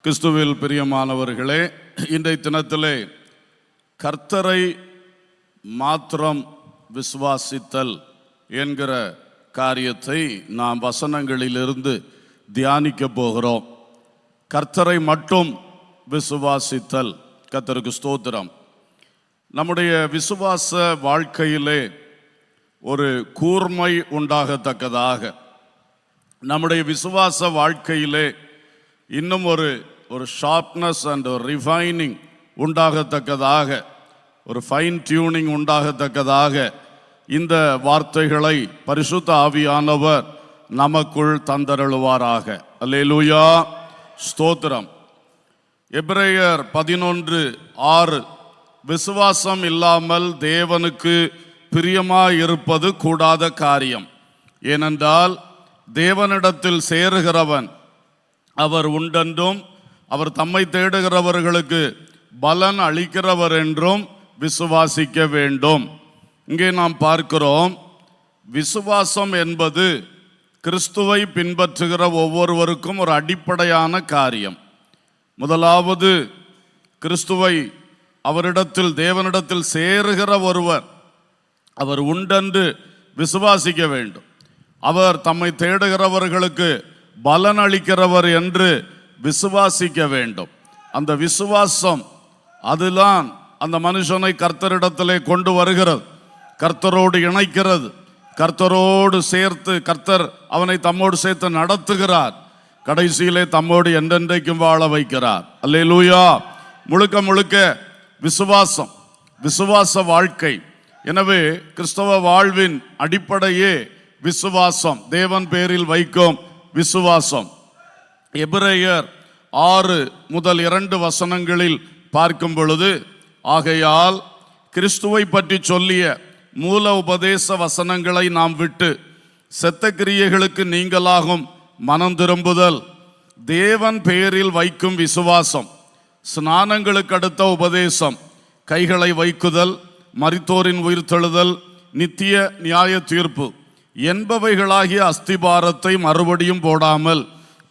கிறிஸ்துவில் பிரியமானவர்களே, இன்றைய தினத்திலே கர்த்தரை மாத்திரம் விசுவாசித்தல் என்கிற காரியத்தை நாம் வசனங்களிலிருந்து தியானிக்க போகிறோம். கர்த்தரை மட்டும் விசுவாசித்தல். கர்த்தருக்கு ஸ்தோத்திரம். நம்முடைய விசுவாச வாழ்க்கையிலே ஒரு கூர்மை உண்டாகத்தக்கதாக, நம்முடைய விசுவாச வாழ்க்கையிலே இன்னும் ஒரு ஷார்ப்னஸ் அண்ட் ஒரு ரிஃபைனிங் உண்டாகத்தக்கதாக, ஒரு ஃபைன் டியூனிங் உண்டாகத்தக்கதாக இந்த வார்த்தைகளை பரிசுத்த ஆவியானவர் நமக்குள் தந்தருளுவாராக. அல்லேலூயா, ஸ்தோத்திரம். எபிரேயர் 11:6, விசுவாசம் இல்லாமல் தேவனுக்கு பிரியமாயிருப்பது கூடாத காரியம். ஏனென்றால் தேவனிடத்தில் சேருகிறவன் அவர் உண்டென்றும் அவர் தம்மை தேடுகிறவர்களுக்கு பலன் அளிக்கிறவர் என்றும் விசுவாசிக்க வேண்டும். இங்கே நாம் பார்க்கிறோம், விசுவாசம் என்பது கிறிஸ்துவை பின்பற்றுகிற ஒவ்வொருவருக்கும் ஒரு அடிப்படையான காரியம். முதலாவது, கிறிஸ்துவை அவரிடத்தில் தேவனிடத்தில் சேருகிற ஒருவர் அவர் உண்டென்று விசுவாசிக்க வேண்டும். அவர் தம்மை தேடுகிறவர்களுக்கு பலன் அளிக்கிறவர் என்று விசுவாசிக்க வேண்டும். அந்த விசுவாசம் அதுதான் அந்த மனுஷனை கர்த்தரிடத்திலே கொண்டு வருகிறது, கர்த்தரோடு இணைக்கிறது, கர்த்தரோடு சேர்த்து கர்த்தர் அவனை தம்மோடு சேர்த்து நடத்துகிறார், கடைசியிலே தம்மோடு என்றென்றைக்கும் வாழ வைக்கிறார். அல்லேலூயா. முழுக்க முழுக்க விசுவாசம், விசுவாச வாழ்க்கை. எனவே கிறிஸ்தவ வாழ்வின் அடிப்படையே விசுவாசம், தேவன் பேரில் வைக்கும் விசுவாசம். எபிரேயர் 6-2 பார்க்கும் பொழுது, ஆகையால் கிறிஸ்துவை பற்றி சொல்லிய மூல உபதேச வசனங்களை நாம் விட்டு செத்த கிரியைகளுக்கு நீங்களாகும் மனம் திரும்புதல், தேவன் பெயரில் வைக்கும் விசுவாசம், ஸ்நானங்களுக்கு அடுத்த உபதேசம், கைகளை வைக்குதல், மரித்தோரின் உயிர்த்தெழுதல், நித்திய நியாய தீர்ப்பு என்பவைகளாகிய அஸ்திபாரத்தை மறுபடியும் போடாமல்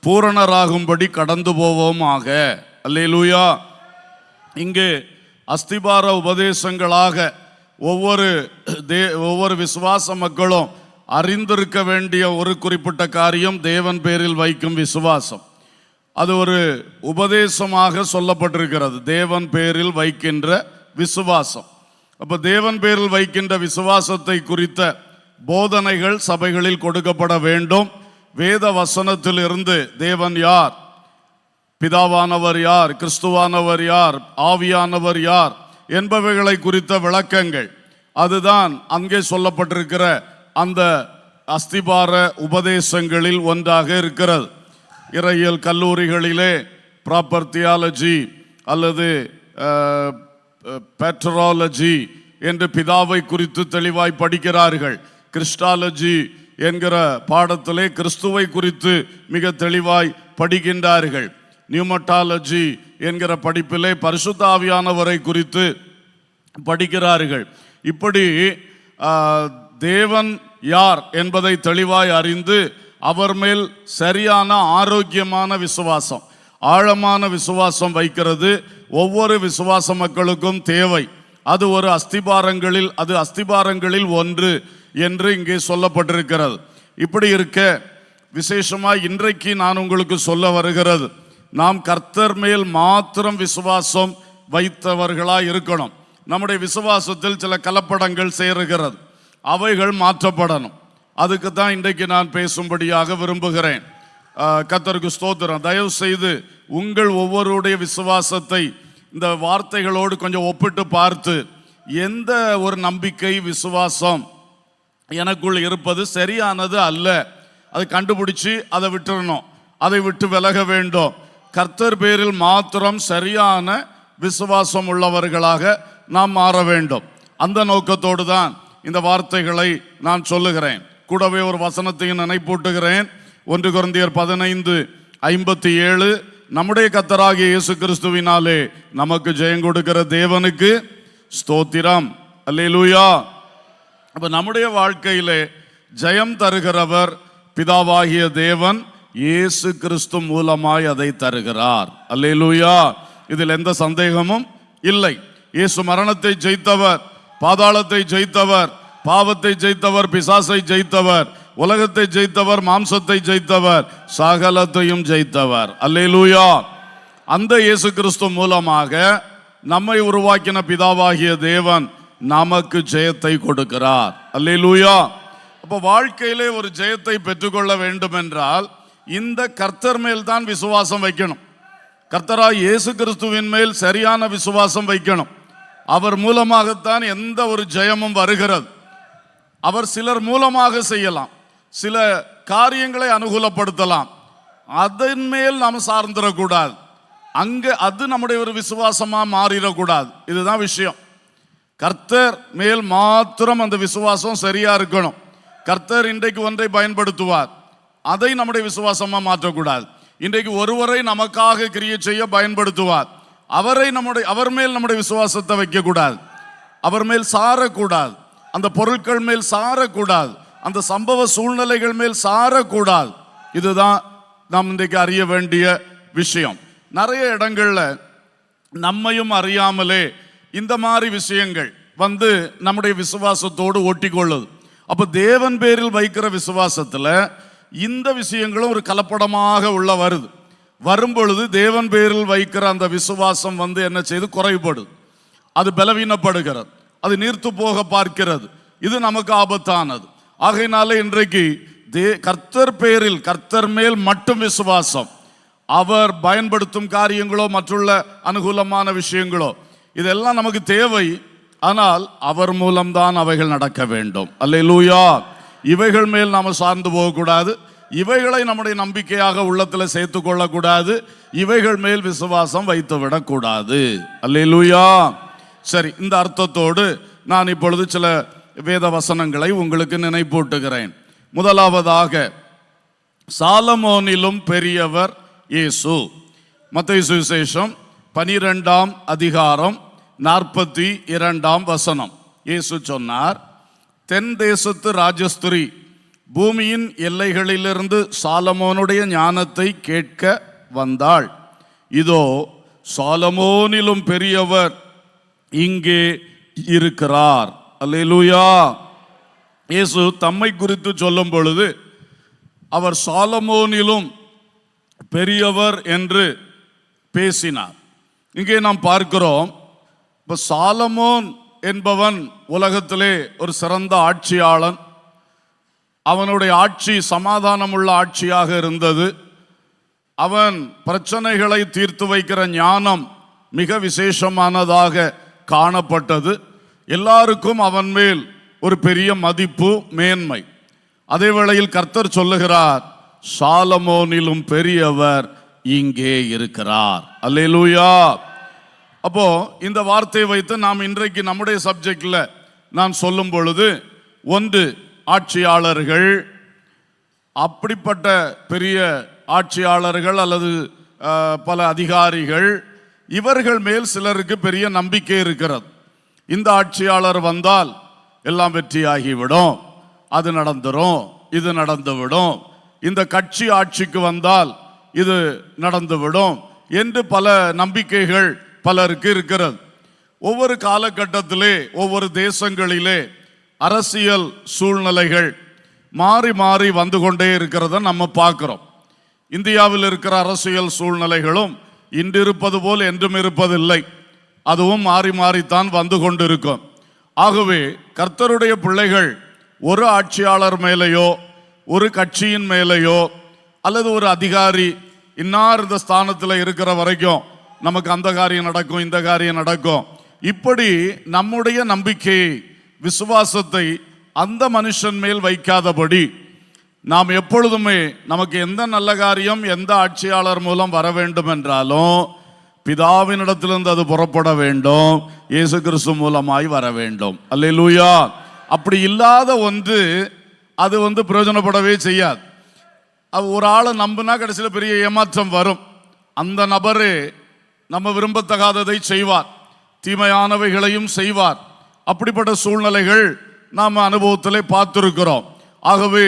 பூரணராகும்படி கடந்து போவோமாக. அல்லேலூயா. இங்கே அஸ்திபார உபதேசங்களாக ஒவ்வொரு விசுவாச மக்களும் அறிந்திருக்க வேண்டிய ஒரு குறிப்பிட்ட காரியம் தேவன் பேரில் வைக்கும் விசுவாசம். அது ஒரு உபதேசமாக சொல்லப்பட்டிருக்கிறது, தேவன் பேரில் வைக்கின்ற விசுவாசம். அப்போ தேவன் பேரில் வைக்கின்ற விசுவாசத்தை குறித்த போதனைகள் சபைகளில் கொடுக்கப்பட வேண்டும். வேத வசனத்தில் இருந்து தேவன் யார், பிதாவானவர் யார், கிறிஸ்துவானவர் யார், ஆவியானவர் யார் என்பவைகளை குறித்த விளக்கங்கள், அதுதான் அங்கே சொல்லப்பட்டிருக்கிற அந்த அஸ்திபார உபதேசங்களில் ஒன்றாக இருக்கிறது. இறையியல் கல்லூரிகளிலே ப்ராப்பர் தியாலஜி அல்லது பெட்ரோலஜி என்று பிதாவை குறித்து தெளிவாய் படிக்கிறார்கள். கிறிஸ்டாலஜி என்கிற பாடத்திலே கிறிஸ்துவை குறித்து மிக தெளிவாய் படிக்கின்றார்கள். நியூமட்டாலஜி என்கிற படிப்பிலே பரிசுத்த ஆவியானவரை குறித்து படிக்கிறார்கள். இப்படி தேவன் யார் என்பதை தெளிவாய் அறிந்து அவர் மேல் சரியான ஆரோக்கியமான விசுவாசம், ஆழமான விசுவாசம் வைக்கிறது ஒவ்வொரு விசுவாச மக்களுக்கும் தேவை. அது ஒரு அஸ்திபாரங்களில் ஒன்று என்று இங்கே சொல்லப்பட்டிருக்கிறது. இப்படி இருக்க விசேஷமாய் இன்றைக்கு நான் உங்களுக்கு சொல்ல வருகிறது, நாம் கர்த்தர் மேல் மாத்திரம் விசுவாசம் வைத்தவர்களாய் இருக்கணும். நம்முடைய விசுவாசத்தில் சில கலப்படங்கள் சேருகிறது, அவைகள் மாற்றப்படணும். அதுக்கு தான் இன்றைக்கு நான் பேசும்படியாக விரும்புகிறேன். கர்த்தருக்கு ஸ்தோத்திரம். தயவு செய்து உங்கள் ஒவ்வொருடைய விசுவாசத்தை இந்த வார்த்தைகளோடு கொஞ்சம் ஒப்பிட்டு பார்த்து, எந்த ஒரு நம்பிக்கை விசுவாசம் எனக்குள் இருப்பது சரியானது அல்ல, அதை கண்டுபிடிச்சு அதை விட்டுறணும், அதை விட்டு விலக வேண்டும். கர்த்தர் பேரில் மாத்திரம் சரியான விசுவாசம் உள்ளவர்களாக நாம் மாற வேண்டும். அந்த நோக்கத்தோடு தான் இந்த வார்த்தைகளை நான் சொல்லுகிறேன். கூடவே ஒரு வசனத்தையும் நினைப்பூட்டுகிறேன். 1 கொரிந்தியர் 15:57, நம்முடைய கர்த்தராகிய இயேசு கிறிஸ்துவினாலே நமக்கு ஜெயம் கொடுக்கிற தேவனுக்கு ஸ்தோத்திரம். அல்லேலூயா. அப்ப நம்முடைய வாழ்க்கையிலே ஜெயம் தருகிறவர் பிதாவாகிய தேவன், இயேசு கிறிஸ்து மூலமாய் அதை தருகிறார். அல்லேலூயா. இதில் எந்த சந்தேகமும் இல்லை. இயேசு மரணத்தை ஜெயித்தவர், பாதாளத்தை ஜெயித்தவர், பாவத்தை ஜெயித்தவர், பிசாசை ஜெயித்தவர், உலகத்தை ஜெயித்தவர், மாம்சத்தை ஜெயித்தவர், சகலத்தையும் ஜெயித்தவர். அல்லேலூயா. அந்த இயேசு கிறிஸ்து மூலமாக நம்மை உருவாக்கின பிதாவாகிய தேவன் நமக்கு ஜெயத்தை கொடுக்கிறார். அல்லேலூயா. அப்போ வாழ்க்கையிலே ஒரு ஜெயத்தை பெற்றுக்கொள்ள வேண்டும் என்றால் இந்த கர்த்தர் மேல் தான் விசுவாசம் வைக்கணும். கர்த்தராய் இயேசு கிறிஸ்துவின் மேல் சரியான விசுவாசம் வைக்கணும். அவர் மூலமாகத்தான் எந்த ஒரு ஜெயமும் வருகிறது. அவர் சிலர் மூலமாக செய்யலாம், சில காரியங்களை அனுகூலப்படுத்தலாம். அதன் மேல் நாம் சார்ந்திடக்கூடாது. அங்கே அது நம்முடைய ஒரு விசுவாசமா மாறிடக்கூடாது. இதுதான் விஷயம். கர்த்தர் மேல் மாத்திரம் அந்த விசுவாசம் சரியா இருக்கணும். கர்த்தர் இன்றைக்கு ஒன்றை பயன்படுத்துவார், அதை நம்முடைய விசுவாசமா மாற்றக்கூடாது. இன்றைக்கு ஒருவரை நமக்காக கிரியை செய்ய பயன்படுத்துவார், அவர் மேல் நம்முடைய விசுவாசத்தை வைக்கக்கூடாது, அவர் மேல் சாரக்கூடாது, அந்த பொருட்கள் மேல் சாரக்கூடாது, அந்த சம்பவ சூழ்நிலைகள் மேல் சாரக்கூடாது. இதுதான் நாம் இன்றைக்கு அறிய வேண்டிய விஷயம். நிறைய இடங்கள்ல நம்மையும் அறியாமலே இந்த மாதிரி விஷயங்கள் வந்து நம்முடைய விசுவாசத்தோடு ஒட்டி கொள்ளுது. அப்ப தேவன் பேரில் வைக்கிற விசுவாசத்துல இந்த விஷயங்களும் ஒரு கலப்படமாக உள்ள வரும் பொழுது தேவன் பேரில் வைக்கிற அந்த விசுவாசம் வந்து என்ன செய்து குறைபடுது, அது பலவீனப்படுகிறது, அது நீர்த்து போக பார்க்கிறது. இது நமக்கு ஆபத்தானது. ஆகையினால இன்றைக்கு கர்த்தர் பேரில், கர்த்தர் மேல் மட்டும் விசுவாசம், அவர் பயன்படுத்தும் காரியங்களோ மற்றுள்ள அனுகூலமான விஷயங்களோ இதெல்லாம் நமக்கு தேவை. ஆனால் அவர் மூலம்தான் அவைகள் நடக்க வேண்டும். அல்லேலூயா. இவைகள் மேல் நாம சார்ந்து போகக்கூடாது, இவைகளை நம்முடைய நம்பிக்கையாக உள்ளத்தில் சேர்த்து கொள்ளக்கூடாது, இவைகள் மேல் விசுவாசம் வைத்து விடக்கூடாது. அல்லேலூயா. சரி, இந்த அர்த்தத்தோடு நான் இப்பொழுது சில வேத வசனங்களை உங்களுக்கு நினைப்பூட்டுகிறேன். முதலாவதாக, சாலமோனிலும் பெரியவர் இயேசு. மத்தேயு சுவிசேஷம் 12ஆம் அதிகாரம் 42ஆம் வசனம். இயேசு சொன்னார், தென் தேசத்து ராஜஸ்திரி பூமியின் எல்லைகளிலிருந்து சாலமோனுடைய ஞானத்தை கேட்க வந்தாள். இதோ சாலமோனிலும் பெரியவர் இங்கே இருக்கிறார். அல்லேலூயா. இயேசு தம்மை குறித்து சொல்லும் பொழுது அவர் சாலமோனிலும் பெரியவர் என்று பேசினார். இங்கே நாம் பார்க்கிறோம், இப்போ சாலமோன் என்பவன் உலகத்திலே ஒரு சிறந்த ஆட்சியாளன். அவனுடைய ஆட்சி சமாதானமுள்ள ஆட்சியாக இருந்தது. அவன் பிரச்சனைகளை தீர்த்து வைக்கிற ஞானம் மிக விசேஷமானதாக காணப்பட்டது. எல்லாருக்கும் அவன் மேல் ஒரு பெரிய மதிப்பு, மேன்மை. அதே வேளையில் கர்த்தர் சொல்லுகிறார், சாலமோனிலும் பெரியவர் இங்கே இருக்கிறார். அல்லேலூயா. அப்போ இந்த வார்த்தையை வைத்து நாம் இன்றைக்கு நம்முடைய சப்ஜெக்ட்ல நான் சொல்லும் பொழுது, ஒன்று, ஆட்சியாளர்கள், அப்படிப்பட்ட பெரிய ஆட்சியாளர்கள் அல்லது பல அதிகாரிகள், இவர்கள் மேல் சிலருக்கு பெரிய நம்பிக்கை இருக்கிறது. இந்த ஆட்சியாளர் வந்தால் எல்லாம் வெற்றியாகிவிடும், அது நடந்துரும், இது நடந்துவிடும், இந்த கட்சி ஆட்சிக்கு வந்தால் இது நடந்துவிடும் என்று பல நம்பிக்கைகள் பலருக்கு இருக்கிறது. ஒவ்வொரு காலகட்டத்திலே ஒவ்வொரு தேசங்களிலே அரசியல் சூழ்நிலைகள் மாறி மாறி வந்து கொண்டே இருக்கிறத நம்ம பார்க்கிறோம். இந்தியாவில் இருக்கிற அரசியல் சூழ்நிலைகளும் இன்று இருப்பது போல் என்றும் இருப்பதில்லை, அதுவும் மாறி மாறித்தான் வந்து கொண்டிருக்கும். ஆகவே கர்த்தருடைய பிள்ளைகள் ஒரு ஆட்சியாளர் மேலேயோ ஒரு கட்சியின் மேலேயோ அல்லது ஒரு அதிகாரி இன்னார் இந்த ஸ்தானத்தில் இருக்கிற வரைக்கும் நமக்கு அந்த காரியம் நடக்கும், இந்த காரியம் நடக்கும், இப்படி நம்முடைய நம்பிக்கையை, விசுவாசத்தை அந்த மனுஷன் மேல் வைக்காதபடி நாம் எப்பொழுதுமே நமக்கு எந்த நல்ல காரியம் எந்த ஆட்சியாளர் மூலம் வர வேண்டும் என்றாலும் பிதாவினிடத்திலிருந்து அது புறப்பட வேண்டும், இயேசு கிறிஸ்து மூலமாய் வர வேண்டும். அல்லேலூயா. அப்படி இல்லாத ஒன்று அது பிரயோஜனப்படவே செய்யாது. ஒரு ஆளை நம்பினா கடைசியில் பெரிய ஏமாற்றம் வரும். அந்த நபரே நம்ம விரும்பத்தகாததை செய்வார், தீமையானவைகளையும் செய்வார். அப்படிப்பட்ட சூழ்நிலைகள் நாம் அனுபவத்திலே பார்த்திருக்கிறோம். ஆகவே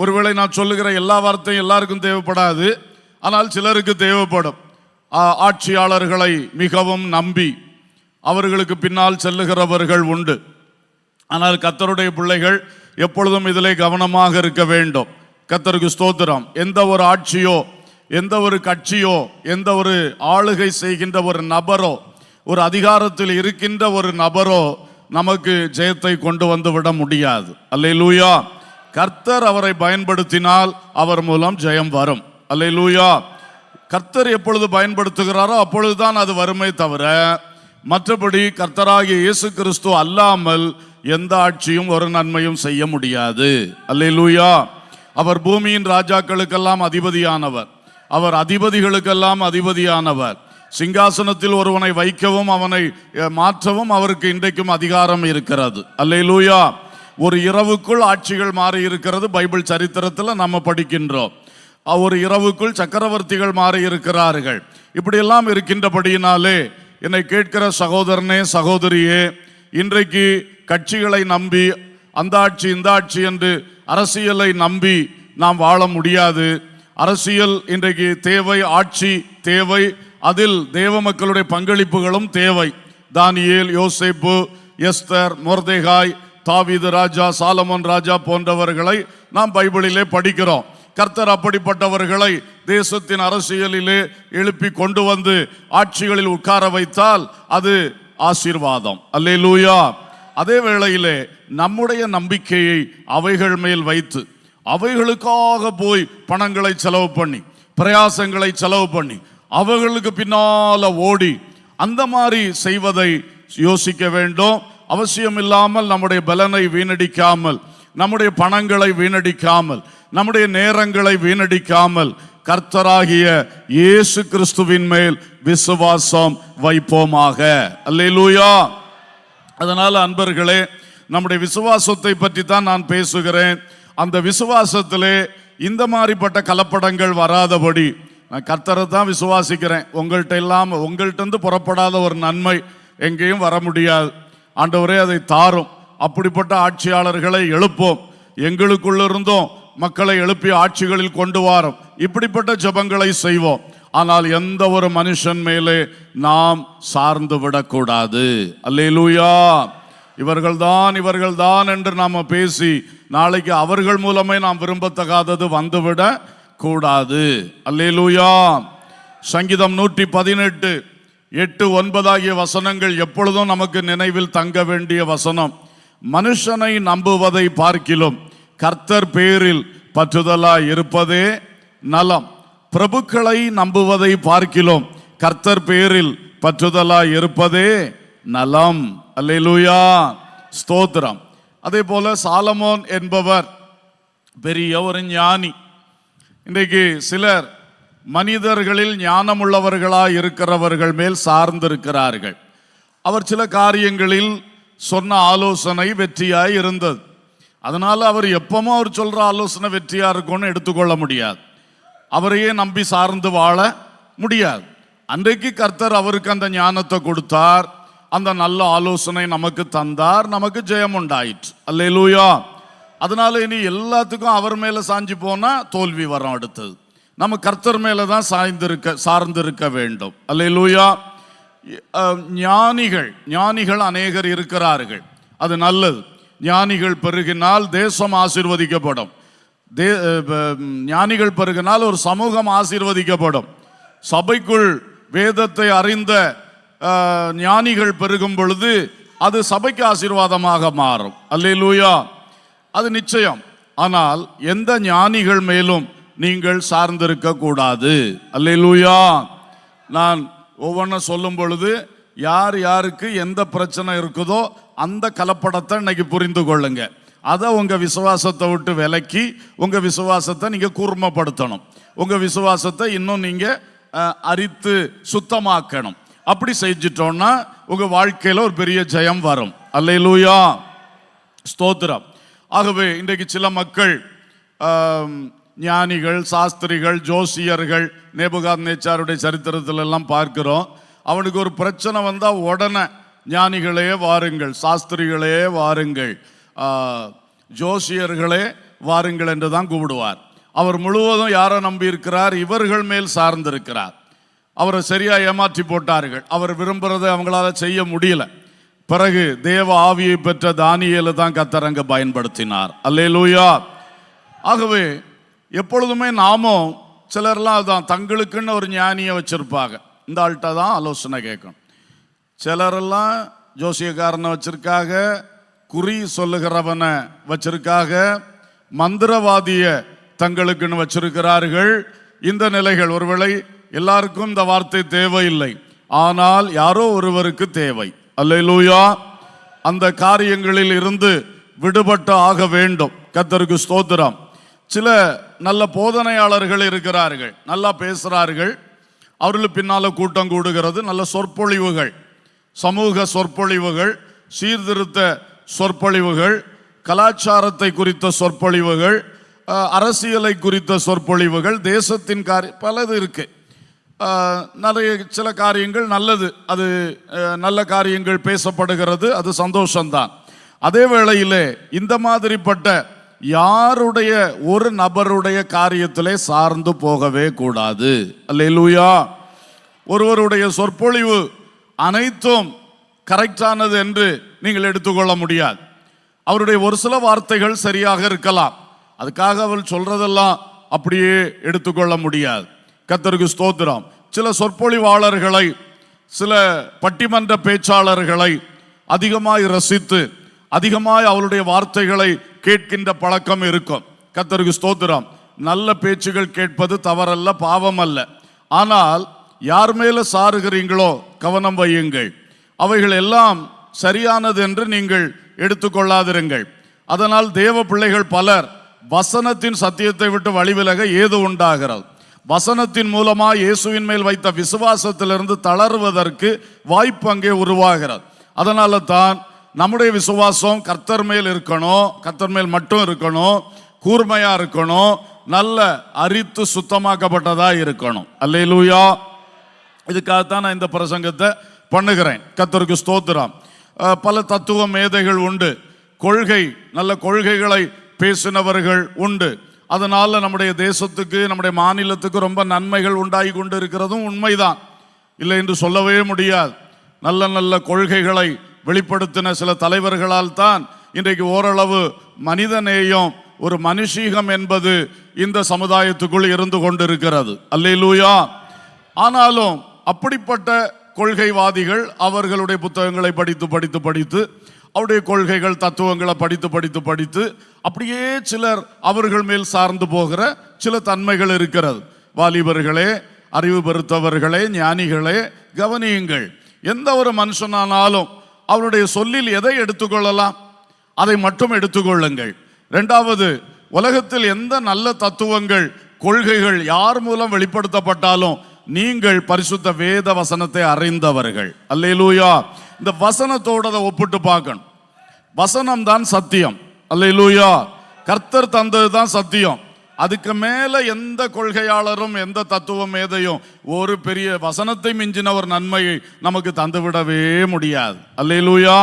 ஒருவேளை நான் சொல்லுகிற எல்லா வார்த்தையும் எல்லாருக்கும் தேவைப்படாது, ஆனால் சிலருக்கு தேவைப்படும். ஆட்சியாளர்களை மிகவும் நம்பி அவர்களுக்கு பின்னால் செல்லுகிறவர்கள் உண்டு. ஆனால் கர்த்தருடைய பிள்ளைகள் எப்பொழுதும் இதிலே கவனமாக இருக்க வேண்டும். கர்த்தருக்கு ஸ்தோத்திரம். எந்த ஒரு ஆட்சியோ, எந்த ஒரு கட்சியோ, எந்த ஒரு ஆளுகை செய்கின்ற ஒரு நபரோ, ஒரு அதிகாரத்தில் இருக்கின்ற ஒரு நபரோ நமக்கு ஜெயத்தை கொண்டு வந்து விட முடியாது. அல்லேலூயா. கர்த்தர் அவரை பயன்படுத்தினால் அவர் மூலம் ஜெயம் வரும். அல்லேலூயா. கர்த்தர் எப்பொழுது பயன்படுத்துகிறாரோ அப்பொழுதுதான் அது வருமே தவிர, மற்றபடி கர்த்தராகிய இயேசு கிறிஸ்து அல்லாமல் எந்த ஆட்சியும் ஒரு நன்மையும் செய்ய முடியாது. அல்லேலூயா. அவர் பூமியின் ராஜாக்களுக்கெல்லாம் அதிபதியானவர். அவர் அதிபதிகளுக்கெல்லாம் அதிபதியானவர். சிங்காசனத்தில் ஒருவனை வைக்கவும் அவனை மாற்றவும் அவருக்கு இன்றைக்கும் அதிகாரம் இருக்கிறது. அல்லேலூயா. ஒரு இரவுக்குள் ஆட்சிகள் மாறி இருக்கிறது. பைபிள் சரித்திரத்தில் நம்ம படிக்கின்றோம். ஒரு இரவுக்குள் சக்கரவர்த்திகள் மாறி இருக்கிறார்கள். இப்படியெல்லாம் இருக்கின்றபடியினாலே என்னை கேட்கிற சகோதரனே, சகோதரியே, இன்றைக்கு கட்சிகளை நம்பி அந்த ஆட்சி இந்த ஆட்சி என்று அரசியலை நம்பி நாம் வாழ முடியாது. அரசியல் இன்றைக்கு தேவை, ஆட்சி தேவை, அதில் தேவ மக்களுடைய பங்களிப்புகளும் தேவை. தானியேல், யோசேப்பு, எஸ்தர், மொர்தெகாய், தாவீது ராஜா, சாலமோன் ராஜா போன்றவர்களை நாம் பைபிளிலே படிக்கிறோம். கர்த்தர் அப்படிப்பட்டவர்களை தேசத்தின் அரசியலிலே எழுப்பி கொண்டு வந்து ஆட்சிகளில் உட்கார வைத்தால் அது ஆசீர்வாதம். அல்லேலூயா. அதே வேளையிலே நம்முடைய நம்பிக்கையை அவைகள் மேல் வைத்து அவைகளுக்காக போய் பணங்களை செலவு பண்ணி, பிரயாசங்களை செலவு பண்ணி, அவர்களுக்கு பின்னால ஓடி அந்த மாதிரி செய்வதை யோசிக்க வேண்டும். அவசியம் இல்லாமல் நம்முடைய பலனை வீணடிக்காமல், நம்முடைய பணங்களை வீணடிக்காமல், நம்முடைய நேரங்களை வீணடிக்காமல் கர்த்தராகிய இயேசு கிறிஸ்துவின் மேல் விசுவாசம் வைப்போமாக. அல்லேலூயா. அதனால அன்பர்களே, நம்முடைய விசுவாசத்தை பற்றி தான் நான் பேசுகிறேன். அந்த விசுவாசத்திலே இந்த மாதிரிப்பட்ட கலப்படங்கள் வராதபடி நான் கர்த்தரை தான் விசுவாசிக்கிறேன். உங்கள்கிட்ட இருந்து புறப்படாத ஒரு நன்மை எங்கேயும் வர முடியாது. ஆண்டவரே அதை தாரும். அப்படிப்பட்ட ஆட்சியாளர்களை எழுப்போம். எங்களுக்குள்ளிருந்தும் மக்களை எழுப்பி ஆட்சிகளில் கொண்டு வாரோம். இப்படிப்பட்ட ஜெபங்களை செய்வோம். ஆனால் எந்த ஒரு மனுஷன் மேலே நாம் சார்ந்து விடக்கூடாது. அல்லேலூயா. இவர்கள்தான் என்று நாம பேசி நாளைக்கு அவர்கள் மூலமே நாம் விரும்பத்தகாதது வந்துவிட கூடாது. அல்லேலூயா. சங்கீதம் 118 8, 9 ஆகிய வசனங்கள் எப்பொழுதும் நமக்கு நினைவில் தங்க வேண்டிய வசனம். மனுஷனை நம்புவதை பார்க்கிலும் கர்த்தர் பேரில் பற்றுதலாய் இருப்பதே நலம். பிரபுக்களை நம்புவதை பார்க்கிலும் கர்த்தர் பேரில் பற்றுதலாய் இருப்பதே நலம். அல்லேலூயா. ஸ்தோத்திரம். அதே போல சாலமோன் என்பவர் பெரிய ஒரு ஞானி. இன்றைக்கு சிலர் மனிதர்களில் ஞானமுள்ளவர்களாய் இருக்கிறவர்கள் மேல் சார்ந்திருக்கிறார்கள். அவர் சில காரியங்களில் சொன்ன ஆலோசனை வெற்றியாய் இருந்தது. அதனால அவர் எப்பவும் அவர் சொல்ற ஆலோசனை வெற்றியா இருக்கும்னு எடுத்துக்கொள்ள முடியாது. அவரையே நம்பி சார்ந்து வாழ முடியாது. அன்றைக்கு கர்த்தர் அவருக்கு அந்த ஞானத்தை கொடுத்தார், அந்த நல்ல ஆலோசனை நமக்கு தந்தார், நமக்கு ஜெயம் உண்டாயிற்று. அல்லேலூயா. அதனால இனி எல்லாத்துக்கும் அவர் மேல சாஞ்சி போனா தோல்வி வரும். அடுத்தது நம்ம கர்த்தர் மேல தான் சார்ந்திருக்க வேண்டும். அல்லேலூயா. ஞானிகள் அநேகர் இருக்கிறார்கள். அது நல்லது. ஞானிகள் பெருகினால் தேசம் ஆசீர்வதிக்கப்படும். ஞானிகள் பெருகினால் ஒரு சமூகம் ஆசீர்வதிக்கப்படும். சபைக்குள் வேதத்தை அறிந்த ஞானிகள் பெருகும் பொழுது அது சபைக்கு ஆசீர்வாதமாக மாறும். அல்லேலூயா. அது நிச்சயம். ஆனால் எந்த ஞானிகள் மேலும் நீங்கள் சார்ந்திருக்க கூடாது. அல்லேலூயா. நான் ஒவ்வொன்றும் சொல்லும் பொழுது யார் யாருக்கு எந்த பிரச்சனை இருக்குதோ அந்த கலப்படத்தை இன்னைக்கு புரிந்து கொள்ளுங்க. அதை உங்க விசுவாசத்தை விட்டு விலக்கி உங்க விசுவாசத்தை நீங்க கூர்மப்படுத்தணும். உங்க விசுவாசத்தை இன்னும் நீங்க அரித்து சுத்தமாக்கணும். அப்படி செஞ்சிட்டோம்னா உங்க வாழ்க்கையில ஒரு பெரிய ஜெயம் வரும். அல்லேலூயா. ஸ்தோத்திரம். ஆகவே இன்றைக்கு சில மக்கள் ஞானிகள், சாஸ்திரிகள், ஜோசியர்கள், நேபுகாத்நேச்சாருடைய சரித்திரத்தில் எல்லாம் பார்க்கிறோம். அவனுக்கு ஒரு பிரச்சனை வந்தா உடனே ஞானிகளே வாருங்கள், சாஸ்திரிகளே வாருங்கள், ஜோசியர்களே வாருங்கள் என்று தான் கூப்பிடுவார். அவர் முழுவதும் யாரை நம்பி இருக்கிறார்? இவர்கள் மேல் சார்ந்திருக்கிறார். அவரை சரியா ஏமாற்றி போட்டார்கள். அவர் விரும்புறதை அவங்களால செய்ய முடியல. பிறகு தேவ ஆவியை பெற்ற தானியேலை தான் கர்த்தர் அங்க பயன்படுத்தினார். அல்லேலூயா. ஆகவே எப்பொழுதுமே நாமும் சிலர்லாம் அதான் தங்களுக்குன்னு ஒரு ஞானியை வச்சிருப்பாங்க. இந்த ஆள்கிட்ட தான் ஆலோசனை கேட்கணும். சிலரெல்லாம் ஜோசியக்காரனை வச்சிருக்காக, குறி சொல்லுகிறவனை வச்சிருக்காக, மந்திரவாதிய தங்களுக்குன்னு வச்சிருக்கிறார்கள். இந்த நிலைகள் ஒருவேளை எல்லாருக்கும் இந்த வார்த்தை தேவையில்லை, ஆனால் யாரோ ஒருவருக்கு தேவை. அல்லேலூயா. அந்த காரியங்களில் இருந்து விடுபட்டு ஆக வேண்டும். கர்த்தருக்கு ஸ்தோத்திரம். சில நல்ல போதனையாளர்கள் இருக்கிறார்கள், நல்லா பேசுகிறார்கள். அவர்களுக்கு பின்னால் கூட்டம் கூடுகிறது. நல்ல சொற்பொழிவுகள், சமூக சொற்பொழிவுகள், சீர்திருத்த சொற்பொழிவுகள், கலாச்சாரத்தை குறித்த சொற்பொழிவுகள், அரசியலை குறித்த சொற்பொழிவுகள், தேசத்தின் பலது இருக்கு. நிறைய சில காரியங்கள் நல்லது, அது நல்ல காரியங்கள் பேசப்படுகிறது, அது சந்தோஷம்தான். அதே வேளையிலே இந்த மாதிரிப்பட்ட யாருடைய ஒரு நபருடைய காரியத்திலே சார்ந்து போகவே கூடாது. அல்லேலூயா. ஒருவருடைய சொற்பொழிவு அனைத்தும் கரெக்டானது என்று நீங்கள் எடுத்துக்கொள்ள முடியாது. அவருடைய ஒரு சில வார்த்தைகள் சரியாக இருக்கலாம், அதுக்காக அவர் சொல்றதெல்லாம் அப்படியே எடுத்துக்கொள்ள முடியாது. கர்த்தருக்கு ஸ்தோத்திரம். சில சொற்பொழிவாளர்களை, சில பட்டிமன்ற பேச்சாளர்களை அதிகமாய் ரசித்து அதிகமாய் அவருடைய வார்த்தைகளை கேட்கின்ற பழக்கம் இருக்கும். கர்த்தருக்கு ஸ்தோத்திரம். நல்ல பேச்சுகள் கேட்பது தவறல்ல, பாவம் அல்ல. ஆனால் யார் மேல சாருகிறீங்களோ கவனம் வையுங்கள். அவைகள் எல்லாம் சரியானது என்று நீங்கள் எடுத்துக்கொள்ளாதிருங்கள். அதனால் தேவ பிள்ளைகள் பலர் வசனத்தின் சத்தியத்தை விட்டு வழிவிலக ஏது உண்டாகிறது. வசனத்தின் மூலமா இயேசுவின் மேல் வைத்த விசுவாசத்திலிருந்து தளர்வதற்கு வாய்ப்பு அங்கே உருவாகிறது. அதனால தான் நம்முடைய விசுவாசம் கர்த்தர் மேல் இருக்கணும், கர்த்தர் மேல் மட்டும் இருக்கணும், கூர்மையா இருக்கணும், நல்ல அரித்து சுத்தமாக்கப்பட்டதா இருக்கணும். அல்லேலூயா. இதுக்காகத்தான் நான் இந்த பிரசங்கத்தை பண்ணுகிறேன். கர்த்தருக்கு ஸ்தோத்திரம். பல தத்துவ மேதைகள் உண்டு, கொள்கை நல்ல கொள்கைகளை பேசினவர்கள் உண்டு. அதனால நம்முடைய தேசத்துக்கு, நம்முடைய மாநிலத்துக்கு ரொம்ப நன்மைகள் உண்டாகி கொண்டு இருக்கிறதும் உண்மைதான், இல்லை என்று சொல்லவே முடியாது. நல்ல நல்ல கொள்கைகளை வெளிப்படுத்தின சில தலைவர்களால் தான் இன்றைக்கு ஓரளவு மனிதநேயம், ஒரு மனுஷீகம் என்பது இந்த சமுதாயத்துக்குள் இருந்து கொண்டிருக்கிறது. அல்லேலூயா. ஆனாலும் அப்படிப்பட்ட கொள்கைவாதிகள் அவர்களுடைய புத்தகங்களை படித்து படித்து படித்து, அவருடைய கொள்கைகள் தத்துவங்களை படித்து படித்து படித்து, அப்படியே சிலர் அவர்கள் மேல் சார்ந்து போகிற சில தன்மைகள் இருக்கிறது. வாலிபர்களே, அறிவு பெருத்தவர்களே, ஞானிகளே, கவனியுங்கள். எந்த ஒரு மனுஷனானாலும் அவருடைய சொல்லில் எதை எடுத்துக்கொள்ளலாம், அதை மட்டும் எடுத்துக்கொள்ளுங்கள். இரண்டாவது, உலகத்தில் எந்த நல்ல தத்துவங்கள், கொள்கைகள் யார் மூலம் வெளிப்படுத்தப்பட்டாலும் நீங்கள் பரிசுத்த வேத வசனத்தை அறிந்தவர்கள். அல்லேலூயா. இந்த வசனத்தோட ஒப்பிட்டு பார்க்கணும். வசனம் தான் சத்தியம். அல்லேலூயா. கர்த்தர் தந்தது தான் சத்தியம். அதுக்கு மேல எந்த கொள்கையாளரும் எந்த தத்துவ மேதையும் ஒரு பெரிய வசனத்தை மிஞ்சின ஒரு நன்மையை நமக்கு தந்துவிடவே முடியாது. அல்லேலூயா.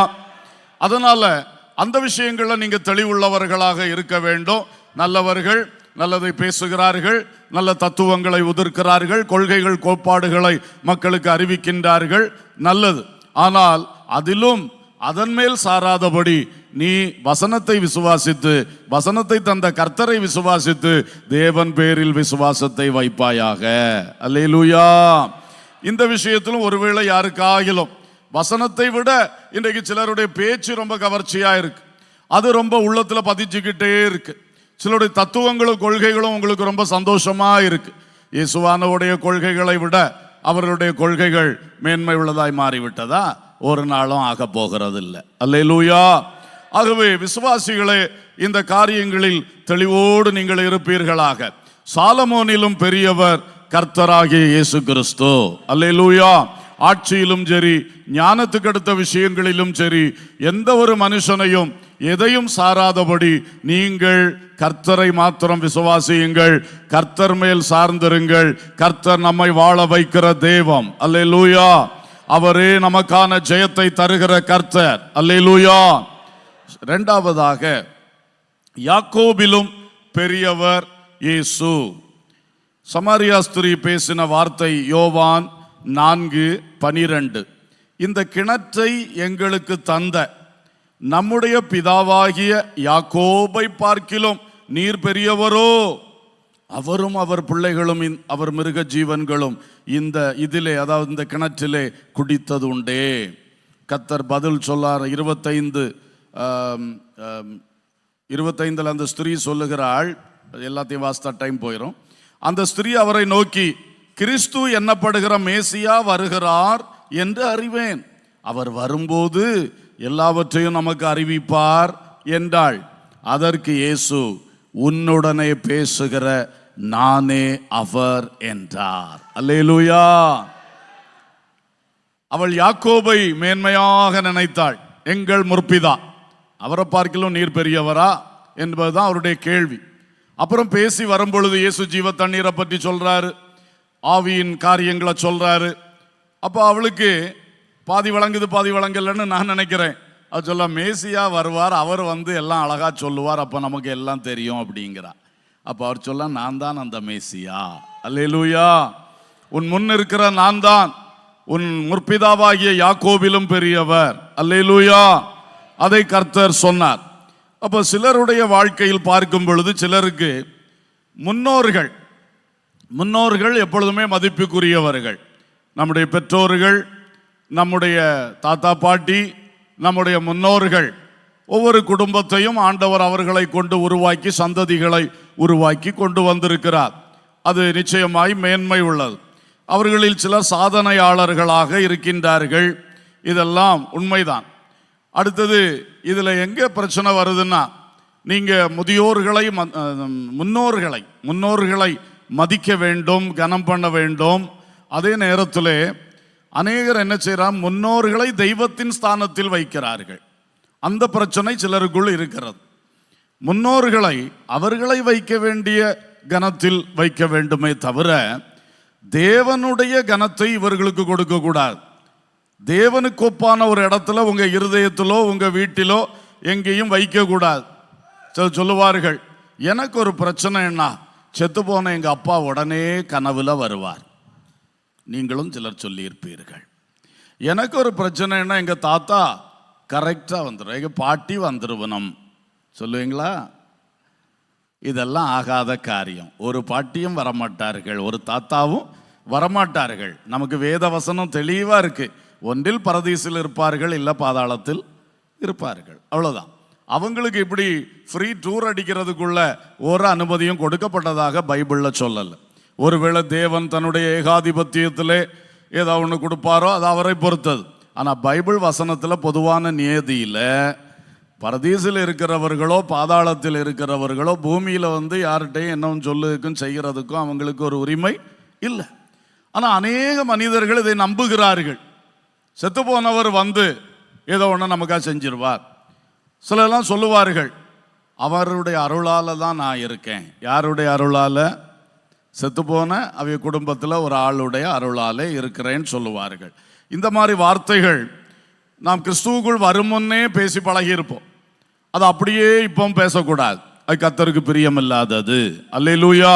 அதனால அந்த விஷயங்கள்ல நீங்க தெளிவுள்ளவர்களாக இருக்க வேண்டும். நல்லவர்கள் நல்லதை பேசுகிறார்கள், நல்ல தத்துவங்களை உதிர்க்கிறார்கள், கொள்கைகள் கோட்பாடுகளை மக்களுக்கு அறிவிக்கின்றார்கள், நல்லது. ஆனால் அதிலும் அதன் மேல் சாராதபடி நீ வசனத்தை விசுவாசித்து, வசனத்தை தந்த கர்த்தரை விசுவாசித்து தேவன் பேரில் விசுவாசத்தை வைப்பாயாக. அல்லேலூயா. இந்த விஷயத்திலும் ஒருவேளை யாருக்காகிலும் வசனத்தை விட இன்றைக்கு சிலருடைய பேச்சு ரொம்ப கவர்ச்சியா இருக்கு, அது ரொம்ப உள்ளத்துல பதிச்சுக்கிட்டே இருக்கு. சிலருடைய தத்துவங்களும் கொள்கைகளும் உங்களுக்கு ரொம்ப சந்தோஷமா இருக்கு. இயேசுவானவருடைய கொள்கைகளை விட அவர்களுடைய கொள்கைகள் மேன்மை உள்ளதாய் மாறிவிட்டதா? ஒரு நாளும் ஆக போகிறது இல்லை. அல்லேலூயா. ஆகவே விசுவாசிகளே, இந்த காரியங்களில் தெளிவோடு நீங்கள் இருப்பீர்களாக. சாலமோனிலும் பெரியவர் கர்த்தராகிய இயேசு கிறிஸ்து. அல்லேலூயா. ஆட்சியிலும் சரி, ஞானத்துக்கு அடுத்த விஷயங்களிலும் சரி, எந்த ஒரு மனுஷனையும் எதையும் சாராதபடி நீங்கள் கர்த்தரை மாத்திரம் விசுவாசியுங்கள், கர்த்தர் மேல் சார்ந்திருங்கள். கர்த்தர் நம்மை வாழ வைக்கிற தெய்வம். அல்லேலூயா. அவரே நமக்கான ஜெயத்தை தருகிற கர்த்தர். அல்லேலூயா. இரண்டாவதாக, யாக்கோபிலும் பெரியவர் இயேசு. சமாரியா ஸ்திரீ பேசின வார்த்தை யோவான் 4:12. இந்த கிணற்றை எங்களுக்கு தந்த நம்முடைய பிதாவாகிய யாக்கோபை பார்க்கிலும் நீர் பெரியவரோ, அவரும் அவர் பிள்ளைகளும் அவர் மிருக ஜீவன்களும் இதிலே அதாவது இந்த கிணற்றிலே குடித்தது உண்டே. கர்த்தர் பதில் சொல்லார். 25 அந்த ஸ்திரீ சொல்லுகிறாள், எல்லாத்தையும் வாஸ்தா டைம் போயிடும். அந்த ஸ்திரீ அவரை நோக்கி, கிறிஸ்து என்னப்படுகிற மேசியா வருகிறார் என்று அறிவேன், அவர் வரும்போது எல்லாவற்றையும் நமக்கு அறிவிப்பார் என்றாள். அதற்கு இயேசு, உன்னுடனே பேசுகிற நானே அவர் என்றார். அல்லேலூயா. அவள் யாக்கோபை மேன்மையாக நினைத்தாள். எங்கள் முற்பிதா, அவரை பார்க்கிலும் நீர் பெரியவரா என்பதுதான் அவருடைய கேள்வி. அப்புறம் பேசி வரும்பொழுது இயேசு ஜீவ தண்ணீரை பற்றி சொல்றாரு, ஆவியின் காரியங்களை சொல்றாரு. அப்போ அவளுக்கு பாதி வழங்குது பாதி வழங்கலன்னு நான் நினைக்கிறேன். அது சொல்ல மேசியா வருவார், அவர் எல்லாம் அழகா சொல்லுவார், அப்போ நமக்கு எல்லாம் தெரியும் அப்படிங்கிறா. அப்போ அவர் சொல்ல, நான் தான் அந்த மேசியா. அல்லேலூயா. உன் முன் இருக்கிற நான் தான் உன் முற்பிதாவாகிய யாக்கோபிலும் பெரியவர். அல்லேலூயா. அதை கர்த்தர் சொன்னார். அப்போ சிலருடைய வாழ்க்கையில் பார்க்கும் பொழுது சிலருக்கு முன்னோர்கள் எப்பொழுதுமே மதிப்புக்குரியவர்கள். நம்முடைய பெற்றோர்கள், நம்முடைய தாத்தா பாட்டி, நம்முடைய முன்னோர்கள், ஒவ்வொரு குடும்பத்தையும் ஆண்டவர் அவர்களை கொண்டு உருவாக்கி சந்ததிகளை உருவாக்கி கொண்டு வந்திருக்கிறார். அது நிச்சயமாய் மேன்மை உள்ளது. அவர்களில் சிலர் சாதனையாளர்களாக இருக்கின்றார்கள். இதெல்லாம் உண்மைதான். அடுத்தது இதில் எங்கே பிரச்சனை வருதுன்னா, நீங்கள் முன்னோர்களை மதிக்க வேண்டும், கனம் பண்ண வேண்டும். அதே நேரத்தில் அநேகர் என்ன செய்கிறார், முன்னோர்களை தெய்வத்தின் ஸ்தானத்தில் வைக்கிறார்கள். அந்த பிரச்சனை சிலருக்குள் இருக்கிறது. முன்னோர்களை அவர்களை வைக்க வேண்டிய கனத்தில் வைக்க வேண்டுமே தவிர தேவனுடைய கனத்தை இவர்களுக்கு கொடுக்க கூடாது. தேவனுக்கு ஒப்பான ஒரு இடத்துல உங்க இருதயத்திலோ உங்க வீட்டிலோ எங்கேயும் வைக்க கூடாது. சொல்லுவார்கள், எனக்கு ஒரு பிரச்சனை என்ன, செத்து போன எங்க அப்பா உடனே கனவுல வருவார். நீங்களும் சிலர் சொல்லியிருப்பீர்கள். எனக்கு ஒரு பிரச்சனைன்னா எங்க தாத்தா கரெக்டா வந்துடும், எங்க பாட்டி வந்துருவனும் சொல்லுவீங்களா? இதெல்லாம் ஆகாத காரியம். ஒரு பாட்டியும் வரமாட்டார்கள், ஒரு தாத்தாவும் வரமாட்டார்கள். நமக்கு வேத வசனம் தெளிவா இருக்கு. ஒன்றில் பரதீசில் இருப்பார்கள், இல்லை பாதாளத்தில் இருப்பார்கள், அவ்வளவுதான். அவங்களுக்கு இப்படி ஃப்ரீ டூர் அடிக்கிறதுக்குள்ள ஒரு அனுமதியும் கொடுக்கப்பட்டதாக பைபிள்ல சொல்லல. ஒருவேளை தேவன் தன்னுடைய ஏகாதிபத்தியத்திலே ஏதாவது ஒன்று கொடுப்பாரோ அது அவரை பொறுத்தது. ஆனால் பைபிள் வசனத்தில் பொதுவான நியதியில் பரதீசில் இருக்கிறவர்களோ பாதாளத்தில் இருக்கிறவர்களோ பூமியில் யார்கிட்டையும் என்ன சொல்லுக்கும் செய்கிறதுக்கும் அவங்களுக்கு ஒரு உரிமை இல்லை. ஆனால் அநேக மனிதர்கள் இதை நம்புகிறார்கள். செத்து போனவர் ஏதோ ஒன்று நமக்காக செஞ்சிருவார். சிலெல்லாம் சொல்லுவார்கள், அவருடைய அருளால் தான் நான் இருக்கேன். யாருடைய அருளால்? செத்து போன அவைய குடும்பத்தில் ஒரு ஆளுடைய அருளாலே இருக்கிறேன்னு சொல்லுவார்கள். இந்த மாதிரி வார்த்தைகள் நாம் கிறிஸ்துவுக்குள் வரும் முன்னே பேசி பழகியிருப்போம். அது அப்படியே இப்போ பேசக்கூடாது, அது கர்த்தருக்கு பிரியமில்லாதது. அல்லேலூயா.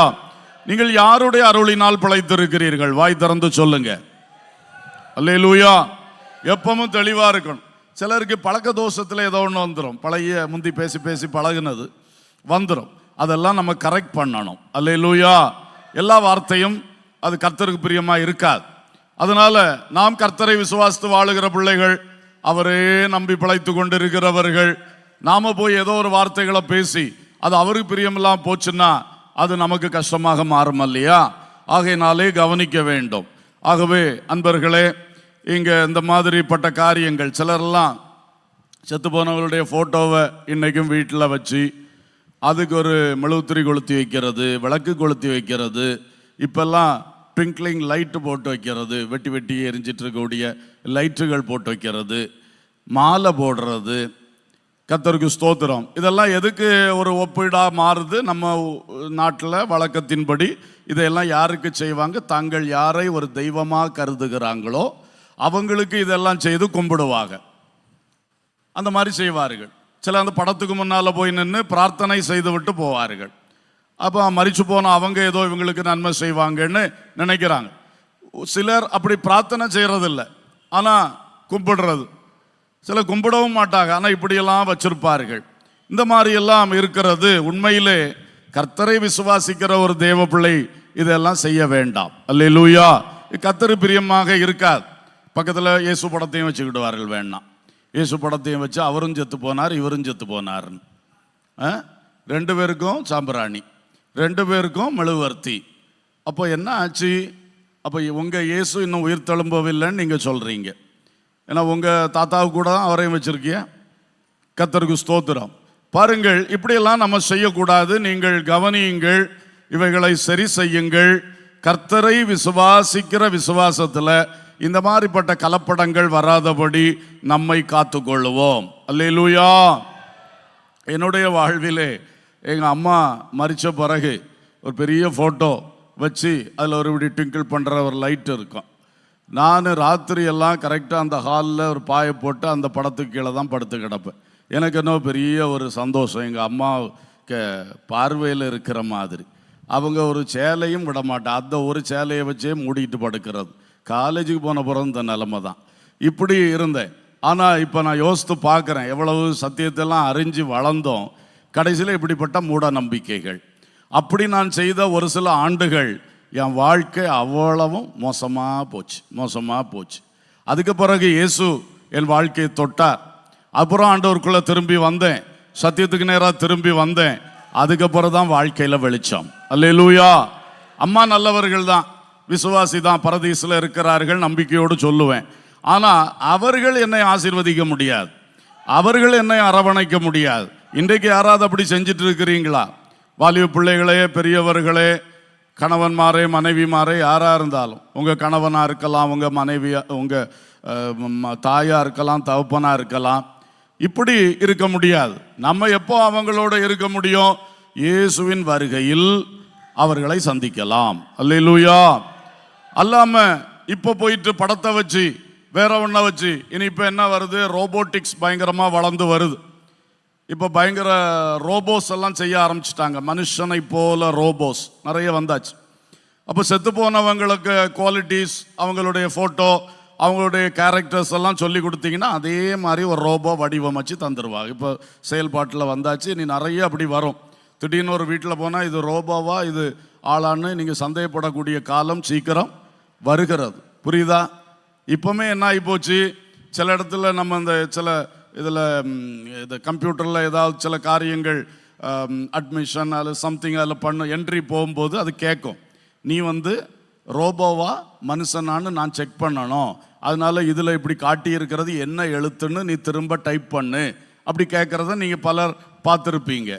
நீங்கள் யாருடைய அருளினால் பிழைத்திருக்கிறீர்கள்? வாய் திறந்து சொல்லுங்க. அல்லேலூயா. எப்பவும் தெளிவா இருக்கணும். சிலருக்கு பழக்க தோஷத்தில் ஏதோ ஒன்று வந்துடும், பழைய முந்தி பேசி பேசி பழகுனது வந்துடும். அதெல்லாம் நம்ம கரெக்ட் பண்ணணும். அல்லேலூயா. எல்லா வார்த்தையும் அது கர்த்தருக்கு பிரியமா இருக்காது. அதனால நாம் கர்த்தரை விசுவாசித்து வாழுகிற பிள்ளைகள், அவரே நம்பி பிழைத்து கொண்டு இருக்கிறவர்கள், நாம போய் ஏதோ ஒரு வார்த்தைகளை பேசி அது அவருக்கு பிரியமில்லாம போச்சுன்னா அது நமக்கு கஷ்டமாக மாறும் இல்லையா? ஆகையினாலே கவனிக்க வேண்டும். ஆகவே அன்பர்களே, இங்க இந்த மாதிரிப்பட்ட காரியங்கள், சிலரெல்லாம் செத்து போனவர்களுடைய போட்டோவை இன்னைக்கும் வீட்டில் வச்சு அதுக்கு ஒரு மெழுகுத்திரி கொளுத்தி வைக்கிறது, விளக்கு கொளுத்தி வைக்கிறது, இப்பெல்லாம் ட்விங்க்லிங் லைட்டு போட்டு வைக்கிறது, வெட்டி வெட்டி எரிஞ்சிட்டு இருக்கக்கூடிய லைட்டுகள் போட்டு வைக்கிறது, மாலை போடுறது. கர்த்தருக்கு ஸ்தோத்திரம். இதெல்லாம் எதுக்கு ஒரு ஒப்பீடா மாறுது? நம்ம நாட்டில் வழக்கத்தின்படி இதையெல்லாம் யாருக்கு செய்வாங்க? தாங்கள் யாரை ஒரு தெய்வமாக கருதுகிறாங்களோ அவங்களுக்கு இதெல்லாம் செய்து கும்பிடுவாங்க. அந்த மாதிரி செய்வார்கள். சில அந்த படத்துக்கு முன்னால் போய் நின்று பிரார்த்தனை செய்து விட்டு போவார்கள். அப்போ மரிச்சு போனால் அவங்க ஏதோ இவங்களுக்கு நன்மை செய்வாங்கன்னு நினைக்கிறாங்க. சிலர் அப்படி பிரார்த்தனை செய்கிறதில்லை, ஆனால் கும்பிடுறது. சில கும்பிடவும் மாட்டாங்க, ஆனால் இப்படியெல்லாம் வச்சிருப்பார்கள். இந்த மாதிரி எல்லாம் இருக்கிறது. உண்மையிலே கர்த்தரை விசுவாசிக்கிற ஒரு தேவ பிள்ளை இதெல்லாம் செய்ய வேண்டாம். அல்லேலூயா. கர்த்தரு பிரியமாக இருக்காது. பக்கத்தில் இயேசு படத்தையும் வச்சுக்கிடுவார்கள். வேண்டாம், இயேசு படத்தையும் வச்சு அவரும் செத்து போனார் இவரும் செத்து போனார்னு. 2 பேருக்கும் சாம்பிராணி, 2 பேருக்கும் மெழுகுவர்த்தி. அப்போ என்ன ஆச்சு? அப்போ உங்கள் இயேசு இன்னும் உயிர் தழும்பவில்லைன்னு நீங்கள் சொல்கிறீங்க. ஏன்னா உங்கள் தாத்தாவுக்கு கூட தான் அவரையும் வச்சுருக்கீங்க. கர்த்தருக்கு ஸ்தோத்திரம். பாருங்கள், இப்படியெல்லாம் நம்ம செய்யக்கூடாது. நீங்கள் கவனியுங்கள், இவைகளை சரி செய்யுங்கள். கர்த்தரை விசுவாசிக்கிற விசுவாசத்தில் இந்த மாதிரிப்பட்ட கலப்படங்கள் வராதபடி நம்மை காத்துக்கொள்ளுவோம். அல்லேலூயா. என்னுடைய வாழ்விலே எங்கள் அம்மா மரித்த பிறகு ஒரு பெரிய ஃபோட்டோ வச்சு அதில் ஒரு இப்படி ட்விங்கிள் பண்ணுற ஒரு லைட் இருக்கும். நான் ராத்திரி எல்லாம் கரெக்டாக அந்த ஹாலில் ஒரு பாயை போட்டு அந்த படத்துக்கு கீழே தான் படுத்து கிடப்பேன். எனக்கு என்ன பெரிய ஒரு சந்தோஷம், எங்கள் அம்மா பார்வையில் இருக்கிற மாதிரி. அவங்க ஒரு சேலையும் விட மாட்டேன், அந்த ஒரு சேலையை வச்சே மூடிட்டு படுக்கிறது. காலேஜுக்கு போன பிறகு இந்த நிலைமை தான். இப்படி இருந்தேன். ஆனால் இப்போ நான் யோசித்து பார்க்குறேன், எவ்வளவு சத்தியத்தெல்லாம் அறிஞ்சு வளர்ந்தோம். கடைசியில் இப்படிப்பட்ட மூட நம்பிக்கைகள். அப்படி நான் செய்த ஒரு சில ஆண்டுகள் என் வாழ்க்கை அவ்வளவும் மோசமாக போச்சு. அதுக்கு பிறகு இயேசு என் வாழ்க்கையை தொட்டார். அப்புறம் ஆண்டவருக்குள்ளே திரும்பி வந்தேன், சத்தியத்துக்கு நேராக திரும்பி வந்தேன். அதுக்கப்புறம் தான் வாழ்க்கையில் வெளிச்சம். அல்லேலூயா. அம்மா நல்லவர்கள் தான், விசுவாசி தான், பரதீசில் இருக்கிறார்கள், நம்பிக்கையோடு சொல்லுவேன். ஆனால் அவர்கள் என்னை ஆசீர்வதிக்க முடியாது, அவர்கள் என்னை அரவணைக்க முடியாது. இன்றைக்கு யாராவது அப்படி செஞ்சுட்டு இருக்கிறீங்களா? வாலிப பிள்ளைகளே, பெரியவர்களே, கணவன்மாரே, மனைவிமாரே, யாராக இருந்தாலும், உங்கள் கணவனாக இருக்கலாம், உங்கள் மனைவியாக, உங்கள் தாயாக இருக்கலாம், தகப்பனாக இருக்கலாம். இப்படி இருக்க முடியாது. நம்ம எப்போ அவங்களோட இருக்க முடியும்? இயேசுவின் வருகையில் அவர்களை சந்திக்கலாம். அல்லேலூயா. அல்லாம இப்போ போயிட்டு படத்தை வச்சு வேற ஒன்றை வச்சு, இனி இப்போ என்ன வருது? ரோபோட்டிக்ஸ் பயங்கரமாக வளர்ந்து வருது. இப்போ பயங்கர ரோபோஸ் எல்லாம் செய்ய ஆரம்பிச்சிட்டாங்க. மனுஷனை போல ரோபோஸ் நிறைய வந்தாச்சு. அப்போ செத்து போனவங்களுக்கு குவாலிட்டிஸ், அவங்களுடைய ஃபோட்டோ, அவங்களுடைய கேரக்டர்ஸ் எல்லாம் சொல்லி கொடுத்தீங்கன்னா அதே மாதிரி ஒரு ரோபோ வடிவமைச்சு தந்துடுவாங்க. இப்போ செயல்பாட்டில் வந்தாச்சு. நீ நிறைய அப்படி வரும். திடீர்னு ஒரு வீட்டில் போனால் இது ரோபோவா இது ஆளான்னு நீங்கள் சந்தேகப்படக்கூடிய காலம் சீக்கிரம் வருகிறது. புரியுதா? இப்போவுமே என்ன ஆகி போச்சு, சில இடத்துல நம்ம இந்த சில இதில் இது கம்ப்யூட்டரில் ஏதாவது சில காரியங்கள் அட்மிஷன் அதில் சம்திங் அதில் பண்ண என்ட்ரி போகும்போது அது கேட்கும், நீ ரோபோவா மனுஷனான்னு நான் செக் பண்ணணும், அதனால இதில் இப்படி காட்டியிருக்கிறது என்ன எழுத்துன்னு நீ திரும்ப டைப் பண்ணு, அப்படி கேட்குறத நீங்கள் பலர் பார்த்துருப்பீங்க.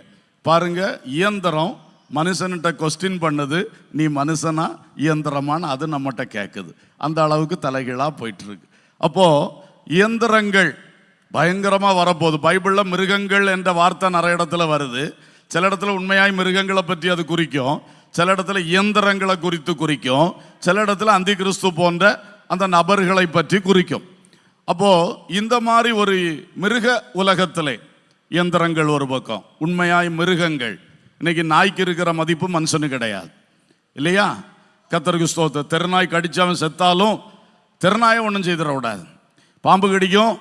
பாருங்க, இயந்திரம் மனுஷன்கிட்ட கொஸ்டின் பண்ணுது, நீ மனுஷனா இயந்திரமானு அது நம்மகிட்ட கேட்குது. அந்த அளவுக்கு தலைகீழாக போயிட்டுருக்கு. அப்போது இயந்திரங்கள் பயங்கரமாக வரப்போகுது. பைபிளில் மிருகங்கள் என்ற வார்த்தை நிறைய இடத்துல வருது. சில இடத்துல உண்மையாய் மிருகங்களை பற்றி அது குறிக்கும், சில இடத்துல இயந்திரங்களை குறித்து குறிக்கும், சில இடத்துல அந்தி கிறிஸ்து போன்ற அந்த நபர்களை பற்றி குறிக்கும். அப்போது இந்த மாதிரி ஒரு மிருக உலகத்திலே இயந்திரங்கள் ஒரு பக்கம், உண்மையாய் மிருகங்கள். இன்னைக்கு நாய்க்கு இருக்கிற மதிப்பு மனுஷனுக்கு கிடையாது, இல்லையா? கர்த்தருக்கு ஸ்தோத்திரம். தெருநாய் கடிச்சவன் செத்தாலும் தெருநாயை ஒன்றும் செய்திடக்கூடாது, பாம்பு கடிக்கும்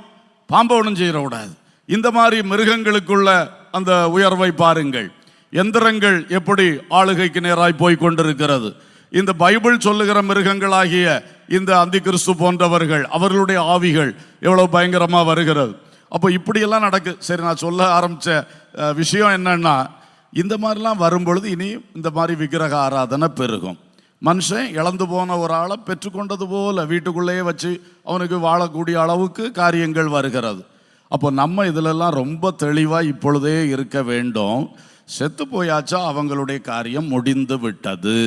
பாம்பை ஒன்றும் செய்திடக்கூடாது. இந்த மாதிரி மிருகங்களுக்குள்ள அந்த உயர்வை பாருங்கள். எந்திரங்கள் எப்படி ஆளுகைக்கு நேராய் போய் கொண்டிருக்கிறது. இந்த பைபிள் சொல்லுகிற மிருகங்களாகிய இந்த அந்தி கிறிஸ்து போன்றவர்கள், அவர்களுடைய ஆவிகள் எவ்வளவு பயங்கரமாக வருகிறது. அப்போ இப்படியெல்லாம் நடக்கு. சரி, நான் சொல்ல ஆரம்பித்த விஷயம் என்னன்னா, இந்த மாதிரிலாம் வரும்பொழுது இனி இந்த மாதிரி விக்கிரக ஆராதனை பெருகும். மனுஷன் இழந்து போன ஒரு ஆளை பெற்றுக்கொண்டது போல வீட்டுக்குள்ளேயே வச்சு அவனுக்கு வாழக்கூடிய அளவுக்கு காரியங்கள் வருகிறது. அப்போ நம்ம இதிலெல்லாம் ரொம்ப தெளிவாக இப்பொழுதே இருக்க வேண்டும். செத்து போயாச்சா அவங்களுடைய காரியம் முடிந்து விட்டது.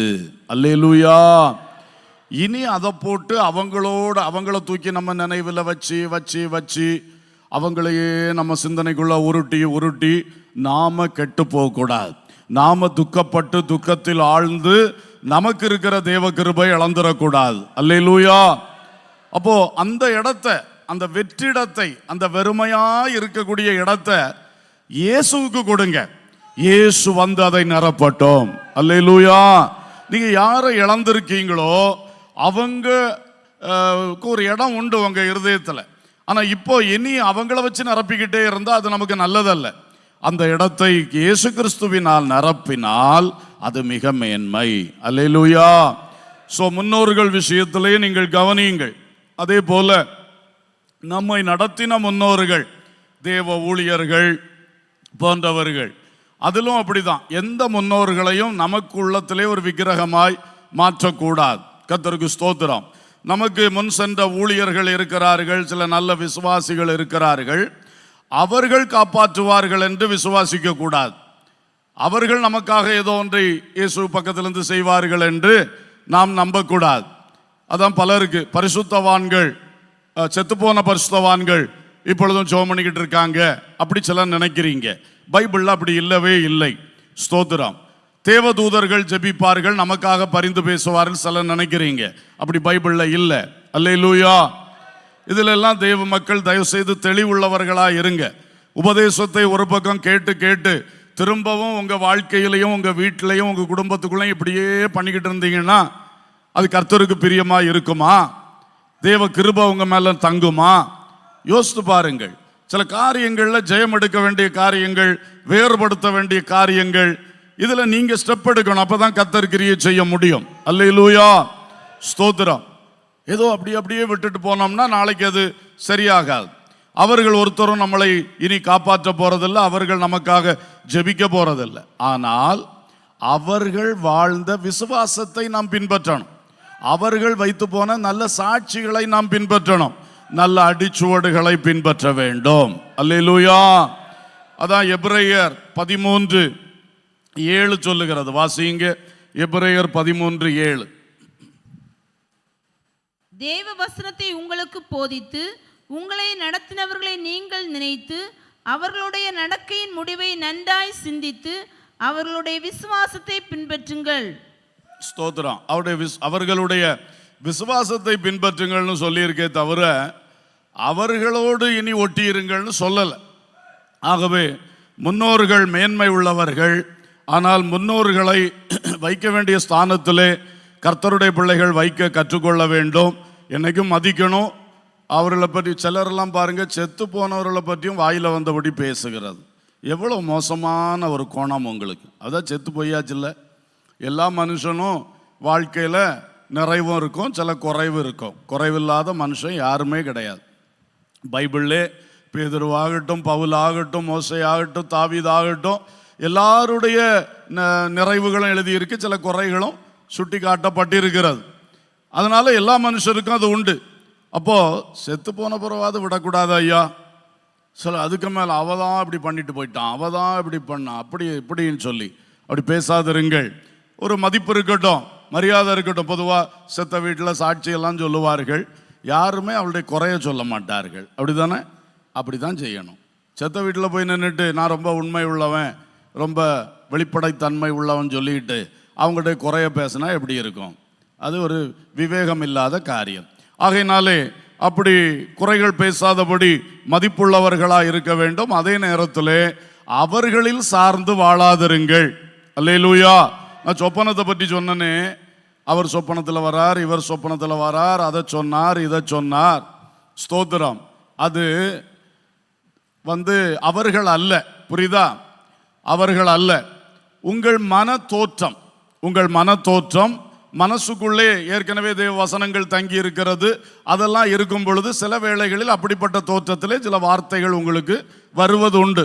அல்லேலூயா. இனி அதை போட்டு அவங்கள தூக்கி நம்ம நினைவில் வச்சு வச்சு வச்சு அவங்களையே நம்ம சிந்தனைக்குள்ள உருட்டி நாம கெட்டு போகக்கூடாது. நாம துக்கப்பட்டு துக்கத்தில் ஆழ்ந்து நமக்கு இருக்கிற தேவ கிருபை இழந்துடக்கூடாது. அல்லேலூயா. அப்போ அந்த இடத்தை, அந்த வெற்றிடத்தை, அந்த வெறுமையா இருக்கக்கூடிய இடத்தை இயேசுவுக்கு கொடுங்க. இயேசு வந்து அதை நிரப்பட்டும். அல்லேலூயா. நீங்க யாரை இழந்திருக்கீங்களோ அவங்க ஒரு இடம் உண்டு உங்க இருதயத்துல. ஆனா இப்போ இனி அவங்கள வச்சு நிரப்பிக்கிட்டே இருந்தா அது நமக்கு நல்லதல்ல. அந்த இடத்தை இயேசு கிறிஸ்துவினால் நிரப்பினால் அது மிக மேன்மை. அல்லேலூயா. சோ முன்னோர்கள் விஷயத்திலே நீங்கள் கவனியுங்கள். அதே போல நம்மை நடத்தின முன்னோர்கள், தேவ ஊழியர்கள் போன்றவர்கள், அதிலும் அப்படிதான். எந்த முன்னோர்களையும் நமக்கு உள்ளத்திலே ஒரு விக்கிரகமாய் மாற்றக்கூடாது. கர்த்தருக்கு ஸ்தோத்திரம். நமக்கு முன் சென்ற ஊழியர்கள் இருக்கிறார்கள், சில நல்ல விசுவாசிகள் இருக்கிறார்கள். அவர்கள் காப்பாற்றுவார்கள் என்று விசுவாசிக்க கூடாது. அவர்கள் நமக்காக ஏதோ ஒன்றை இயேசு பக்கத்திலிருந்து செய்வார்கள் என்று நாம் நம்பக்கூடாது. அதான் பலருக்கு பரிசுத்தவான்கள், செத்துப்போன பரிசுத்தவான்கள் இப்பொழுதும் ஜெபம் பண்ணிக்கிட்டு இருக்காங்க அப்படி சிலர் நினைக்கிறீங்க. பைபிள்ல அப்படி இல்லவே இல்லை. ஸ்தோத்திரம். தேவதூதர்கள் ஜெபிப்பார்கள், நமக்காக பரிந்து பேசுவார்கள் சிலர் நினைக்கிறீங்க. அப்படி பைபிள்ல இல்லை. அல்லேலூயா. இதுல எல்லாம் தேவ மக்கள் தயவு செய்து தெளிவுள்ளவர்களா இருங்க. உபதேசத்தை ஒரு பக்கம் கேட்டு கேட்டு திரும்பவும் உங்க வாழ்க்கையிலையும் உங்க வீட்டிலையும் உங்க குடும்பத்துக்குள்ளையும் இப்படியே பண்ணிக்கிட்டு இருந்தீங்கன்னா அது கர்த்தருக்கு பிரியமா இருக்குமா? தேவ கிருபை உங்க மேல தங்குமா? யோசித்து பாருங்கள். சில காரியங்கள்ல ஜெயம் எடுக்க வேண்டிய காரியங்கள், வேறுபடுத்த வேண்டிய காரியங்கள், இதுல நீங்க ஸ்டெப் எடுக்கணும். அப்பதான் கர்த்தர் கிரியை செய்ய முடியும். அல்லேலூயா. ஸ்தோத்திரம். ஏதோ அப்படியே விட்டுட்டு போனோம்னா நாளைக்கு அது சரியாகாது. அவர்கள் ஒருத்தரும் நம்மளை இனி காப்பாற்ற போறதில்லை, அவர்கள் நமக்காக ஜெபிக்க போறதில்லை. ஆனால் அவர்கள் வாழ்ந்த விசுவாசத்தை நாம் பின்பற்றணும். அவர்கள் வைத்து போன நல்ல சாட்சிகளை நாம் பின்பற்றணும். நல்ல அடிச்சுவடுகளை பின்பற்ற வேண்டும். அல்லேலூயா. அதான் எபிரேயர் 13:7 சொல்லுகிறது. வாசிங்க. எபிரேயர் 13:7. தேவ வசனத்தை உங்களுக்கு போதித்து உங்களை நடத்தினவர்களை நீங்கள் நினைத்து அவர்களுடைய நடக்கையின் முடிவை நன்றாய் சிந்தித்து அவர்களுடைய விசுவாசத்தை பின்பற்றுங்கள். ஸ்தோத்திரம். அவர்களுடைய விசுவாசத்தை பின்பற்றுங்கள்னு சொல்லியிருக்கே தவிர அவர்களோடு இனி ஒட்டியிருங்கள்னு சொல்லலை. ஆகவே முன்னோர்கள் மேன்மை உள்ளவர்கள். ஆனால் முன்னோர்களை வைக்க வேண்டிய ஸ்தானத்திலே கர்த்தருடைய பிள்ளைகள் வைக்க கற்றுக்கொள்ள வேண்டும். என்னைக்கும் மதிக்கணும். அவர்களை பற்றி சிலரெல்லாம் பாருங்க, செத்து போனவர்களை பற்றியும் வாயில வந்தபடி பேசுகிறது. எவ்வளோ மோசமான ஒரு கோணம் உங்களுக்கு. அதான் செத்து போயாச்சுல்ல. எல்லா மனுஷனும் வாழ்க்கையில் நிறைவும் இருக்கும், சில குறைவு இருக்கும். குறைவில்லாத மனுஷன் யாருமே கிடையாது. பைபிள்லே பேதுருவாகட்டும், பவுல் ஆகட்டும், மோசே ஆகட்டும், தாவீது ஆகட்டும், எல்லாருடைய நிறைவுகளும் எழுதியிருக்கு, சில குறைகளும் சுட்டி காட்டப்பட்டிருக்கிறது. அதனால எல்லா மனுஷருக்கும் அது உண்டு. அப்போ செத்து போன பிறவாது விடக்கூடாது ஐயா. சில அதுக்கு மேலே அவதான் இப்படி பண்ணிட்டு போயிட்டான், அவதான் இப்படி பண்ணான், அப்படி இப்படின்னு சொல்லி அப்படி பேசாதிருங்கள். ஒரு மதிப்பு இருக்கட்டும், மரியாதை இருக்கட்டும். பொதுவாக செத்த வீட்டில் சாட்சியெல்லாம் சொல்லுவார்கள், யாருமே அவளுடைய குறைய சொல்ல மாட்டார்கள். அப்படிதானே? அப்படி தான் செய்யணும். செத்த வீட்டில் போய் நின்றுட்டு நான் ரொம்ப உண்மை உள்ளவன், ரொம்ப வெளிப்படைத்தன்மை உள்ளவன் சொல்லிட்டு அவங்களுடைய குறைய பேசினா எப்படி இருக்கும்? அது ஒரு விவேகம் இல்லாத காரியம். ஆகையினாலே அப்படி குறைகள் பேசாதபடி மதிப்புள்ளவர்களாக இருக்க வேண்டும். அதே நேரத்தில் அவர்களில் சார்ந்து வாழாதிருங்கள். அல்லேலூயா. நான் சொப்பனத்தை பற்றி சொன்னனே, அவர் சொப்பனத்தில் வரார், இவர் சொப்பனத்தில் வரார், அதை சொன்னார், இதை சொன்னார். ஸ்தோத்திரம். அது அவர்கள் அல்ல. புரியுதா? அவர்கள் அல்ல. உங்கள் மன தோற்றம், உங்கள் மன தோற்றம், மனசுக்குள்ளே ஏற்கனவே தேவ வசனங்கள் தங்கி இருக்கிறது. அதெல்லாம் இருக்கும் பொழுது சில வேளைகளில் அப்படிப்பட்ட தோற்றத்திலே சில வார்த்தைகள் உங்களுக்கு வருவது உண்டு.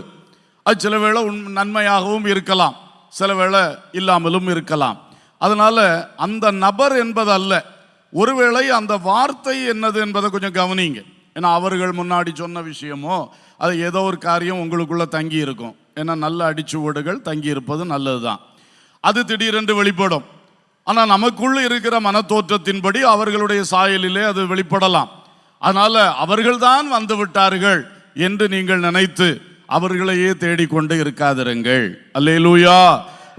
அது சில வேளை நன்மையாகவும் இருக்கலாம், சில வேளை இல்லாமலும் இருக்கலாம். அதனால அந்த நபர் என்பது அல்ல, ஒருவேளை அந்த வார்த்தை என்னது என்பதை கொஞ்சம் கவனிங்க. ஏன்னா அவர்கள் முன்னாடி சொன்ன விஷயமோ அது ஏதோ ஒரு காரியம் உங்களுக்குள்ள தங்கி இருக்கும். ஏன்னா நல்ல அடிச்சுவடுகள் தங்கி இருப்பது நல்லதுதான். அது திடீரென்று வெளிப்படும். ஆனால் நமக்குள்ள இருக்கிற மன தோற்றத்தின்படி அவர்களுடைய சாயலிலே அது வெளிப்படலாம். அதனால அவர்கள்தான் வந்து விட்டார்கள் என்று நீங்கள் நினைத்து அவர்களையே தேடிக்கொண்டு இருக்காதிருங்கள். அல்லேலூயா.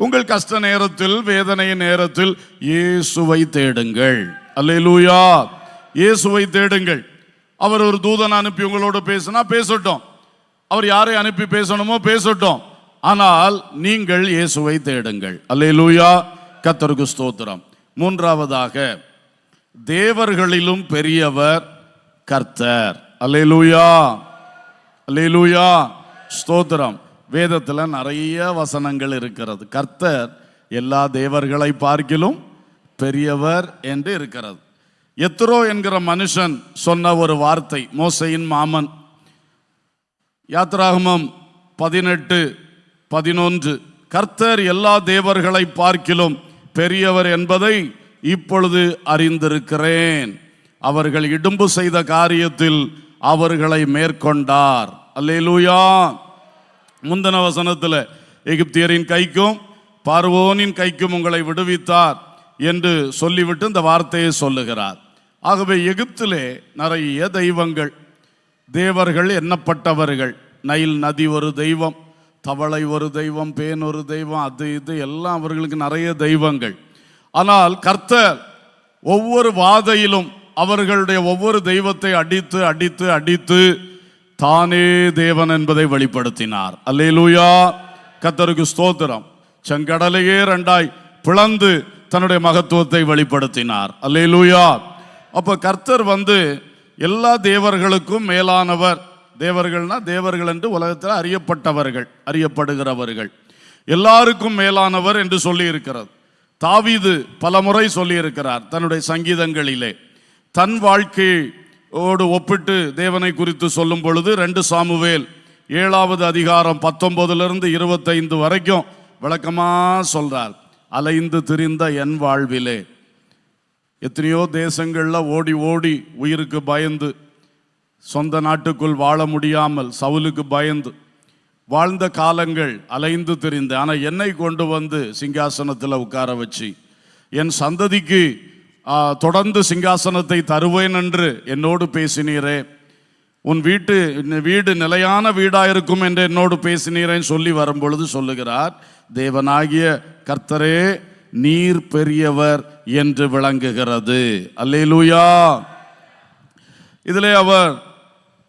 உங்கள் கஷ்ட நேரத்தில், வேதனையின் நேரத்தில் இயேசுவை தேடுங்கள். அல்லேலூயா. இயேசுவை தேடுங்கள். அவர் ஒரு தூதன் அனுப்பி உங்களோட பேசினா பேசட்டும், அவர் யாரை அனுப்பி பேசணுமோ பேசட்டும். ஆனால் நீங்கள் இயேசுவை தேடுங்கள். அல்லேலூயா, கர்த்தருக்கு ஸ்தோத்திரம். மூன்றாவதாக, தேவர்களிலும் பெரியவர் கர்த்தர். அல்லேலூயா, அல்லேலூயா, ஸ்தோத்திரம். வேதத்தில் நிறைய வசனங்கள் இருக்கிறது. கர்த்தர் எல்லா தேவர்களை பார்க்கிலும் பெரியவர் என்று இருக்கிறது. எத்ரோ என்கிற மனுஷன் சொன்ன ஒரு வார்த்தை, மோசையின் மாமன், யாத்ராகமம் 18:11, கர்த்தர் எல்லா தேவர்களை பார்க்கிலும் பெரியவர் என்பதை இப்பொழுது அறிந்திருக்கிறேன். அவர்கள் இடும்பு செய்த காரியத்தில் அவர்களை மேற்கொண்டார். அல்லேலூயா. முந்தின வசனத்தில் எகிப்தியரின் கைக்கும் பார்வோனின் கைக்கும் உங்களை விடுவித்தார் என்று சொல்லிவிட்டு இந்த வார்த்தையை சொல்லுகிறார். ஆகவே எகிப்திலே நிறைய தெய்வங்கள், தேவர்கள் எண்ணப்பட்டவர்கள். நைல் நதி ஒரு தெய்வம், தவளை ஒரு தெய்வம், பேன் ஒரு தெய்வம், அது இது எல்லாம் அவர்களுக்கு நிறைய தெய்வங்கள். ஆனால் கர்த்தர் ஒவ்வொரு வாதையிலும் அவர்களுடைய ஒவ்வொரு தெய்வத்தை அடித்து அடித்து அடித்து தானே தேவன் என்பதை வெளிப்படுத்தினார். அல்லேலூயா, கர்த்தருக்கு ஸ்தோத்திரம். செங்கடலையே ரெண்டாய் பிளந்து தன்னுடைய மகத்துவத்தை வெளிப்படுத்தினார். அல்லேலூயா. அப்ப கர்த்தர் எல்லா தேவர்களுக்கும் மேலானவர். தேவர்கள்னா தேவர்கள் என்று உலகத்தில் அறியப்பட்டவர்கள், அறியப்படுகிறவர்கள், எல்லாருக்கும் மேலானவர் என்று சொல்லி இருக்கிறது. தாவீது பலமுறை சொல்லி இருக்கிறார் தன்னுடைய சங்கீதங்களிலே. தன் வாழ்க்கையோடு ஒப்பிட்டு தேவனை குறித்து சொல்லும் பொழுது 2 சாமுவேல் 7வது அதிகாரம் 19-25 வரைக்கும் விளக்கமா சொல்றார். அலைந்து திரிந்த என் வாழ்விலே, எத்தனையோ தேசங்கள்ல ஓடி ஓடி உயிருக்கு பயந்து, சொந்த நாட்டுக்குள் வாழ முடியாமல் சவுலுக்கு பயந்து வாழ்ந்த காலங்கள் அலைந்து திரிந்த. ஆனால் என்னை கொண்டு சிங்காசனத்தில் உட்கார வச்சு என் சந்ததிக்கு தொடர்ந்து சிங்காசனத்தை தருவேன் என்று என்னோடு பேசினீரே, உன் வீடு நிலையான வீடாயிருக்கும் என்று என்னோடு பேசினீரேன்னு சொல்லி வரும்பொழுது சொல்லுகிறார், தேவனாகிய கர்த்தரே நீர் பெரியவர் என்று விளங்குகிறது. அல்லேலூயா. இதிலே அவர்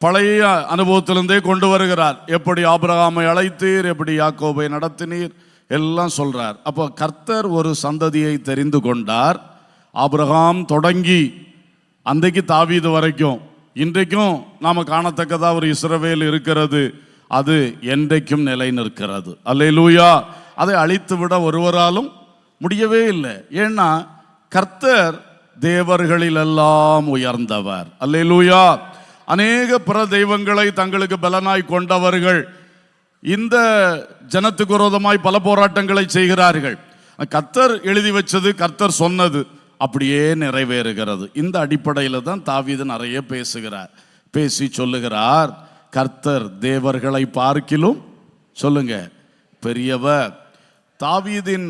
பழைய அனுபவத்திலிருந்தே கொண்டு வருகிறார். எப்படி ஆபிரகாமை அழைத்தீர், எப்படி யாக்கோபை நடத்தினீர், எல்லாம் சொல்றார். அப்போ கர்த்தர் ஒரு சந்ததியை தெரிந்து கொண்டார். ஆபிரகாம் தொடங்கி அன்றைக்கு தாவீது வரைக்கும் இன்றைக்கும் நாம காணத்தக்கதா ஒரு இஸ்ரவேல் இருக்கிறது. அது என்றைக்கும் நிலை நிற்கிறது. அல்லேலூயா. அதை அழித்து விட ஒருவராலும் முடியவே இல்லை. ஏன்னா கர்த்தர் தேவர்களிலெல்லாம் உயர்ந்தவர். அல்லேலூயா. அநேக பிற தெய்வங்களை தங்களுக்கு பலனாய் கொண்டவர்கள் இந்த ஜனத்துக்கு விரோதமாய் பல போராட்டங்களை செய்கிறார்கள். கர்த்தர் எழுதி வச்சது, கர்த்தர் சொன்னது அப்படியே நிறைவேறுகிறது. இந்த அடிப்படையில் தான் தாவீது நிறைய பேசுகிறார். பேசி சொல்லுகிறார், கர்த்தர் தேவர்களை பார்க்கிலும் சொல்லுங்க பெரியவர். தாவீதின்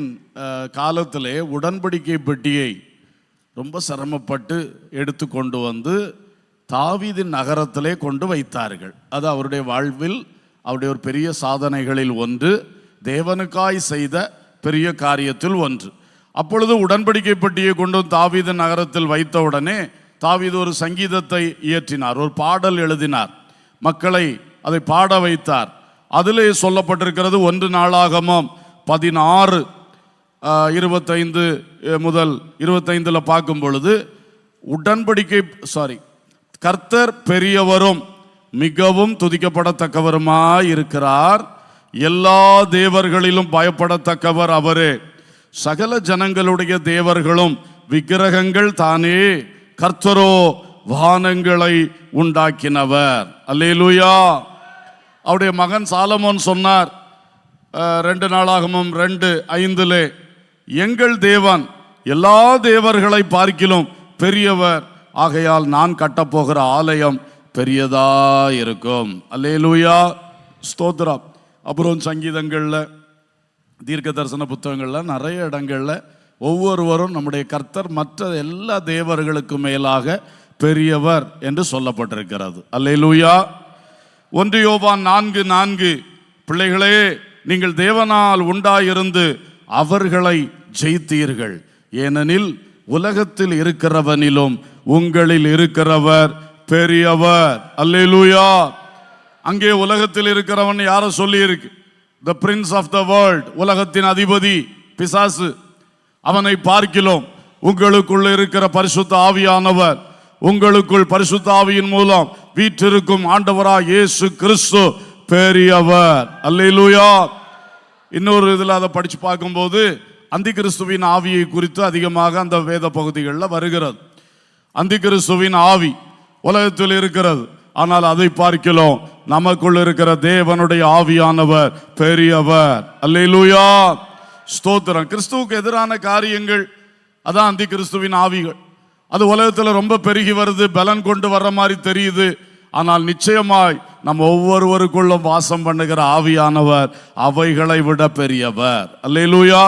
காலத்திலே உடன்படிக்கை பெட்டியை ரொம்ப சிரமப்பட்டு எடுத்து கொண்டு தாவீதின் நகரத்திலே கொண்டு வைத்தார்கள். அது அவருடைய வாழ்வில் அவருடைய ஒரு பெரிய சாதனைகளில் ஒன்று, தேவனுக்காய் செய்த பெரிய காரியத்தில் ஒன்று. அப்பொழுது உடன்படிக்கை பெட்டியை கொண்டு தாவீதின் நகரத்தில் வைத்த உடனே தாவீது ஒரு சங்கீதத்தை இயற்றினார், ஒரு பாடல் எழுதினார், மக்களை அதை பாட வைத்தார். அதிலே சொல்லப்பட்டிருக்கிறது 1 நாளாகமம் 16:25 பார்க்கும் பொழுது, கர்த்தர் பெரியவரும் மிகவும் துதிக்கப்படத்தக்கவருமாய் இருக்கிறார், எல்லா தேவர்களிலும் பயப்படத்தக்கவர் அவரே, சகல ஜனங்களுடைய தேவர்களும் விக்கிரகங்கள் தானே, கர்த்தரோ வானங்களை உண்டாக்கினவர். அல்லேலூயா. அவருடைய மகன் சாலமோன் சொன்னார் 2 நாளாகமம் 2:5, எங்கள் தேவன் எல்லா தேவர்களை பார்க்கிலும் பெரியவர், ஆகையால் நான் கட்டப்போகிற ஆலயம் பெரியதா இருக்கும். அல்லேலூயா, ஸ்தோத்திரம். அப்புறம் சங்கீதங்கள்ல, தீர்க்க தரிசன புத்தகங்கள்ல நிறைய இடங்கள்ல ஒவ்வொருவரும் நம்முடைய கர்த்தர் மற்ற எல்லா தேவர்களுக்கு மேலாக பெரியவர் என்று சொல்லப்பட்டிருக்கிறது. அல்லேலூயா. 1 யோவான் 4:4, பிள்ளைகளே நீங்கள் தேவனால் உண்டாயிருந்து அவர்களை ஜெயித்தீர்கள், ஏனெனில் உலகத்தில் இருக்கிறவனிலும் உங்களில் இருக்கிறவர் பெரியவர். அல்லேலூயா. அங்கே உலகத்தில் இருக்கிறவன் யார சொல்லி இருக்கு? the prince of the world, உலகத்தின் அதிபதி பிசாசு, அவனை பார்க்கிறோம். உங்களுக்குள் இருக்கிற பரிசுத்த ஆவியானவர், உங்களுக்குள் பரிசுத்த ஆவியின் மூலம் வீற்றிருக்கும் ஆண்டவராய் இயேசு கிறிஸ்து பெரியவர். அல்லேலூயா. இன்னொரு இதில் அதை படிச்சு பார்க்கும்போது அந்தி கிறிஸ்துவின் ஆவியை குறித்து அதிகமாக அந்த வேத பகுதிகளில் வருகிறது. அந்தி கிறிஸ்துவின் ஆவி உலகத்தில் இருக்கிறது, ஆனால் அதை பார்க்கிறோம் நமக்குள் இருக்கிற தேவனுடைய ஆவியானவர் பெரியவர். அல்லேலூயா, ஸ்தோத்திரம். கிறிஸ்துவுக்கு எதிரான காரியங்கள் அதான் அந்தி கிறிஸ்துவின் ஆவிகள். அது உலகத்தில் ரொம்ப பெருகி வருது, பலன் கொண்டு வர்ற மாதிரி தெரியுது. ஆனால் நிச்சயமாய் நம்ம ஒவ்வொருவருக்குள்ளும் வாசம் பண்ணுகிற ஆவியானவர் அவைகளை விட பெரியவர். அல்லேலூயா.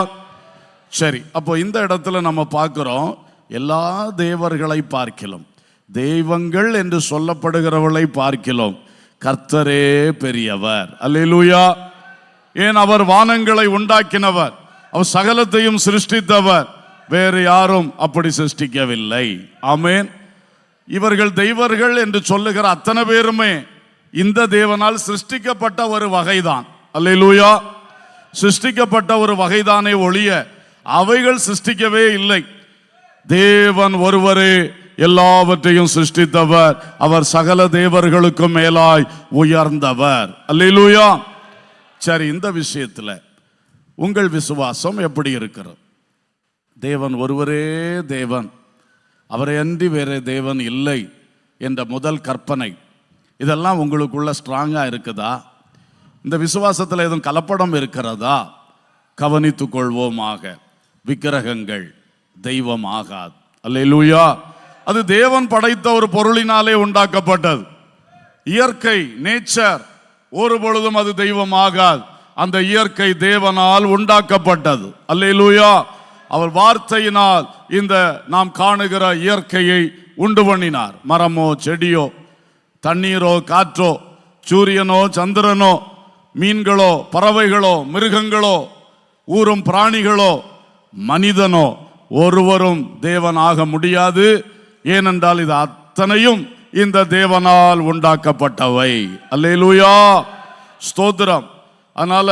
சரி, அப்போ இந்த இடத்துல நம்ம பார்க்கிறோம், எல்லா தேவர்களை பார்க்கிறோம், தெய்வங்கள் என்று சொல்லப்படுகிறவர்களை பார்க்கிறோம், கர்த்தரே பெரியவர். அல்லேலூயா. ஏன்? அவர் வானங்களை உண்டாக்கினவர், அவர் சகலத்தையும் சிருஷ்டித்தவர், வேறு யாரும் அப்படி சிருஷ்டிக்கவில்லை. ஆமென். இவர்கள் தெய்வர்கள் என்று சொல்லுகிற அத்தனை பேருமே இந்த தேவனால் சிருஷ்டிக்கப்பட்ட ஒரு வகைதான். அல்லேலூயா. சிருஷ்டிக்கப்பட்ட ஒரு வகைதானே ஒழிய அவைகள் சிருஷ்டிக்கவே இல்லை. தேவன் ஒருவரே எல்லாவற்றையும் சிருஷ்டித்தவர், அவர் சகல தேவர்களுக்கும் மேலாய் உயர்ந்தவர். அல்லேலூயா. சரி, இந்த விஷயத்தில் உங்கள் விசுவாசம் எப்படி இருக்கிறது? தேவன் ஒருவரே தேவன், அவரை அன்றி வேறு தேவன் இல்லை என்ற முதல் கற்பனை, இதெல்லாம் உங்களுக்குள்ள ஸ்ட்ராங்காக இருக்குதா? இந்த விசுவாசத்தில் எதுவும் கலப்படம் இருக்கிறதா? கவனித்துக் கொள்வோமாக. விக்கிரகங்கள் தெய்வம் ஆகாது. அல்லேலூயா. அது தேவன் படைத்த ஒரு பொருளினாலே உண்டாக்கப்பட்டது. இயற்கை, நேச்சர், ஒரு பொழுதும் அது தெய்வம் ஆகாது. அந்த இயற்கை தேவனால் உண்டாக்கப்பட்டது. அல்லேலூயா. அவர் வார்த்தையினால் இந்த நாம் காணுகிற இயற்கையை உண்டு பண்ணினார். மரமோ செடியோ, தண்ணீரோ காற்றோ, சூரியனோ சந்திரனோ, மீன்களோ பறவைகளோ மிருகங்களோ ஊரும் பிராணிகளோ மனிதனோ ஒருவரும் தேவனாக முடியாது. ஏனென்றால் இது அத்தனையும் இந்த தேவனால் உண்டாக்கப்பட்டவை. அல்லேலூயா, ஸ்தோத்திரம். அதனால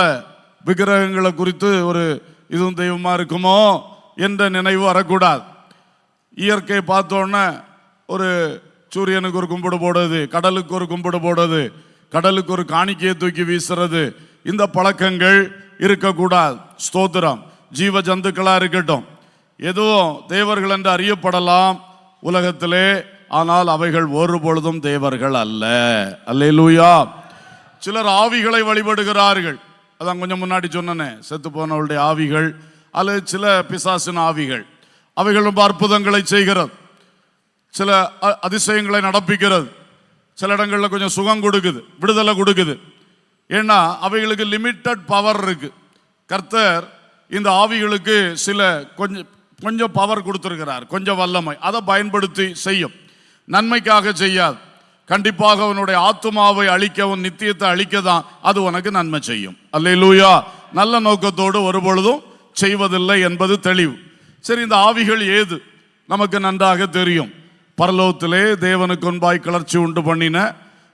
விக்கிரகங்களை குறித்து ஒரு இதுவும் தெய்வமா இருக்குமோ என்ற நினைவு வரக்கூடாது. இயற்கை பார்த்தோன்னே ஒரு சூரியனுக்கு ஒரு கும்பிடு போடுறது, கடலுக்கு ஒரு கும்பிடு போடுறது, கடலுக்கு ஒரு காணிக்கையை தூக்கி வீசுறது, இந்த பழக்கங்கள் இருக்கக்கூடாது. ஸ்தோத்திரம். ஜீவ ஜந்துக்களா இருக்கட்டும், எதுவும் தேவர்கள் என்று அறியப்படலாம் உலகத்திலே, ஆனால் அவைகள் ஒரு பொழுதும் தேவர்கள் அல்ல. அல்லேலூயா. சிலர் ஆவிகளை வழிபடுகிறார்கள். அதான் கொஞ்சம் முன்னாடி சொன்னனே, செத்து போனவருடைய ஆவிகள் அல்லது சில பிசாசின் ஆவிகள், அவைகள் ரொம்ப அற்புதங்களை செய்கிறது, சில அதிசயங்களை நடப்பிக்கிறது, சில இடங்களில் கொஞ்சம் சுகம் கொடுக்குது, விடுதலை கொடுக்குது. ஏன்னா அவைகளுக்கு லிமிட்டட் பவர் இருக்கு. கர்த்தர் இந்த ஆவிகளுக்கு சில கொஞ்சம் பவர் கொடுத்திருக்கிறார், கொஞ்சம் வல்லமை. அதை பயன்படுத்தி செய்யும், நன்மைக்காக செய்யாது. கண்டிப்பாக அவனுடைய ஆத்துமாவை அழிக்க, உன் நித்தியத்தை அழிக்க தான் அது உனக்கு நன்மை செய்யும். அல்லேலூயா. நல்ல நோக்கத்தோடு ஒரு பொழுதும் செய்வதில்லை என்பது தெளிவு. சரி, இந்த ஆவிகள் ஏது நமக்கு நன்றாக தெரியும். பரலோகத்திலே தேவனுக்கு முன்பாய் கிளர்ச்சி உண்டு பண்ணின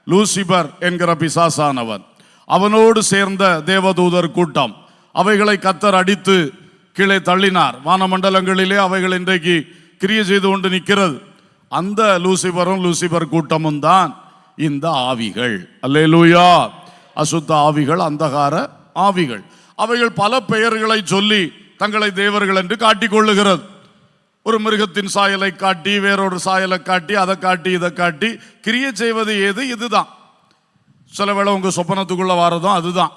லூசிபர் என்கிற பிசாசானவன், அவனோடு சேர்ந்த தேவதூதர் கூட்டம், அவைகளை கர்த்தர் அடித்து கீழே தள்ளினார். வானமண்டலங்களிலே அவைகள் இன்றைக்கு கிரியை செய்து கொண்டு நிற்கிறது. அந்த லூசிபரும் லூசிபர் கூட்டமும் தான் இந்த ஆவிகள். அல்லேலூயா. அசுத்த ஆவிகள், அந்தகார ஆவிகள். அவைகள் பல பெயர்களை சொல்லி தங்களை தேவர்கள் என்று காட்டிக்கொள்ளுகிறது. ஒரு மிருகத்தின் சாயலை காட்டி, வேறொரு சாயலை காட்டி, அதை காட்டி இதை காட்டி கிரியை செய்வது ஏது? இதுதான். சில வேளை உங்க சொப்பனத்துக்குள்ள வாரதும் அதுதான்,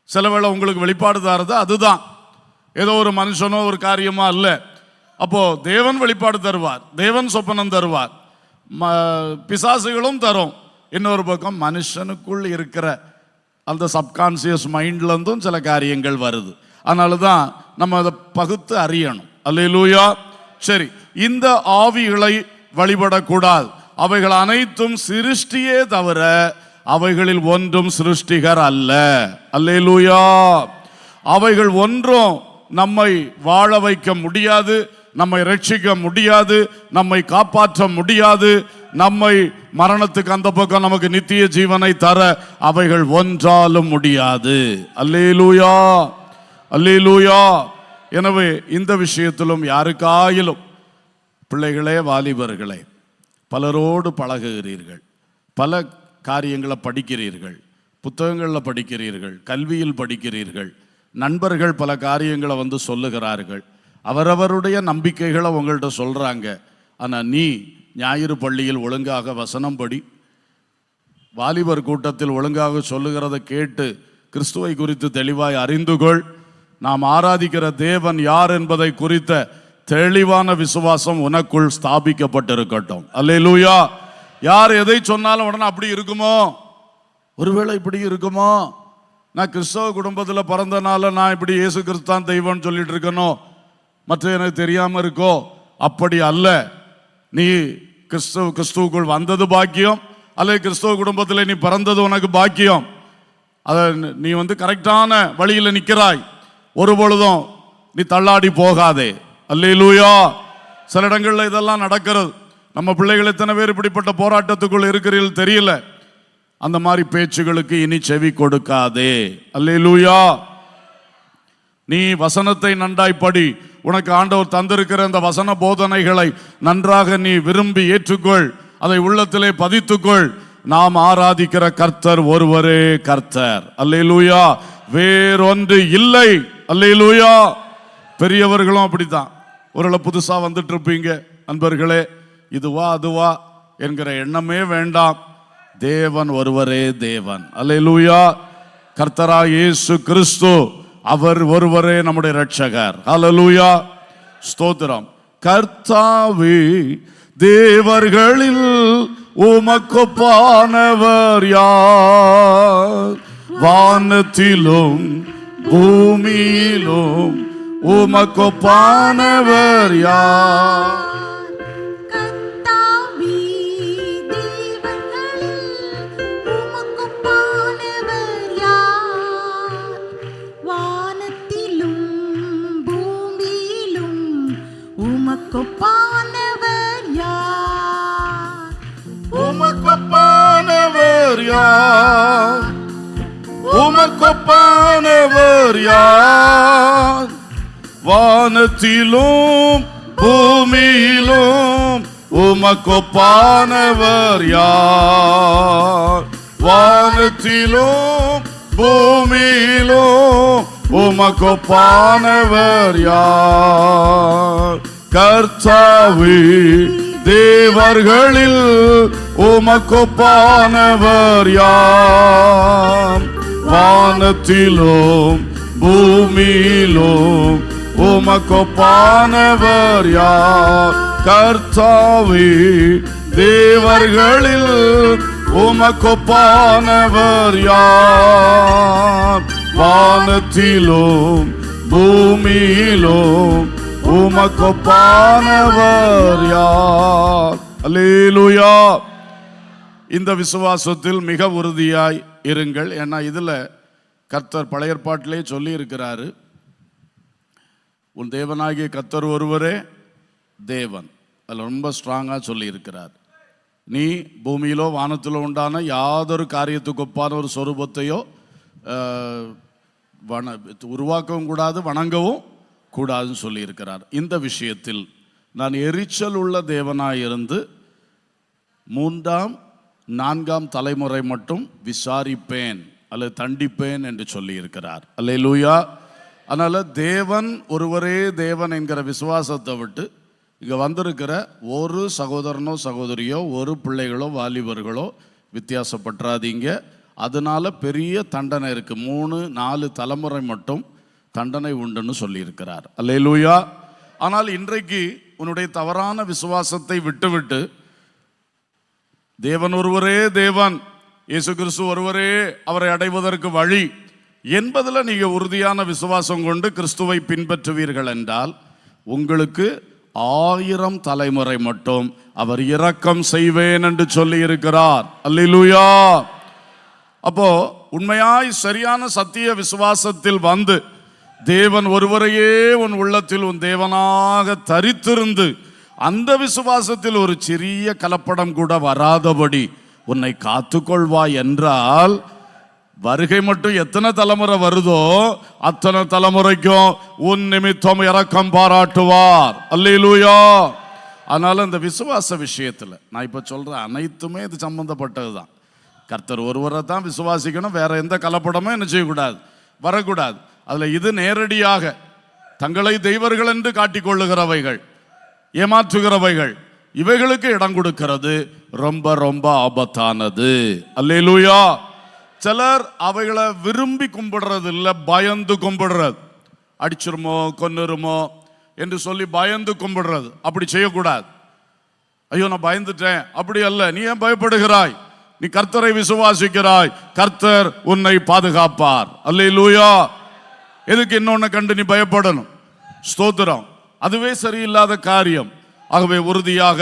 சில வேளை உங்களுக்கு வெளிப்பாடு தரது அதுதான். ஏதோ ஒரு மனுஷனோ ஒரு காரியமா அல்ல. அப்போ தேவன் வெளிப்பாடு தருவார், தேவன் சொப்பனம் தருவார், பிசாசுகளும் தரும். இன்னொரு பக்கம் மனுஷனுக்குள் இருக்கிற அந்த சப்கான்சியஸ் மைண்ட்ல இருந்தும் சில காரியங்கள் வருது. அதனால தான் நம்ம அதை பகுத்து அறியணும். அல்லேலூயா. சரி, இந்த ஆவிகளை வழிபடக்கூடாது. அவைகள் அனைத்தும் சிருஷ்டியே தவிர அவைகளில் ஒன்றும் சிருஷ்டிகர் அல்ல. அல்லேலூயா. அவைகள் ஒன்றும் நம்மை வாழ வைக்க முடியாது, நம்மை ரட்சிக்க முடியாது, நம்மை காப்பாற்ற முடியாது. நம்மை மரணத்துக்கு அந்த பக்கம் நமக்கு நித்திய ஜீவனை தர அவைகள் ஒன்றாலும் முடியாது. அல்லேலூயா, அல்லேலூயா. எனவே இந்த விஷயத்திலும் யாருக்காயிலும் பிள்ளைகளே, வாலிபர்களே, பலரோடு பழகுகிறீர்கள், பல காரியங்களை படிக்கிறீர்கள், புத்தகங்களில் படிக்கிறீர்கள், கல்வியில் படிக்கிறீர்கள், நண்பர்கள் பல காரியங்களை வந்து சொல்லுகிறார்கள், அவரவருடைய நம்பிக்கைகளை உங்கள்கிட்ட சொல்கிறாங்க. ஆனால் நீ ஞாயிறு பள்ளியில் ஒழுங்காக வசனம் படி, வாலிபர் கூட்டத்தில் ஒழுங்காக சொல்லுகிறத கேட்டு கிறிஸ்துவை குறித்து தெளிவாய் அறிந்து கொள். நாம் ஆராதிக்கிற தேவன் யார் என்பதை குறித்த தெளிவான விசுவாசம் உனக்குள் ஸ்தாபிக்கப்பட்டிருக்கட்டும். அல்லேலூயா. யார் எதை சொன்னாலும் உடனே அப்படி இருக்குமோ, ஒருவேளை இப்படி இருக்குமோ, நான் கிறிஸ்தவ குடும்பத்தில் பிறந்தனால நான் இப்படி இயேசு கிறிஸ்தான் தெய்வம்னு சொல்லிட்டு இருக்கணும், மற்ற எனக்கு தெரியாம இருக்கோ, அப்படி அல்ல. நீ கிறிஸ்துவுக்குள் வந்தது பாக்கியம், அல்லது கிறிஸ்தவ குடும்பத்தில் நீ பிறந்தது உனக்கு பாக்கியம். அதை நீ வந்து கரெக்டான வழியில் நிற்கிறாய், ஒரு பொழுதும் நீ தள்ளாடி போகாதே. அல்லேலூயா. சில இடங்கள்ல இதெல்லாம் நடக்கிறது. நம்ம பிள்ளைகள் எத்தனை பேர் இப்படிப்பட்ட போராட்டத்துக்குள் இருக்கிறீர்கள் தெரியல. அந்த மாதிரி பேச்சுகளுக்கு இனி செவி கொடுக்காதே. அல்லேலூயா. நீ வசனத்தை நன்றாய் படி, உனக்கு ஆண்டவர் தந்திருக்கிற அந்த வசன போதனைகளை நன்றாக நீ விரும்பி ஏற்றுக்கொள், அதை உள்ளத்திலே பதித்துக்கொள். நாம் ஆராதிக்கிற கர்த்தர் ஒருவரே கர்த்தர். அல்லேலூயா. வேறொன்று இல்லை. அல்லேலூயா. பெரியவர்களும் அப்படித்தான். ஒருவேளை புதுசா வந்துட்டு இருப்பீங்க நண்பர்களே, இதுவா அதுவா என்கிற எண்ணமே வேண்டாம். தேவன் ஒருவரே தேவன். அல்லேலூயா. கர்த்தராகிய இயேசு கிறிஸ்து அவர் ஒருவரே நம்முடைய இரட்சகர். அல்லேலூயா. ஸ்தோத்திரம். கர்த்தாவே, தேவர்களில் உமக்கொப்பானவர் யார்? வானத்திலும் பூமியிலும் உமக்கொப்பானவர் யார்? உமக்கொப்பானவர் யார்? உமக்கொப்பானவர் யார்? உமக்கொப்பானவர் யார்? வானத்திலும் பூமியிலும் உமக்கொப்பானவர் யார்? வானத்திலும் பூமியிலும் உமக்கொப்பானவர் யார்? கர்த்தாவே, தேவர்களில் உமக்கொப்பானவர் யார்? வானத்திலும் பூமியிலும் உமக்கொப்பானவர் யார்? கர்த்தாவே, தேவர்களில் உமக்கொப்பானவர் யார்? வானத்திலும் பூமியிலும் உமக்கொப்பானவர் யார்? அல்லேலூயா. இந்த விசுவாசத்தில் மிக உறுதியாய் இருங்கள். ஏன்னா இதுல கர்த்தர் பழைய ஏற்பாட்டிலே சொல்லி இருக்கிறாரு, உன் தேவனாகிய கர்த்தர் ஒருவரே தேவன். அதில் ரொம்ப ஸ்ட்ராங்காக சொல்லி இருக்கிறார். நீ பூமியிலோ வானத்திலோ உண்டான யாதொரு காரியத்துக்கு ஒப்பான ஒரு சொரூபத்தையோ உருவாக்கவும் கூடாது, வணங்கவும் கூடாதுன்னு சொல்லி இருக்கிறார். இந்த விஷயத்தில் நான் எரிச்சல் உள்ள தேவனாயிருந்து 3ஆம் 4ஆம் தலைமுறை மட்டும் விசாரிப்பேன் அல்லது தண்டிப்பேன் என்று சொல்லி இருக்கிறார். அல்லேலூயா. அதனால தேவன் ஒருவரே தேவன் என்கிற விசுவாசத்தை விட்டு இங்க வந்திருக்கிற ஒரு சகோதரனோ சகோதரியோ ஒரு பிள்ளைகளோ வாலிபர்களோ வித்தியாசப்பட்டுறாதீங்க. அதனால பெரிய தண்டனை இருக்கு. 3-4 தலைமுறை மட்டும் தண்டனை உண்டுன்னு சொல்லி இருக்கிறார். அல்லேலூயா. ஆனால் இன்றைக்கு உன்னுடைய தவறான விசுவாசத்தை விட்டுவிட்டு தேவன் ஒருவரே தேவன், இயேசு கிறிஸ்து ஒருவரே அவரை அடைவதற்கு வழி என்பதில் நீங்க உறுதியான விசுவாசம் கொண்டு கிறிஸ்துவை பின்பற்றுவீர்கள் என்றால் உங்களுக்கு 1000 தலைமுறை மட்டும் அவர் இரக்கம் செய்வேன் என்று சொல்லி இருக்கிறார். அல்லேலூயா. அப்போ உண்மையாய் சரியான சத்திய விசுவாசத்தில் வந்து தேவன் ஒருவரையே உன் உள்ளத்தில் உன் தேவனாக தரித்திருந்து அந்த விசுவாசத்தில் ஒரு சிறிய கலப்படம் கூட வராதபடி உன்னை காத்துக்கொள்வாய் என்றால், வருகை மட்டும் எத்தனை தலைமுறை வருதோ அத்தனை தலைமுறைக்கும் உன் நிமித்தம் இரக்கம் பாராட்டுவார். அல்லேலூயா. அதனால இந்த விசுவாச விஷயத்துல நான் இப்ப சொல்ற அனைத்துமே இது சம்பந்தப்பட்டதுதான். கர்த்தர் ஒருவரை தான் விசுவாசிக்கணும், வேற எந்த கலப்படமும் என்ன செய்யக்கூடாது, வரக்கூடாது. அதுல இது நேரடியாக தங்களை தெய்வர்கள் என்று காட்டிக்கொள்ளுகிறவைகள், ஏமாற்றுகிறவைகள், இவைகளுக்கு இடம் கொடுக்கிறது ரொம்ப ரொம்ப ஆபத்தானது. அல்லேலூயா. சிலர் அவைகளை விரும்பி கும்பிடுறது இல்லை, பயந்து கும்பிடுறது. அடிச்சிருமோ கொன்னுருமோ என்று சொல்லி பயந்து கும்பிடுறது. அப்படி செய்யக்கூடாது. ஐயோ நான் பயந்துட்டேன், அப்படி அல்ல. நீ ஏன் பயப்படுகிறாய்? நீ கர்த்தரை விசுவாசிக்கிறாய், கர்த்தர் உன்னை பாதுகாப்பார். அல்லேலூயா. எதுக்கு இன்னொன்னு கண்டு நீ பயப்படணும்? ஸ்தோத்திரம். அதுவே சரியில்லாத காரியம். ஆகவே உறுதியாக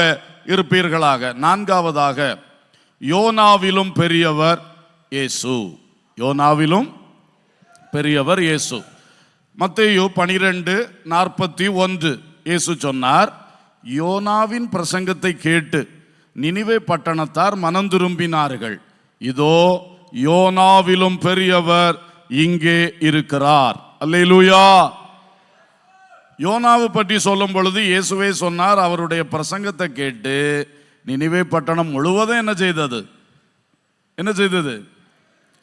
இருப்பீர்களாக. நான்காவதாக, யோனாவிலும் பெரியவர் இயேசு. யோனாவிலும் பெரியவர் இயேசு. மத்தேயு 12:41 இயேசு சொன்னார், யோனாவின் பிரசங்கத்தை கேட்டு நினிவே பட்டணத்தார் மனம் திரும்பினார்கள். இதோ யோனாவிலும் பெரியவர் இங்கே இருக்கிறார். அல்லேலூயா. யோனாவை பற்றி சொல்லும் பொழுது இயேசுவே சொன்னார், அவருடைய பிரசங்கத்தை கேட்டு நினிவே பட்டணம் முழுவதும் என்ன செய்தது? என்ன செய்தது?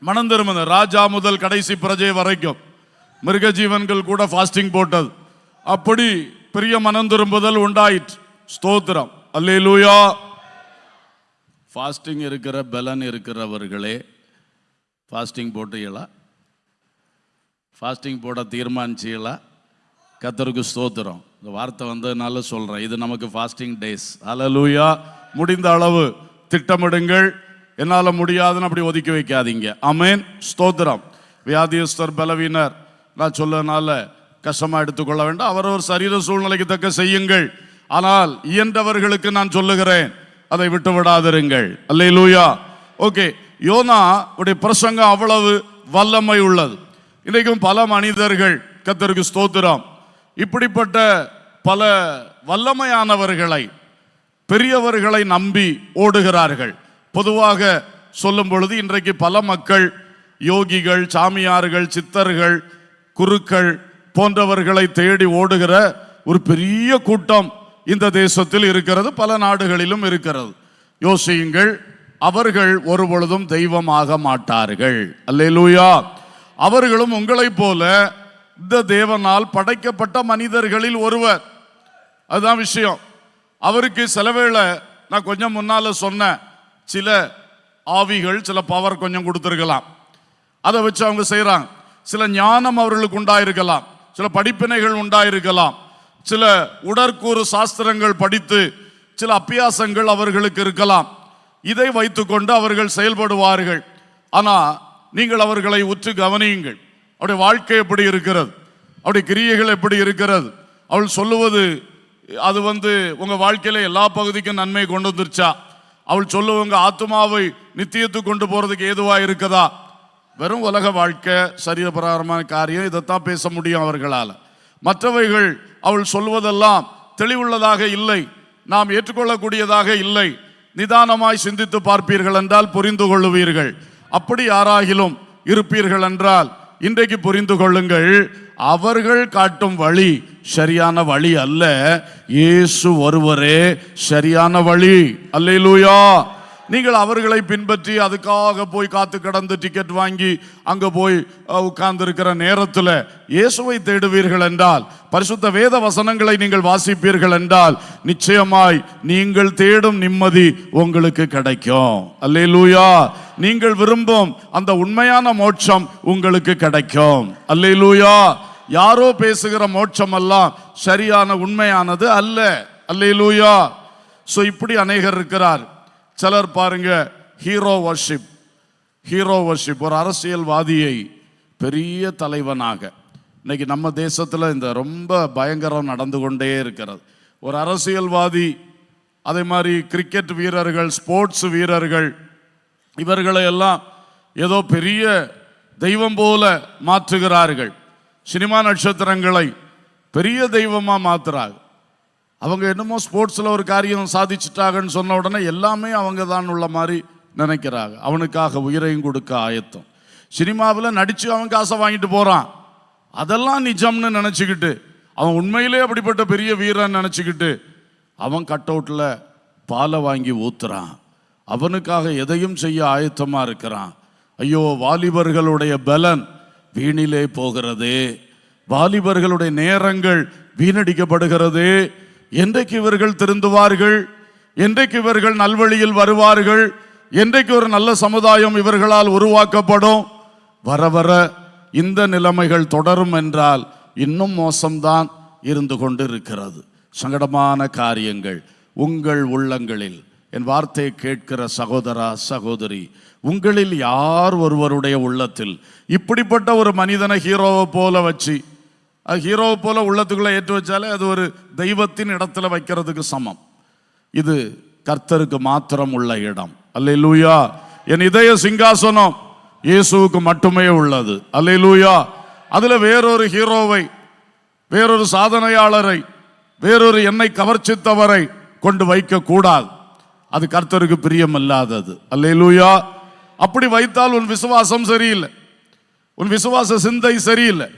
மனம் திரும்பினது. ராஜா முதல் கடைசி பிரஜை வரைக்கும், மிருக ஜீவன்கள் கூட ஃபாஸ்டிங் போட்டது. அப்படி பெரிய மனம் திரும்புதல் உண்டாயிற்று. ஸ்தோத்திரம். அல்லேலூயா. ஃபாஸ்டிங் இருக்கிற பலன் இருக்கிறவர்களே ஃபாஸ்டிங் போட்டீங்களா? ஃபாஸ்டிங் போட தீர்மானிச்சீங்களா? கர்த்தருக்கு ஸ்தோத்திரம். இந்த வார்த்தை வந்ததுனால சொல்றேன், இது நமக்கு ஃபாஸ்டிங் டேஸ். அல்லேலூயா. முடிந்த அளவு திட்டமிடுங்கள். என்னால முடியாதுன்னு அப்படி ஒதுக்கி வைக்காதீங்க. ஆமென். ஸ்தோத்திரம். வியாதியஸ்தர், பலவீனர் நான் சொல்லனால கஷ்டமா எடுத்துக்கொள்ள வேண்டாம். அவரவர் சரீர சூழ்நிலைக்கு தக்க செய்யுங்கள். ஆனால் இயன்றவர்களுக்கு நான் சொல்லுகிறேன், அதை விட்டு விடாதிருங்கள். அல்லேலூயா. ஓகே. யோனா உடைய பிரசங்கம் அவ்வளவு வல்லமை உள்ளது. இன்றைக்கும் பல மனிதர்கள், கர்த்தருக்கு ஸ்தோத்திரம், இப்படிப்பட்ட பல வல்லமையானவர்களை, பெரியவர்களை நம்பி ஓடுகிறார்கள். பொதுவாக சொல்லும் பொழுது இன்றைக்கு பல மக்கள் யோகிகள், சாமியார்கள், சித்தர்கள், குருக்கள் போன்றவர்களை தேடி ஓடுகிற ஒரு பெரிய கூட்டம் இந்த தேசத்தில் இருக்கிறது, பல நாடுகளிலும் இருக்கிறது. யோசியுங்கள், அவர்கள் ஒரு பொழுதும் தெய்வமாக மாட்டார்கள். அல்லேலூயா. அவர்களும் உங்களைப் போல இந்த தேவனால் படைக்கப்பட்ட மனிதர்களில் ஒருவர். அதுதான் விஷயம். அவருக்கு சிலவேளை நான் கொஞ்சம் முன்னால சொன்ன சில ஆவிகள், சில பவர் கொஞ்சம் கொடுத்திருக்கலாம். அதை வச்சு அவங்க செய்யறாங்க. சில ஞானம் அவர்களுக்கு உண்டாயிருக்கலாம், சில படிப்பினைகள் உண்டாயிருக்கலாம், சில உடற்கூறு சாஸ்திரங்கள் படித்து சில அபியாசங்கள் அவர்களுக்கு இருக்கலாம். இதை வைத்துக்கொண்டு அவர்கள் செயல்படுவார்கள். ஆனா நீங்கள் அவர்களை உற்று கவனியுங்கள். அவருடைய வாழ்க்கை எப்படி இருக்கிறது, அவருடைய கிரியைகள் எப்படி இருக்கிறது, அவள் சொல்லுவது அது உங்க வாழ்க்கையில எல்லா பகுதிக்கும் நன்மை கொண்டு வந்துருச்சா? அவள் சொல்லுவங்க ஆத்மாவை நித்தியத்துக்கு கொண்டு போறதுக்கு ஏதுவா இருக்குதா? வெறும் உலக வாழ்க்கை, சரீரபிரகாரமான காரியம், இதைத்தான் பேச முடியும் அவர்களால். மற்றவைகள் அவள் சொல்வதெல்லாம் தெளிவுள்ளதாக இல்லை, நாம் ஏற்றுக்கொள்ளக்கூடியதாக இல்லை. நிதானமாய் சிந்தித்து பார்ப்பீர்கள் என்றால் புரிந்து கொள்ளுவீர்கள். அப்படி யாராகிலும் இருப்பீர்கள் என்றால் இன்றைக்கு புரிந்து கொள்ளுங்கள், அவர்கள் காட்டும் வழி சரியான வழி அல்ல. இயேசு ஒருவரே சரியான வழி. அல்லேலூயா. நீங்கள் அவர்களை பின்பற்றி அதுக்காக போய் காத்து கடந்து டிக்கெட் வாங்கி அங்க போய் உட்கார்ந்து இருக்கிற நேரத்தில் இயேசுவை தேடுவீர்கள் என்றால், பரிசுத்த வேத வசனங்களை நீங்கள் வாசிப்பீர்கள் என்றால், நிச்சயமாய் நீங்கள் தேடும் நிம்மதி உங்களுக்கு கிடைக்கும். அல்லேலூயா. நீங்கள் விரும்பும் அந்த உண்மையான மோட்சம் உங்களுக்கு கிடைக்கும். அல்லேலூயா. யாரோ பேசுகிற மோட்சம் எல்லாம் சரியான உண்மையானது அல்ல. அல்லேலூயா. சோ இப்படி அநேகர் இருக்கிறார். சிலர் பாருங்க, ஹீரோ வர்ஷிப். ஒரு அரசியல்வாதியை பெரிய தலைவனாக, இன்னைக்கு நம்ம தேசத்துல இந்த ரொம்ப பயங்கரம் நடந்து கொண்டே இருக்கிறது. ஒரு அரசியல்வாதி, அதே மாதிரி கிரிக்கெட் வீரர்கள், ஸ்போர்ட்ஸ் வீரர்கள், இவர்களை எல்லாம் ஏதோ பெரிய தெய்வம் போல மாற்றுகிறார்கள். சினிமா நட்சத்திரங்களை பெரிய தெய்வமா மாத்துறாங்க. அவங்க என்னமோ ஸ்போர்ட்ஸில் ஒரு காரியம் சாதிச்சிட்டாங்கன்னு சொன்ன உடனே எல்லாமே அவங்க தான் உள்ள மாதிரி நினைக்கிறாங்க. அவனுக்காக உயிரையும் கொடுக்க ஆயத்தம். சினிமாவில் நடித்து அவன் காசை வாங்கிட்டு போகிறான். அதெல்லாம் நிஜம்னு நினச்சிக்கிட்டு, அவன் உண்மையிலே அப்படிப்பட்ட பெரிய வீரன் நினச்சிக்கிட்டு அவன் கட் அவுட்டில் பாலை வாங்கி ஊத்துறான். அவனுக்காக எதையும் செய்ய ஆயத்தமாக இருக்கிறான். ஐயோ, வாலிபர்களுடைய பலன் வீணிலே போகிறதே, வாலிபர்களுடைய நேரங்கள் வீணடிக்கப்படுகிறது. என்றைக்கு இவர்கள் திருந்துவார்கள்? என்றைக்கு இவர்கள் நல்வழியில் வருவார்கள்? என்றைக்கு ஒரு நல்ல சமுதாயம் இவர்களால் உருவாக்கப்படும்? வர வர இந்த நிலைமைகள் தொடரும் என்றால் இன்னும் மோசம்தான் இருந்து கொண்டு இருக்கிறது. சங்கடமான காரியங்கள் உங்கள் உள்ளங்களில். என் வார்த்தையை கேட்கிற சகோதரா சகோதரி, உங்களில் யார் ஒருவருடைய உள்ளத்தில் இப்படிப்பட்ட ஒரு மனிதனை ஹீரோவை போல வச்சு, அது ஹீரோவை போல உள்ளத்துக்குள்ள ஏற்று வச்சாலே அது ஒரு தெய்வத்தின் இடத்துல வைக்கிறதுக்கு சமம். இது கர்த்தருக்கு மாத்திரம் உள்ள இடம். அல்லேலூயா. என் இதய சிங்காசனம் இயேசுவுக்கு மட்டுமே உள்ளது. அல்லேலூயா. அதுல வேறொரு ஹீரோவை, வேறொரு சாதனையாளரை, வேறொரு என்னை கவர்ச்சித்தவரை கொண்டு வைக்க கூடாது. அது கர்த்தருக்கு பிரியமில்லாதது. அல்லேலூயா. அப்படி வைத்தால் உன் விசுவாசம் சரியில்லை, உன் விசுவாச சிந்தை சரியில்லை,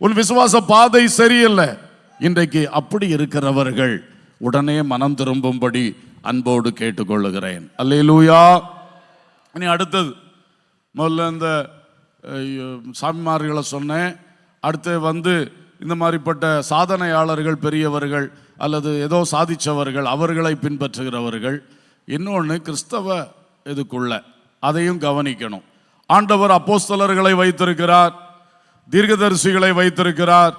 உன் விசுவாச பாதை சரியில்லை. இன்றைக்கு அப்படி இருக்கிறவர்கள் உடனே மனம் திரும்பும்படி அன்போடு கேட்டுக்கொள்ளுகிறேன். அல்லேலூயா. இனி அடுத்தது, முதல்ல இந்த சாமிமார்களை சொன்னேன். அடுத்து இந்த மாதிரிப்பட்ட சாதனையாளர்கள், பெரியவர்கள் அல்லது ஏதோ சாதிச்சவர்கள், அவர்களை பின்பற்றுகிறவர்கள். இன்னொன்று கிறிஸ்தவ இதுக்குள்ள அதையும் கவனிக்கணும். ஆண்டவர் அப்போஸ்தலர்களை வைத்திருக்கிறார், தீர்க்கதரிசிகளை வைத்திருக்கிறார்,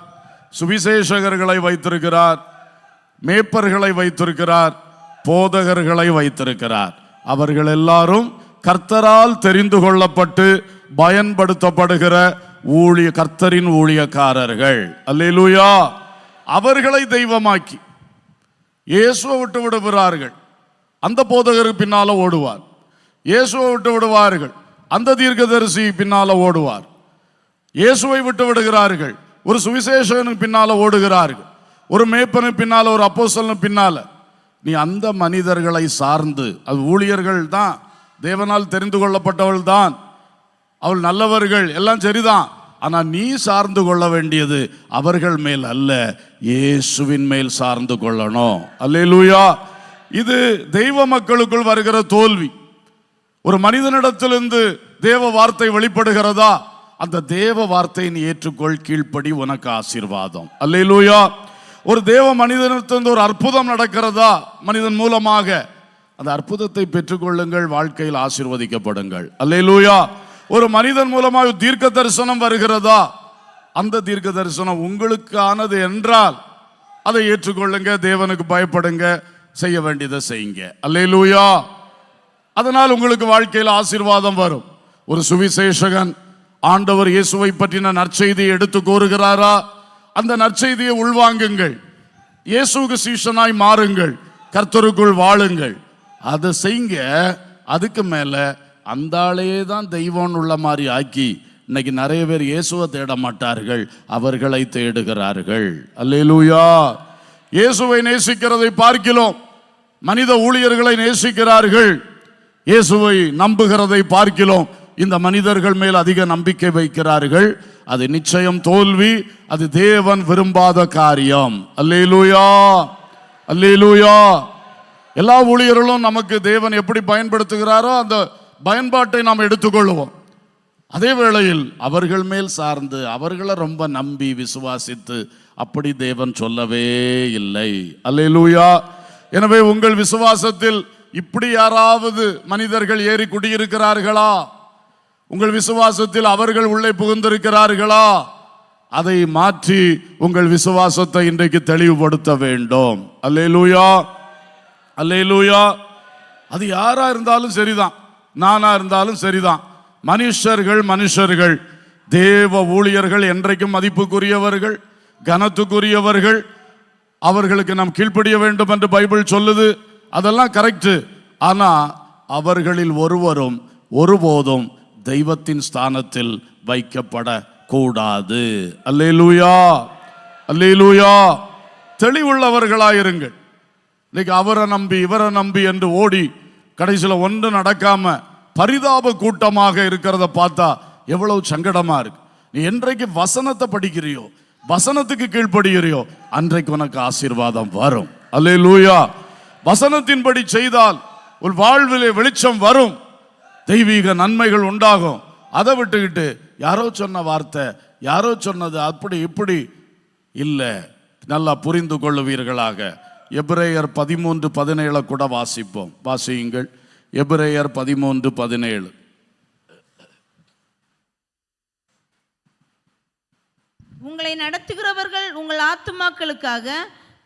சுவிசேஷகர்களை வைத்திருக்கிறார், மேய்ப்பர்களை வைத்திருக்கிறார், போதகர்களை வைத்திருக்கிறார். அவர்கள் எல்லாரும் கர்த்தரால் தெரிந்து கொள்ளப்பட்டு பயன்படுத்தப்படுகிற கர்த்தரின் ஊழியக்காரர்கள். அல்லேலூயா. அவர்களை தெய்வமாக்கி இயேசுவை விட்டு விடுகிறார்கள், அந்த போதகர் பின்னால ஓடுவார். இயேசுவை விட்டு விடுவார்கள், அந்த தீர்க்கதரிசி பின்னால ஓடுவார். இயேசுவை விட்டு விடுகிறார்கள், ஒரு சுவிசேஷனுக்கு பின்னால ஓடுகிறார்கள், ஒரு மேய்ப்பனு பின்னால, ஒரு அப்போஸ்தலனுக்கு பின்னால. நீ அந்த மனிதர்களை சார்ந்து, அது ஊழியர்கள் தான், தேவனால் தெரிந்து கொள்ளப்பட்டவள் தான், அவள் நல்லவர்கள், எல்லாம் சரிதான். ஆனா நீ சார்ந்து கொள்ள வேண்டியது அவர்கள் மேல் அல்ல, இயேசுவின் மேல் சார்ந்து கொள்ளணும். அல்லேலூயா. இது தெய்வ மக்களுக்குள் வருகிற தோல்வி. ஒரு மனிதனிடத்திலிருந்து தேவ வார்த்தை வெளிப்படுகிறதா, அந்த தேவ வார்த்தையை நீ ஏற்றுக்கொள், கீழ்ப்படி, உனக்கு ஆசீர்வாதம். அல்லேலூயா. ஒரு தேவ மனிதனிடத்திலிருந்து ஒரு அற்புதம் நடக்கிறதா, மனிதன் மூலமாக, அந்த அற்புதத்தை பெற்றுக்கொள்ளுங்கள், வாழ்க்கையில் ஆசீர்வதிக்கப்படுங்கள். அல்லேலூயா. ஒரு மனிதன் மூலமாக தீர்க்க தரிசனம் வருகிறதா, அந்த தீர்க்க தரிசனம் உங்களுக்கானது என்றால் அதை ஏற்றுக்கொள்ளுங்க, தேவனுக்கு பயப்படுங்க, செய்ய வேண்டியதை செய்யுங்க. அல்லேலூயா. அதனால் உங்களுக்கு வாழ்க்கையில் ஆசீர்வாதம் வரும். ஒரு சுவிசேஷகன் ஆண்டவர் இயேசுவை பற்றின நற்செய்தியை எடுத்து கூறுகிறாரா, அந்த நற்செய்தியை உள்வாங்குங்கள், இயேசுவுக்கு சீஷனாய் மாறுங்கள், கர்த்தருக்குள் வாழுங்கள், அதை செய்யுங்க. அதுக்கு மேல அந்த ஆளே தான் தெய்வம் உள்ள மாதிரி ஆக்கி, இன்னைக்கு நிறைய பேர் இயேசுவை தேட மாட்டார்கள், அவர்களை தேடுகிறார்கள். அல்லேலூயா. இயேசுவை நேசிக்கிறதை பார்க்கிறோம், மனித ஊழியர்களை நேசிக்கிறார்கள். இயேசுவை நம்புகிறதை பார்க்கிறோம், இந்த மனிதர்கள் மேல் அதிக நம்பிக்கை வைக்கிறார்கள். அது நிச்சயம் தோல்வி, அது தேவன் விரும்பாத காரியம். அல்லேலூயா. அல்லேலூயா. எல்லா ஊழியர்களும் நமக்கு தேவன் எப்படி பயன்படுத்துகிறாரோ அந்த பயன்பாட்டை நாம் எடுத்துக்கொள்வோம். அதே வேளையில் அவர்கள் மேல் சார்ந்து, அவர்களை ரொம்ப நம்பி விசுவாசித்து, அப்படி தேவன் சொல்லவே இல்லை. அல்லேலூயா. எனவே உங்கள் விசுவாசத்தில் இப்படி யாராவது மனிதர்கள் ஏறி குடியிருக்கிறார்களா? உங்கள் விசுவாசத்தில் அவர்கள் உள்ளே புகுந்திருக்கிறார்களா? அதை மாற்றி உங்கள் விசுவாசத்தை இன்றைக்கு தெளிவுபடுத்த வேண்டும். அல்லேலூயா. அல்லேலூயா. அது யாரா இருந்தாலும் சரிதான், நானா இருந்தாலும் சரிதான். மனுஷர்கள், தேவ ஊழியர்கள் என்றைக்கும் மதிப்புக்குரியவர்கள், கனத்துக்குரியவர்கள். அவர்களுக்கு நாம் கீழ்ப்படிய வேண்டும் என்று பைபிள் சொல்லுது, அதெல்லாம் கரெக்ட். ஆனா அவர்களில் ஒருவரும் ஒருபோதும் தெய்வத்தின் ஸ்தானத்தில் வைக்கப்படக்கூடாது. அல்லேலூயா. அல்லேலூயா. தெளிவுள்ளவர்களாயிருங்கள். இன்னைக்கு அவரை நம்பி இவரை நம்பி என்று ஓடி கடைசியில் ஒன்று நடக்காம பரிதாப கூட்டமாக இருக்கிறத பார்த்தா எவ்வளவு சங்கடமா இருக்கு. நீ என்றைக்கு வசனத்தை படிக்கிறியோ, வசனத்துக்கு கீழ்ப்படுகிறியோ, அன்றைக்கு உனக்கு ஆசீர்வாதம் வரும். அல்லேலூயா. வசனத்தின்படி செய்தால் உன் வாழ்விலே வெளிச்சம் வரும், தெய்வீக நன்மைகள் உண்டாகும். அதை விட்டுக்கிட்டு யாரோ சொன்ன வார்த்தை, யாரோ சொன்னது அப்படி இப்படி இல்லை. நல்லா புரிந்து கொள்ளுவீர்களாக. எபிரேயர் 13:17 கூட வாசிப்போம். வாசியுங்கள். எபிரேயர் 13:17. உங்களை நடத்துகிறவர்கள் உங்கள் ஆத்துமாக்களுக்காக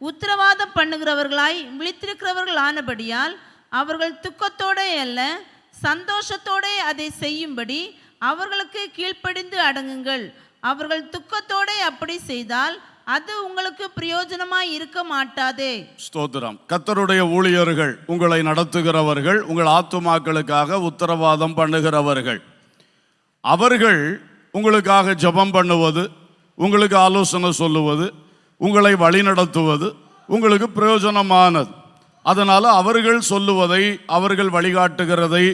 உத்தரவாதம் பண்ணுகிறவர்களாய் விழித்திருக்கிறவர்கள் ஆனபடியால் அவர்கள் துக்கத்தோடே அல்ல சந்தோஷத்தோடே அதை செய்யும்படி அவர்களுக்கு கீழ்ப்படிந்து அடங்குங்கள். அவர்கள் துக்கத்தோடே அப்படி செய்தால் அது உங்களுக்கு பிரயோஜனமாய் இருக்க மாட்டாதே. ஸ்தோத்திரம். கர்த்தருடைய ஊழியர்கள், உங்களை நடத்துகிறவர்கள், உங்கள் ஆத்துமாக்களுக்காக உத்தரவாதம் பண்ணுகிறவர்கள், அவர்கள் உங்களுக்காக ஜெபம் பண்ணுவது, உங்களுக்கு ஆலோசனை சொல்லுவது, உங்களை வழிநடத்துவது உங்களுக்கு பிரயோஜனமானது. அதனால அவர்கள் சொல்லுவதை, அவர்கள் வழிகாட்டுகிறதை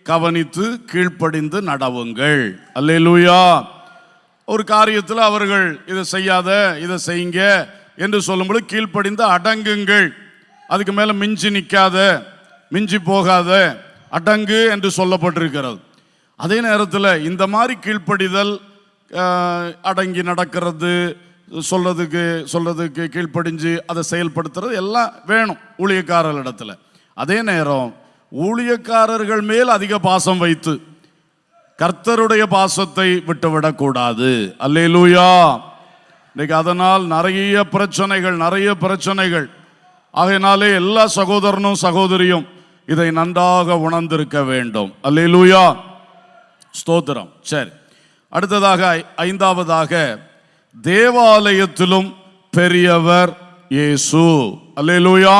கவனித்து கீழ்ப்படிந்து நடவுங்கள். அல்லேலூயா. ஒரு காரியத்தில் அவர்கள் இதை செய்யாத, இதை செய்யுங்க என்று சொல்லும்போது கீழ்ப்படிந்து அடங்குங்கள். அதுக்கு மேலே மிஞ்சி நிற்காத, மிஞ்சி போகாத, அடங்கு என்று சொல்லப்பட்டிருக்கிறது. அதே நேரத்தில் இந்த மாதிரி கீழ்ப்படிதல், அடங்கி நடக்கிறது, சொல்றதுக்கு கீழ்ப்படிஞ்சு அதை செயல்படுத்துறது எல்லாம் வேணும் ஊழியக்காரர்களிடத்தில். அதே நேரம் ஊழியக்காரர்கள் மேல் அதிக பாசம் வைத்து கர்த்தருடைய பாசத்தை விட்டுவிடக்கூடாது. அல்லேலூயா. இன்னைக்கு அதனால் நிறைய பிரச்சனைகள். ஆகையினாலே எல்லா சகோதரனும் சகோதரியும் இதை நன்றாக உணர்ந்திருக்க வேண்டும். அல்லேலூயா. ஸ்தோத்திரம். சரி, அடுத்ததாக 5வதாக தேவாலயத்திலும் பெரியவர் இயேசு. அல்லேலூயா.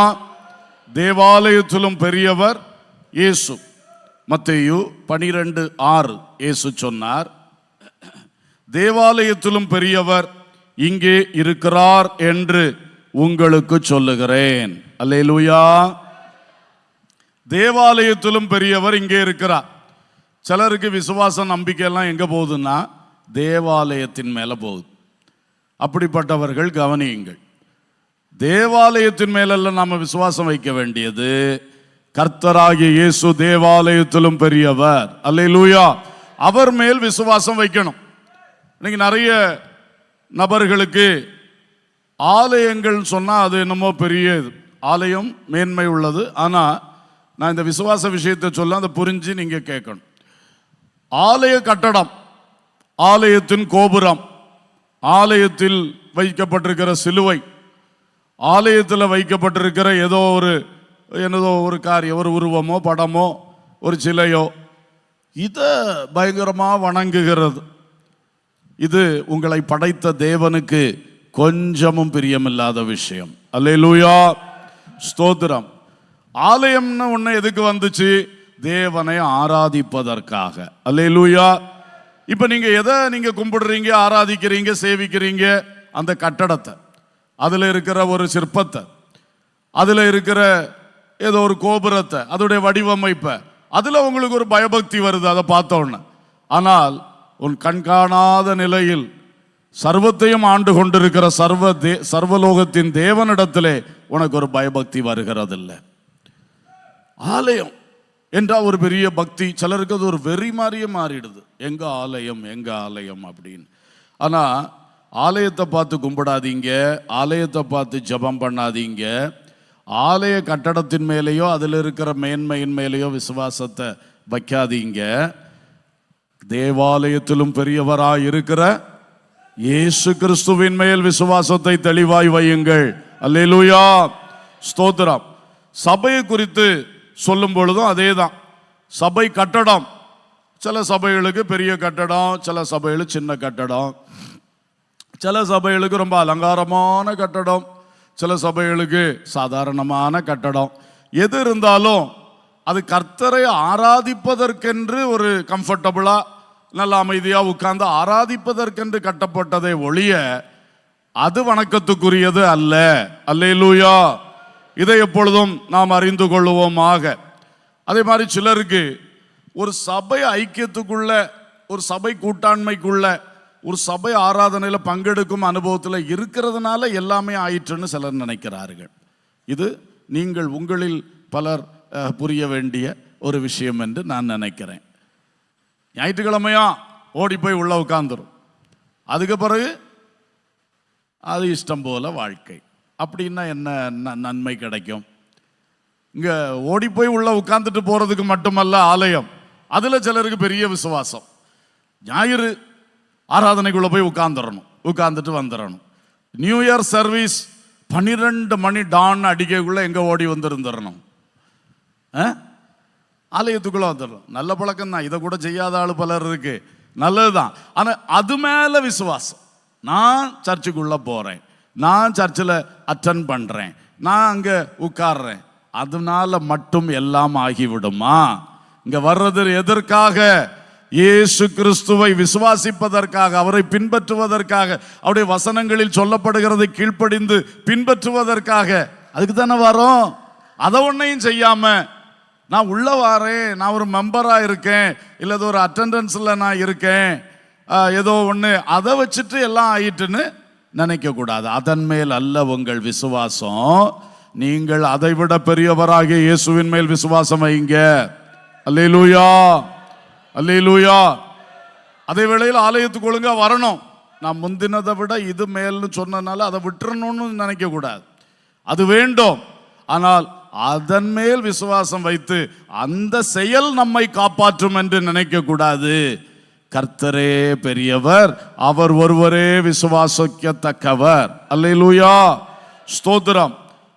தேவாலயத்திலும் பெரியவர் இயேசு. மத்தேயு 12:6 இயேசு சொன்னார், தேவாலயத்திலும் பெரியவர் இங்கே இருக்கிறார் என்று உங்களுக்கு சொல்லுகிறேன். அல்லேலூயா. தேவாலயத்திலும் பெரியவர் இங்கே இருக்கிறார். சிலருக்கு விசுவாச நம்பிக்கை எல்லாம் எங்க போகுதுன்னா தேவாலயத்தின் மேல போகுது. அப்படிப்பட்டவர்கள் கவனியுங்கள். தேவாலயத்தின் மேலெல்லாம் நாம விசுவாசம் வைக்க வேண்டியது கர்த்தராகிய இயேசு தேவாலயத்திலும் பெரியவர். அல்லேலூயா. அவர் மேல் விசுவாசம் வைக்கணும். இன்னைக்கு நிறைய நபர்களுக்கு ஆலயங்கள் சொன்னா அது என்னமோ பெரிய ஆலயம் மேன்மை உள்ளது. ஆனா நான் இந்த விசுவாச விஷயத்தை சொல்ல அதை புரிஞ்சு நீங்க கேட்கணும். ஆலய கட்டடம், ஆலயத்தின் கோபுரம், ஆலயத்தில் வைக்கப்பட்டிருக்கிற சிலுவை, ஆலயத்தில் வைக்கப்பட்டிருக்கிற ஏதோ ஒரு காரியம், ஒரு உருவமோ படமோ ஒரு சிலையோ, இதை பயங்கரமாக வணங்குகிறது. இது உங்களை படைத்த தேவனுக்கு கொஞ்சமும் பிரியமில்லாத விஷயம். அல்லேலூயா. ஸ்தோத்திரம். ஆலயம்னு ஒன்று எதுக்கு வந்துச்சு? தேவனை ஆராதிப்பதற்காக. அல்லேலூயா. இப்போ எதை கும்பிடுறீங்க, ஆராதிக்கிறீங்க, சேவிக்கிறீங்க? அந்த கட்டடத்தை, அதில் இருக்கிற ஒரு சிற்பத்தை, அதில் இருக்கிற ஏதோ ஒரு கோபுரத்தை, அதோடைய வடிவமைப்பை, அதில் உங்களுக்கு ஒரு பயபக்தி வருது அதை பார்த்தோன்னு. ஆனால் உன் கண்காணாத நிலையில் சர்வத்தையும் ஆண்டு கொண்டிருக்கிற சர்வலோகத்தின் தேவனிடத்திலே உனக்கு ஒரு பயபக்தி வருகிறதில்லை. ஆலயம் என்றால் ஒரு பெரிய பக்தி, சிலருக்கு அது ஒரு வெறி மாதிரியே மாறிடுது. எங்க ஆலயம் அப்படின்னு. ஆனால் ஆலயத்தை பார்த்து கும்பிடாதீங்க, ஆலயத்தை பார்த்து ஜெபம் பண்ணாதீங்க. ஆலய கட்டடத்தின் மேலேயோ அதில் இருக்கிற மேன்மையின் மேலேயோ விசுவாசத்தை வைக்காதீங்க. தேவாலயத்திலும் பெரியவராய் இருக்கிற இயேசு கிறிஸ்துவின் மேல் விசுவாசத்தை தெளிவாய் வையுங்கள். அல்லேலூயா. ஸ்தோத்திரம். சபையை குறித்து சொல்லும் பொழுதும் அதே தான். சபை கட்டடம், சில சபைகளுக்கு பெரிய கட்டடம், சில சபைகளுக்கு சின்ன கட்டடம், சில சபைகளுக்கு ரொம்ப அலங்காரமான கட்டடம், சில சபைகளுக்கு சாதாரணமான கட்டடம். எது இருந்தாலும் அது கர்த்தரை ஆராதிப்பதற்கென்று ஒரு கம்ஃபர்டபுளா நல்ல அமைதியா உட்கார்ந்து ஆராதிப்பதற்கென்று கட்டப்பட்டதை ஒழிய அது வணக்கத்துக்குரியது அல்ல. அல்லேலூயா. இதை எப்பொழுதும் நாம் அறிந்து கொள்ளுவோமாக. அதே மாதிரி சிலருக்கு ஒரு சபை ஐக்கியத்துக்குள்ள, ஒரு சபை கூட்டாண்மைக்குள்ள, ஒரு சபை ஆராதனையில் பங்கெடுக்கும் அனுபவத்தில் இருக்கிறதுனால எல்லாமே ஆயிற்றுன்னு சிலர் நினைக்கிறார்கள். இது நீங்கள் உங்களில் பலர் புரிய வேண்டிய ஒரு விஷயம் என்று நான் நினைக்கிறேன். ஞாயிற்றுக்கிழமையா ஓடி போய் உள்ள உட்கார்ந்துரும், அதுக்கு பிறகு அது இஷ்டம் போல வாழ்க்கை. அப்படின்னா என்ன நன்மை கிடைக்கும்? இங்கே ஓடி போய் உள்ள உட்கார்ந்துட்டு போகிறதுக்கு மட்டுமல்ல ஆலயம், அதில் சிலருக்கு பெரிய விசுவாசம். ஞாயிறு ஆராதனைக்குள்ளே போய் உட்கார்ந்துட்டு வந்துடணும். நியூ இயர் சர்வீஸ் 12 மணி டான் அடிக்கைக்குள்ளே எங்கே ஓடி வந்துருந்துடணும், ஆலயத்துக்குள்ளே வந்துடணும். நல்ல பழக்கம் தான், இதை கூட செய்யாத ஆள் பலர் இருக்கு, நல்லதுதான். ஆனால் அது மேலே விசுவாசம். நான் சர்ச்சுக்குள்ளே போகிறேன், நான் சர்ச்சில் அட்டென்ட் பண்ணுறேன், நான் அங்கே உட்கார்றேன், அதனால மட்டும் எல்லாம் ஆகிவிடுமா? இங்க வர்றது எதற்காக? இயேசு கிறிஸ்துவை விசுவாசிப்பதற்காக, அவரை பின்பற்றுவதற்காக, அவருடைய வசனங்களில் சொல்லப்படுகிறதை கீழ்ப்படிந்து பின்பற்றுவதற்காக. அதுக்கு தானே வரோம். அதை ஒன்றையும் செய்யாம நான் உள்ள வாரேன், நான் ஒரு மெம்பரா இருக்கேன், இல்லை ஒரு அட்டெண்டன்ஸ்ல நான் இருக்கேன், ஏதோ ஒன்று, அதை வச்சுட்டு எல்லாம் ஆயிட்டுன்னு நினைக்க கூடாது. அதன் மேல் அல்ல உங்கள் விசுவாசம். நீங்கள் அதை விட பெரியவராகிய இயேசுவின் மேல் விசுவாசம் வைங்க. அல்லேலூயா, அல்லேலூயா. அதே வேளையில் ஆலயத்துக்கு ஒழுங்கா வரணும். நான் முந்தினதை விட இது மேல்னு சொன்னனால அதை விட்டுறணும்னு நினைக்க கூடாது, அது வேண்டும். ஆனால் அதன் மேல் விசுவாசம் வைத்து அந்த செயல் நம்மை காப்பாற்றும் என்று நினைக்க கூடாது. கர்த்தரே பெரியவர், அவர் ஒருவரே விசுவாசிக்கத்தக்கவர். அல்லேலூயா, ஸ்தோத்திரம்.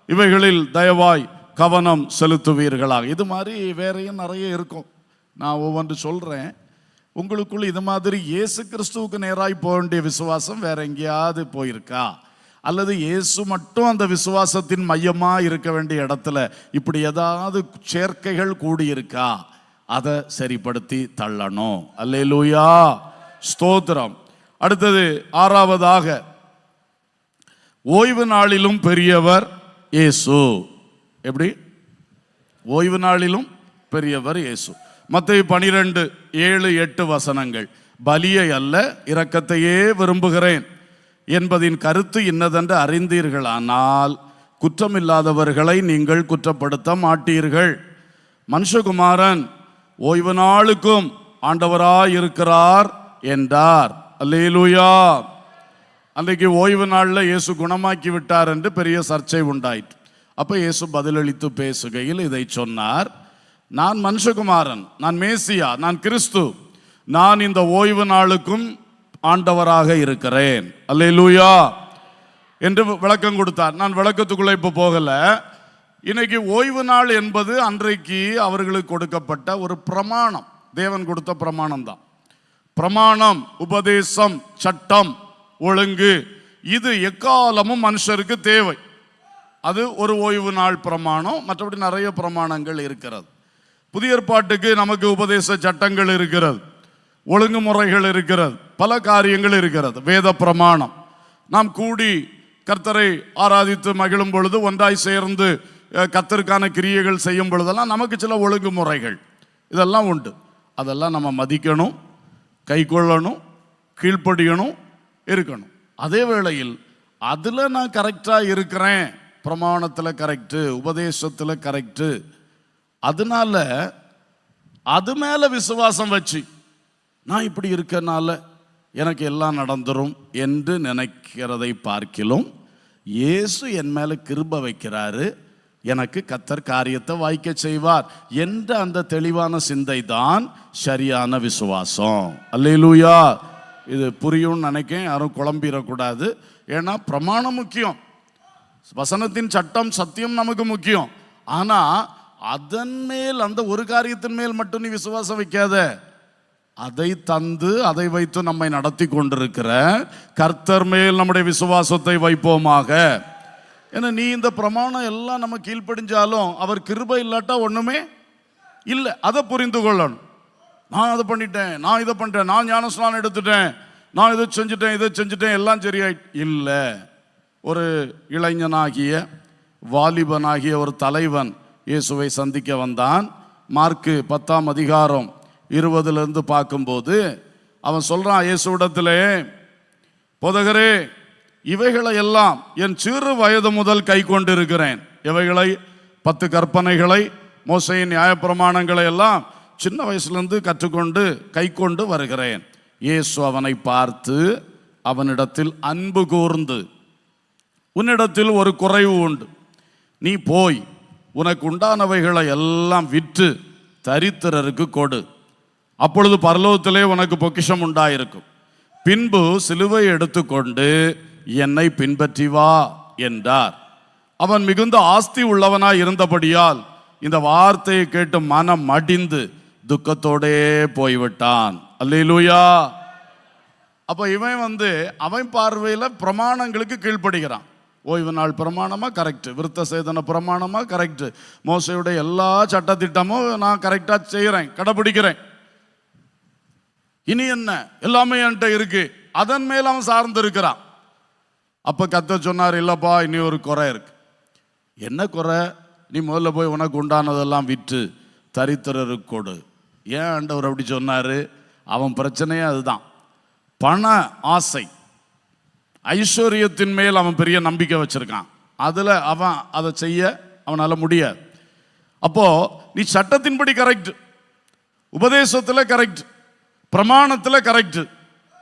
இவைகளில் தயவாய் கவனம் செலுத்துவீர்களாக. இது மாதிரி வேறையும் நிறைய இருக்கும், நான் ஒவ்வொன்று சொல்றேன். உங்களுக்குள் இது மாதிரி இயேசு கிறிஸ்துவுக்கு நேராய் போக வேண்டிய விசுவாசம் வேற எங்கேயாவது போயிருக்கா? அல்லது இயேசு மட்டும் அந்த விசுவாசத்தின் மையமா இருக்க வேண்டிய இடத்துல இப்படி ஏதாவது சேர்க்கைகள் கூடியிருக்கா? அதை சரிப்படுத்தி தள்ளணும். அல்லேலூயா, ஸ்தோத்திரம். அடுத்தது ஆறாவதாக, ஓய்வு நாளிலும் பெரியவர் இயேசு. எப்படி? ஓய்வு நாளிலும் பெரியவர் இயேசு. மத்தேயு 12:7-8 வசனங்கள். பலியை அல்ல இரக்கத்தையே விரும்புகிறேன் என்பதின் கருத்து இன்னதென்று அறிந்தீர்களானால் குற்றமில்லாதவர்களை நீங்கள் குற்றப்படுத்த மாட்டீர்கள். மனுஷகுமாரன் ஓய்வு நாளுக்கும் ஆண்டவராய் இருக்கிறார் என்றார். அல்லேலூயா. அன்றைக்கு ஓய்வு நாளில் இயேசு குணமாக்கி விட்டார் என்று பெரிய சர்ச்சை உண்டாயிற்று. அப்போ இயேசு பதிலளித்து பேசுகையில் இதை சொன்னார், நான் மனுஷகுமாரன், நான் மேசியா, நான் கிறிஸ்து, நான் இந்த ஓய்வு நாளுக்கும் ஆண்டவராக இருக்கிறேன். அல்லேலூயா என்று விளக்கம் கொடுத்தார். நான் விளக்கத்துக்குள்ள இப்போ போகல. இன்னைக்கு ஓய்வு நாள் என்பது அன்றைக்கு அவர்களுக்கு கொடுக்கப்பட்ட ஒரு பிரமாணம், தேவன் கொடுத்த பிரமாணம் தான். பிரமாணம், உபதேசம், சட்டம், ஒழுங்கு, இது எக்காலமும் மனுஷருக்கு தேவை. அது ஒரு ஓய்வு நாள் பிரமாணம். மற்றபடி நிறைய பிரமாணங்கள் இருக்கிறது. புதிய ஏற்பாட்டுக்கு நமக்கு உபதேச சட்டங்கள் இருக்கிறது, ஒழுங்குமுறைகள் இருக்கிறது, பல காரியங்கள் இருக்கிறது. வேத பிரமாணம், நாம் கூடி கர்த்தரை ஆராதித்து மகிழும் பொழுது, ஒன்றாய் சேர்ந்து கர்த்தருக்கான கிரியைகள் செய்யும் பொழுதெல்லாம் நமக்கு சில ஒழுங்குமுறைகள் இதெல்லாம் உண்டு. அதெல்லாம் நம்ம மதிக்கணும், கை கொள்ளணும், கீழ்ப்படியணும், இருக்கணும். அதே வேளையில் அதில் நான் கரெக்டாக இருக்கிறேன், பிரமாணத்தில் கரெக்டு, உபதேசத்தில் கரெக்டு, அதனால அது மேலே விசுவாசம் வச்சு நான் இப்படி இருக்கனால எனக்கு எல்லாம் நடந்துரும் என்று நினைக்கிறதை பார்க்கிலும் இயேசு என் மேலே கிருபை வைக்கிறாரு, எனக்கு கர்த்தர் காரியத்தை வாய்க்க செய்வார் என்ற அந்த தெளிவான சிந்தை தான் சரியான விசுவாசம். அல்லேலூயா. இது புரியும்னு நினைக்கிறேன், யாரும் குழம்பிடக்கூடாது. ஏன்னா பிரமாணம் முக்கியம், வசனத்தின் சட்டம் சத்தியம் நமக்கு முக்கியம். ஆனால் அதன் மேல், அந்த ஒரு காரியத்தின் மேல் மட்டும் நீ விசுவாசம் வைக்காத. அதை தந்து அதை வைத்து நம்மை நடத்தி கொண்டிருக்கிற கர்த்தர் மேல் நம்முடைய விசுவாசத்தை வைப்போமாக. ஏன்னா நீ இந்த பிரமாணம் எல்லாம் நம்ம கீழ்ப்படிஞ்சாலும் அவர் கிருபை இல்லாட்டா ஒண்ணுமே இல்லை. அதை புரிந்து கொள்ளணும். நான் அதை பண்ணிட்டேன், நான் இதை பண்ணிட்டேன், நான் ஞானஸ்நானம் எடுத்துட்டேன், நான் இதை செஞ்சுட்டேன், எல்லாம் சரியாயிட்டு இல்லை. ஒரு இளைஞனாகிய வாலிபனாகிய ஒரு தலைவன் இயேசுவை சந்திக்க வந்தான். மார்க்கு 10ஆம் அதிகாரம் 20 பார்க்கும்போது அவன் சொல்றான் இயேசுவிடத்திலே, போதகரே, இவைகளை எல்லாம் என் சிறு வயது முதல் கை கொண்டிருக்கிறேன். இவைகளை 10 கற்பனைகளை, மோசேயின் நியாயப்பிரமாணங்களை எல்லாம் சின்ன வயசுலேருந்து கற்றுக்கொண்டு கை கொண்டு வருகிறேன். இயேசு அவனை பார்த்து அவனிடத்தில் அன்பு கூர்ந்து, உன்னிடத்தில் ஒரு குறைவு உண்டு, நீ போய் உனக்கு உண்டானவைகளை எல்லாம் விற்று தரித்திரருக்கு கொடு, அப்பொழுது பரலோகத்திலே உனக்கு பொக்கிஷம் உண்டாயிருக்கும். பின்பு சிலுவை எடுத்துக்கொண்டு என்னை பின்பற்றி வா என்றார். அவன் மிகுந்த ஆஸ்தி உள்ளவனாய் இருந்தபடியால் இந்த வார்த்தையை கேட்டு மனம் மடிந்து துக்கத்தோடே போய்விட்டான். அல்லேலூயா. அப்ப இவன் அவன் பார்வையில் பிரமாணங்களுக்கு கீழ்ப்படுகிறான். ஓய்வு நாள் பிரமாணமா கரெக்ட், விருத்த சேதன பிரமாணமா கரெக்ட், மோசையுடைய எல்லா சட்டத்திட்டமும் நான் கரெக்டா செய்கிறேன், கடைபிடிக்கிறேன், இனி என்ன எல்லாமே என்கிட்ட இருக்கு, அதன் மேல் அவன் சார்ந்து இருக்கிறான். அப்ப கர்த்தர் சொன்னார், இல்லப்பா, இனி ஒரு குறை இருக்கு. என்ன குறை? நீ முதல்ல போய் உனக்கு உண்டானதெல்லாம் விற்று தரித்திரருக்கு கொடு. ஏன் ஆண்டவர் அப்படி சொன்னாரு? அவன் பிரச்சனையே அதுதான், பண ஆசை, ஐஸ்வர்யத்தின் மேல் அவன் பெரிய நம்பிக்கை வச்சிருக்கான். அதில் அவன் அதை செய்ய அவனால் முடியாது. அப்போ நீ சட்டத்தின்படி கரெக்ட், உபதேசத்தில் கரெக்ட், பிரமாணத்தில் கரெக்ட்,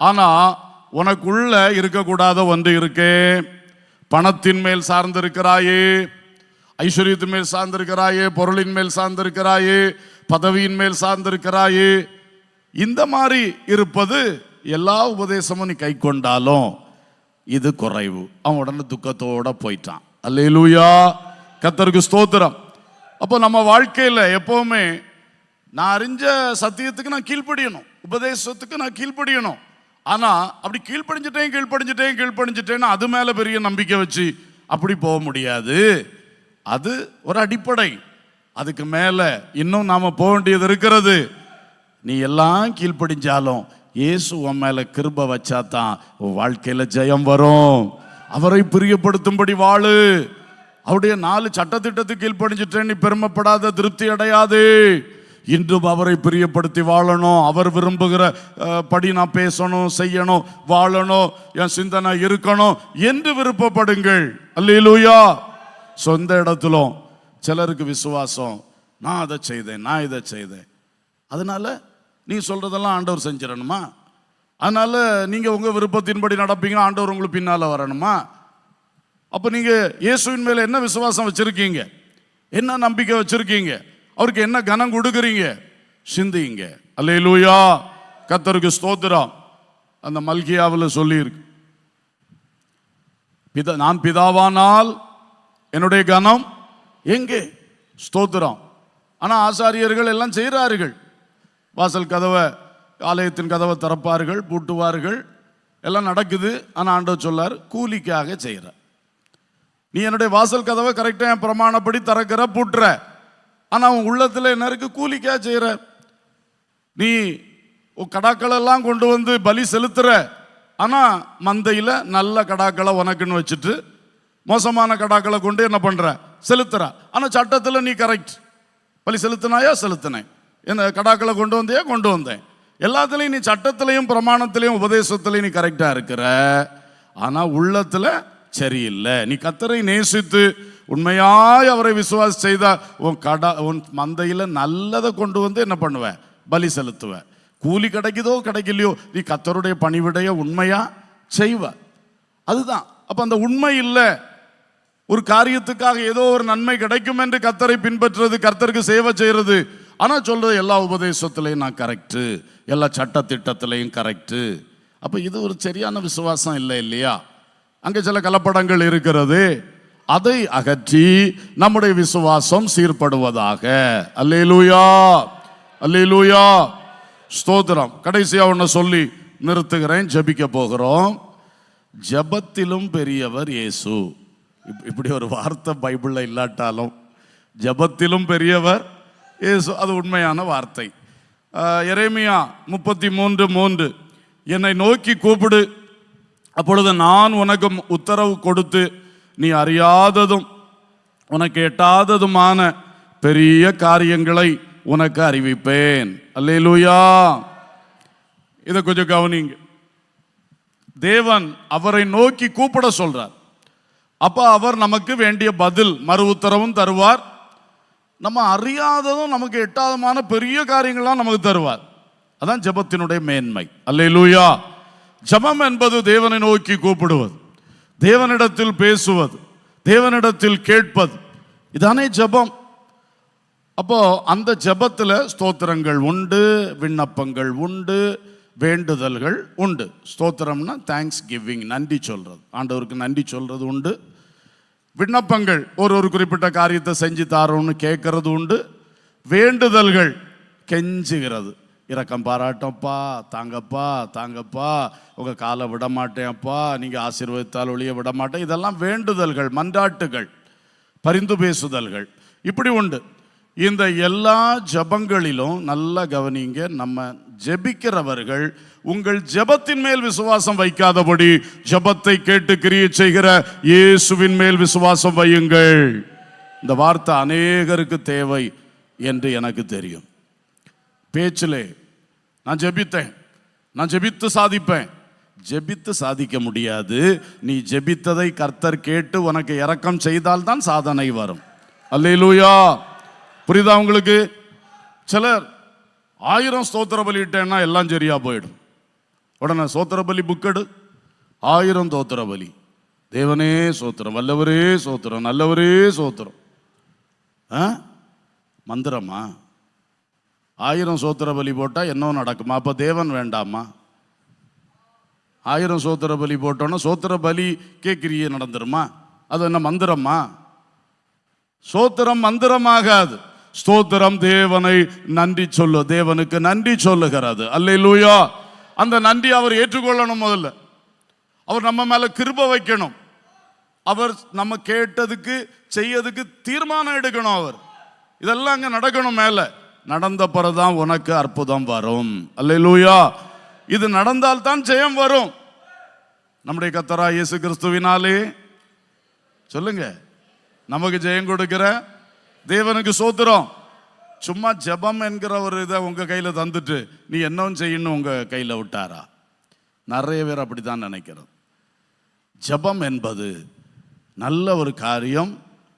ஆனால் உனக்குள்ள இருக்கக்கூடாத ஒன்று இருக்கே. பணத்தின் மேல் சார்ந்திருக்கிறாயே, ஐஸ்வர்யத்தின் மேல் சார்ந்திருக்கிறாயே, பொருளின் மேல் சார்ந்திருக்கிறாயே, பதவியின் மேல் சார்ந்திருக்கிறாயே. இந்த மாதிரி இருப்பது எல்லா உபதேசமும் நீ கை கொண்டாலும் இது குறைவு. அவன் உடனே துக்கத்தோட போயிட்டான். அல்லேலூயா, கர்த்தருக்கு ஸ்தோத்திரம். அப்போ நம்ம வாழ்க்கையில் எப்பவுமே நான் அறிஞ்ச சத்தியத்துக்கு நான் கீழ்ப்படியணும், உபதேசத்துக்கு நான் கீழ்ப்படியணும். ஆனால் அப்படி கீழ்ப்படிஞ்சிட்டேன்னு அது மேலே பெரிய நம்பிக்கை வச்சு அப்படி போக முடியாது. அது ஒரு அடிப்படை. அதுக்கு மேலே இன்னும் நாம் போக வேண்டியது இருக்கிறது. நீ எல்லாம் கீழ்ப்படிஞ்சாலும் இயேசு உன் மேலே கிருபை வச்சாதான் உன் வாழ்க்கையில் ஜெயம் வரும். அவரை பிரியப்படுத்தும்படி வாழு. அவருடைய 4 சட்டத்திட்டத்துக்கு கீழ்ப்படிஞ்சிட்டேன் நீ பெருமைப்படாத, திருப்தி அடையாது. இன்றும் அவரை பிரியப்படுத்தி வாழணும். அவர் விரும்புகிற படி நான் பேசணும், செய்யணும், வாழணும், என் சிந்தனை இருக்கணும் என்று விருப்பப்படுங்கள். அல்லேலூயா. சொந்த இடத்திலும் சிலருக்கு விசுவாசம், நான் அதை செய்தேன், நான் இதை செய்தேன், அதனால நீ சொல்றதெல்லாம் ஆண்டவர் செஞ்சிடணுமா, அதனால நீங்க உங்க விருப்பத்தின்படி நடப்பீங்கன்னா ஆண்டவர் உங்களுக்கு பின்னால வரணுமா? அப்ப நீங்க இயேசுவின் மேல என்ன விசுவாசம் வச்சிருக்கீங்க, என்ன நம்பிக்கை வச்சிருக்கீங்க, அவருக்கு என்ன கனம் கொடுக்குறீங்க? சிந்திங்க. அல்லேலூயா, கர்த்தருக்கு ஸ்தோத்திரம். அந்த மல்கியாவில் சொல்லியிருக்கு, நான் பிதாவானால் என்னுடைய கனம் எங்கே? ஸ்தோத்திரம். ஆனால் ஆசாரியர்கள் எல்லாம் செய்கிறார்கள். வாசல் கதவை, ஆலயத்தின் கதவை திறப்பார்கள், பூட்டுவார்கள், எல்லாம் நடக்குது. ஆனால் ஆண்டவர் சொல்லார், கூலிக்காக செய்கிற. நீ என்னுடைய வாசல் கதவை கரெக்டாக என் பிரமாணப்படி திறக்கிற, பூட்டுற, ஆனால் உன் உள்ளத்தில் என்ன இருக்கு? கூலிக்காக செய்கிற. நீ கடாக்களெல்லாம் கொண்டு வந்து பலி செலுத்துற, ஆனால் மந்தையில் நல்ல கடாக்களை உனக்குன்னு வச்சுட்டு மோசமான கடாக்களை கொண்டு என்ன பண்ற? செலுத்துற. ஆனால் சட்டத்தில் நீ கரெக்ட், பலி செலுத்தினாயா? செலுத்தினேன். என்ன கடாக்களை கொண்டு வந்தியா? கொண்டு வந்தேன். எல்லாத்துலேயும் நீ சட்டத்திலையும் பிரமாணத்திலையும் உபதேசத்திலையும் நீ கரெக்டாக இருக்கிற, ஆனால் உள்ளத்தில் சரியில்லை. நீ கர்த்தரை நேசித்து உண்மையாய் அவரை விசுவாசி செய்தா உன் மந்தையில் நல்லதை கொண்டு வந்து என்ன பண்ணுவ? பலி செலுத்துவ. கூலி கிடைக்குதோ கிடைக்கலையோ நீ கர்த்தருடைய பணிவிடைய உண்மையா செய்வ. அதுதான். அப்ப அந்த உண்மை இல்லை, ஒரு காரியத்துக்காக ஏதோ ஒரு நன்மை கிடைக்கும் என்று கர்த்தரை பின்பற்றுறது, கர்த்தருக்கு சேவை செய்யறது. ஆனா சொல்றது எல்லா உபதேசத்திலையும் நான் கரெக்டு, எல்லா சட்ட திட்டத்திலையும் கரெக்டு. அப்ப இது ஒரு சரியான விசுவாசம் இல்லை இல்லையா? அங்கே சில கலப்படங்கள் இருக்கிறது. அதை அகற்றி நம்முடைய விசுவாசம் சீர்படுவதாக. அல்லேலூயா, அல்லேலூயா, ஸ்தோத்திரம். கடைசியா ஒன்று சொல்லி நிறுத்துகிறேன், ஜெபிக்க போகிறோம். ஜெபத்திலும் பெரியவர் இயேசு. இப்படி ஒரு வார்த்தை பைபிள்ல இல்லாட்டாலும் ஜெபத்திலும் பெரியவர் இயேசு, அது உண்மையான வார்த்தை. எரேமியா 33:3, என்னை நோக்கி கூப்பிடு, அப்பொழுது நான் உனக்கு உத்தரவு கொடுத்து நீ அறியாததும் உனக்கு எட்டாததுமான பெரிய காரியங்களை உனக்கு அறிவிப்பேன். அல்லேலூயா. இதை கொஞ்சம் கவனிங்க. தேவன் அவரை நோக்கி கூப்பிட சொல்றார். அப்ப அவர் நமக்கு வேண்டிய பதில் மறு உத்தரவும் தருவார். நம்ம அறியாததும் நமக்கு எட்டாதமான பெரிய காரியங்கள்லாம் நமக்கு தருவார். அதான் ஜெபத்தினுடைய மேன்மை. அல்லேலூயா. ஜெபம் என்பது தேவனை நோக்கி கூப்பிடுவது, தேவனிடத்தில் பேசுவது, தேவனிடத்தில் கேட்பது. இதானே ஜெபம். அப்போ அந்த ஜெபத்தில் ஸ்தோத்திரங்கள் உண்டு, விண்ணப்பங்கள் உண்டு, வேண்டுதல்கள் உண்டு. ஸ்தோத்திரம்னா தேங்க்ஸ் கிவிங், நன்றி சொல்றது, ஆண்டவருக்கு நன்றி சொல்றது உண்டு. விண்ணப்பங்கள் ஒரு குறிப்பிட்ட காரியத்தை செஞ்சு தாரோன்னு கேட்கறது உண்டு. வேண்டுதல்கள் கெஞ்சுகிறது, இரக்கம் பாராட்டப்பா, தாங்கப்பா தாங்கப்பா, உங்கள் காலை விட மாட்டேன்ப்பா, நீங்கள் ஆசீர்வதித்தால் ஒழிய விட மாட்டேன். இதெல்லாம் வேண்டுதல்கள், மன்றாட்டுகள், பரிந்து பேசுதல்கள், இப்படி உண்டு. இந்த எல்லா ஜெபங்களிலும் நல்லா கவனிங்க, நம்ம ஜெபிக்கிறவர்கள் உங்கள் ஜெபத்தின் மேல் விசுவாசம் வைக்காதபடி ஜெபத்தை கேட்டு கிரியை செய்கிற இயேசுவின் மேல் விசுவாசம் வையுங்கள். இந்த வார்த்தை அநேகருக்கு தேவை என்று எனக்கு தெரியும். பேச்சிலே நான் ஜெபித்தேன், நான் ஜெபித்து சாதிப்பேன். ஜெபித்து சாதிக்க முடியாது. நீ ஜெபித்ததை கர்த்தர் கேட்டு உனக்கு இரக்கம் செய்தால்தான் சாதனை வரும். அல்லேலூயா. புரியுதா உங்களுக்கு? சிலர் 1000 ஸ்தோத்திர பலிட்டேன்னா எல்லாம் சரியா போயிடும். உடனே ஸ்தோத்திர பலி புக்கெடு, 1000 ஸ்தோத்திர பலி, தேவனே சோத்திரம், வல்லவரே சோத்திரம், நல்லவரே சோத்திரம். மந்திரமா? 1000 சோத்திர பலி போட்டால் என்ன நடக்குமா? அப்போ தேவன் வேண்டாமா? 1000 சோத்திர பலி போட்டோன்னா சோத்திர பலி கிரியை நடந்துருமா? அது என்ன மந்திரமா? சோத்திரம் மந்திரமாகாது. ஸ்தோத்திரம் தேவனை நன்றி சொல்லு, தேவனுக்கு நன்றி சொல்லுகிறது. அல்லேலூயா. அந்த நன்றி அவர் ஏற்றுக்கொள்ளணும். முதல்ல அவர் நம்ம மேல கிருபை வைக்கணும். அவர் நம்ம கேட்டதுக்கு செய்யறதுக்கு தீர்மானம் எடுக்கணும். அவர் இதெல்லாம் அங்க நடக்கணும். மேல நடந்த பிறகுதான் உனக்கு அற்புதம் வரும். அல்லேலூயா. இது நடந்தால் தான் ஜெயம் வரும். நம்முடைய கர்த்தராகிய இயேசு கிறிஸ்துவினாலே சொல்லுங்க, நமக்கு ஜெயம் கொடுக்கிற தேவனுக்கு சோத்திரம். சும்மா ஜெபம் என்கிற ஒரு இதை உங்க கையில தந்துட்டு நீ என்னவும் செய்யணும் உங்க கையில விட்டாரா? நிறைய பேர் அப்படித்தான் நினைக்கிறது. ஜெபம் என்பது நல்ல ஒரு காரியம்,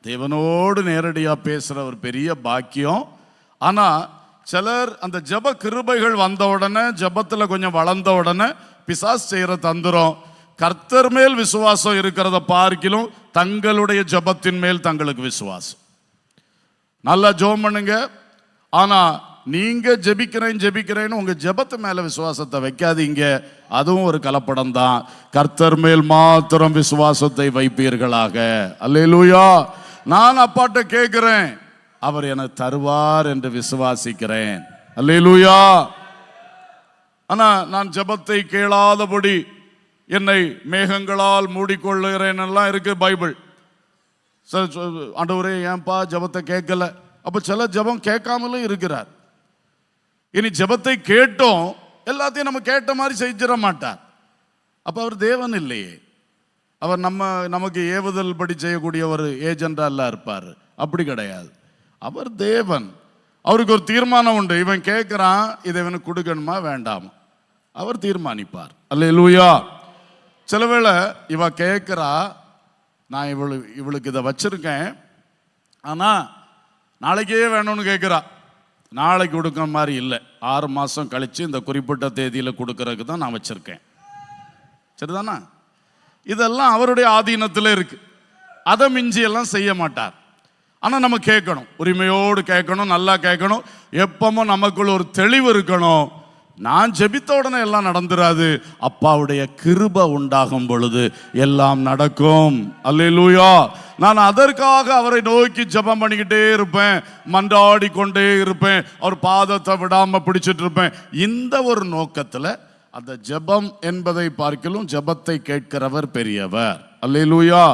தேவனோடு நேரடியாக பேசுற ஒரு பெரிய பாக்கியம். ஆனா சிலர் அந்த ஜெப கிருபைகள் வந்த உடனே, ஜெபத்தில் கொஞ்சம் வளர்ந்த உடனே பிசாசு செய்யற தந்திரம், கர்த்தர் மேல் விசுவாசம் இருக்கிறத பார்க்கிலும் தங்களுடைய ஜெபத்தின் மேல் தங்களுக்கு விசுவாசம். நல்லா ஜெபம் பண்ணுங்க. ஆனா நீங்க ஜெபிக்கிறேன்னு உங்க ஜெபத்து மேல விசுவாசத்தை வைக்காதீங்க. அதுவும் ஒரு கலப்படம் தான். கர்த்தர் மேல் மாத்திரம் விசுவாசத்தை வைப்பீர்களாக. அல்லேலூயா. நான் அப்பாட்ட கேட்கிறேன், அவர் எனக்கு தருவார் என்று விசுவாசிக்கிறேன். அல்லேலூயா. ஆனா நான் ஜெபத்தை கேளாதபடி என்னை மேகங்களால் மூடிக்கொள்ளுகிறேன் எல்லாம் இருக்கு பைபிள். ஆண்டவரே ஏன்பா ஜெபத்தை கேட்கல? அப்ப சில ஜெபம் கேட்காமலும் இருக்கிறார். இனி ஜெபத்தை கேட்டோம், எல்லாத்தையும் நம்ம கேட்ட மாதிரி செஞ்சிட மாட்டார். அப்ப அவர் தேவன் இல்லையே. அவர் நமக்கு ஏவுதல் படி செய்யக்கூடிய ஒரு ஏஜெண்டா எல்லாம் இருப்பார். அப்படி கிடையாது. அவர் தேவன். அவருக்கு ஒரு தீர்மானம் உண்டு. இவன் கேட்கிறான், இதை இவனுக்கு கொடுக்கணுமா வேண்டாமா, அவர் தீர்மானிப்பார். அல்லேலூயா. சில வேளை இவ கேட்கிறா, நான் இவளுக்கு இதை வச்சிருக்கேன், ஆனா நாளைக்கே வேணும்னு கேட்குறா. நாளைக்கு கொடுக்குற மாதிரி இல்லை, 6 மாதம் கழிச்சு இந்த குறிப்பிட்ட தேதியில் கொடுக்கறதுக்கு தான் நான் வச்சிருக்கேன். சரிதானா? இதெல்லாம் அவருடைய ஆதீனத்தில் இருக்கு. அதை மிஞ்சி எல்லாம் செய்ய மாட்டார். ஆனால் நம்ம கேட்கணும், உரிமையோடு கேட்கணும், நல்லா கேட்கணும். எப்பவும் நமக்குள்ள ஒரு தெளிவு இருக்கணும். நான் ஜெபித்த உடனே எல்லாம் நடந்துராது. அப்பாவுடைய கிருபை உண்டாகும் பொழுது எல்லாம் நடக்கும். அல்லேலூயா. நான் அதற்காக அவரை நோக்கி ஜெபம் பண்ணிக்கிட்டே இருப்பேன், மன்றாடி கொண்டே இருப்பேன், அவர் பாதத்தை விடாம பிடிச்சிட்டு இருப்பேன். இந்த ஒரு நோக்கத்தில் அந்த ஜெபம் என்பதை பார்க்கிலும் ஜெபத்தை கேட்கிறவர் பெரியவர். அல்லேலூயா.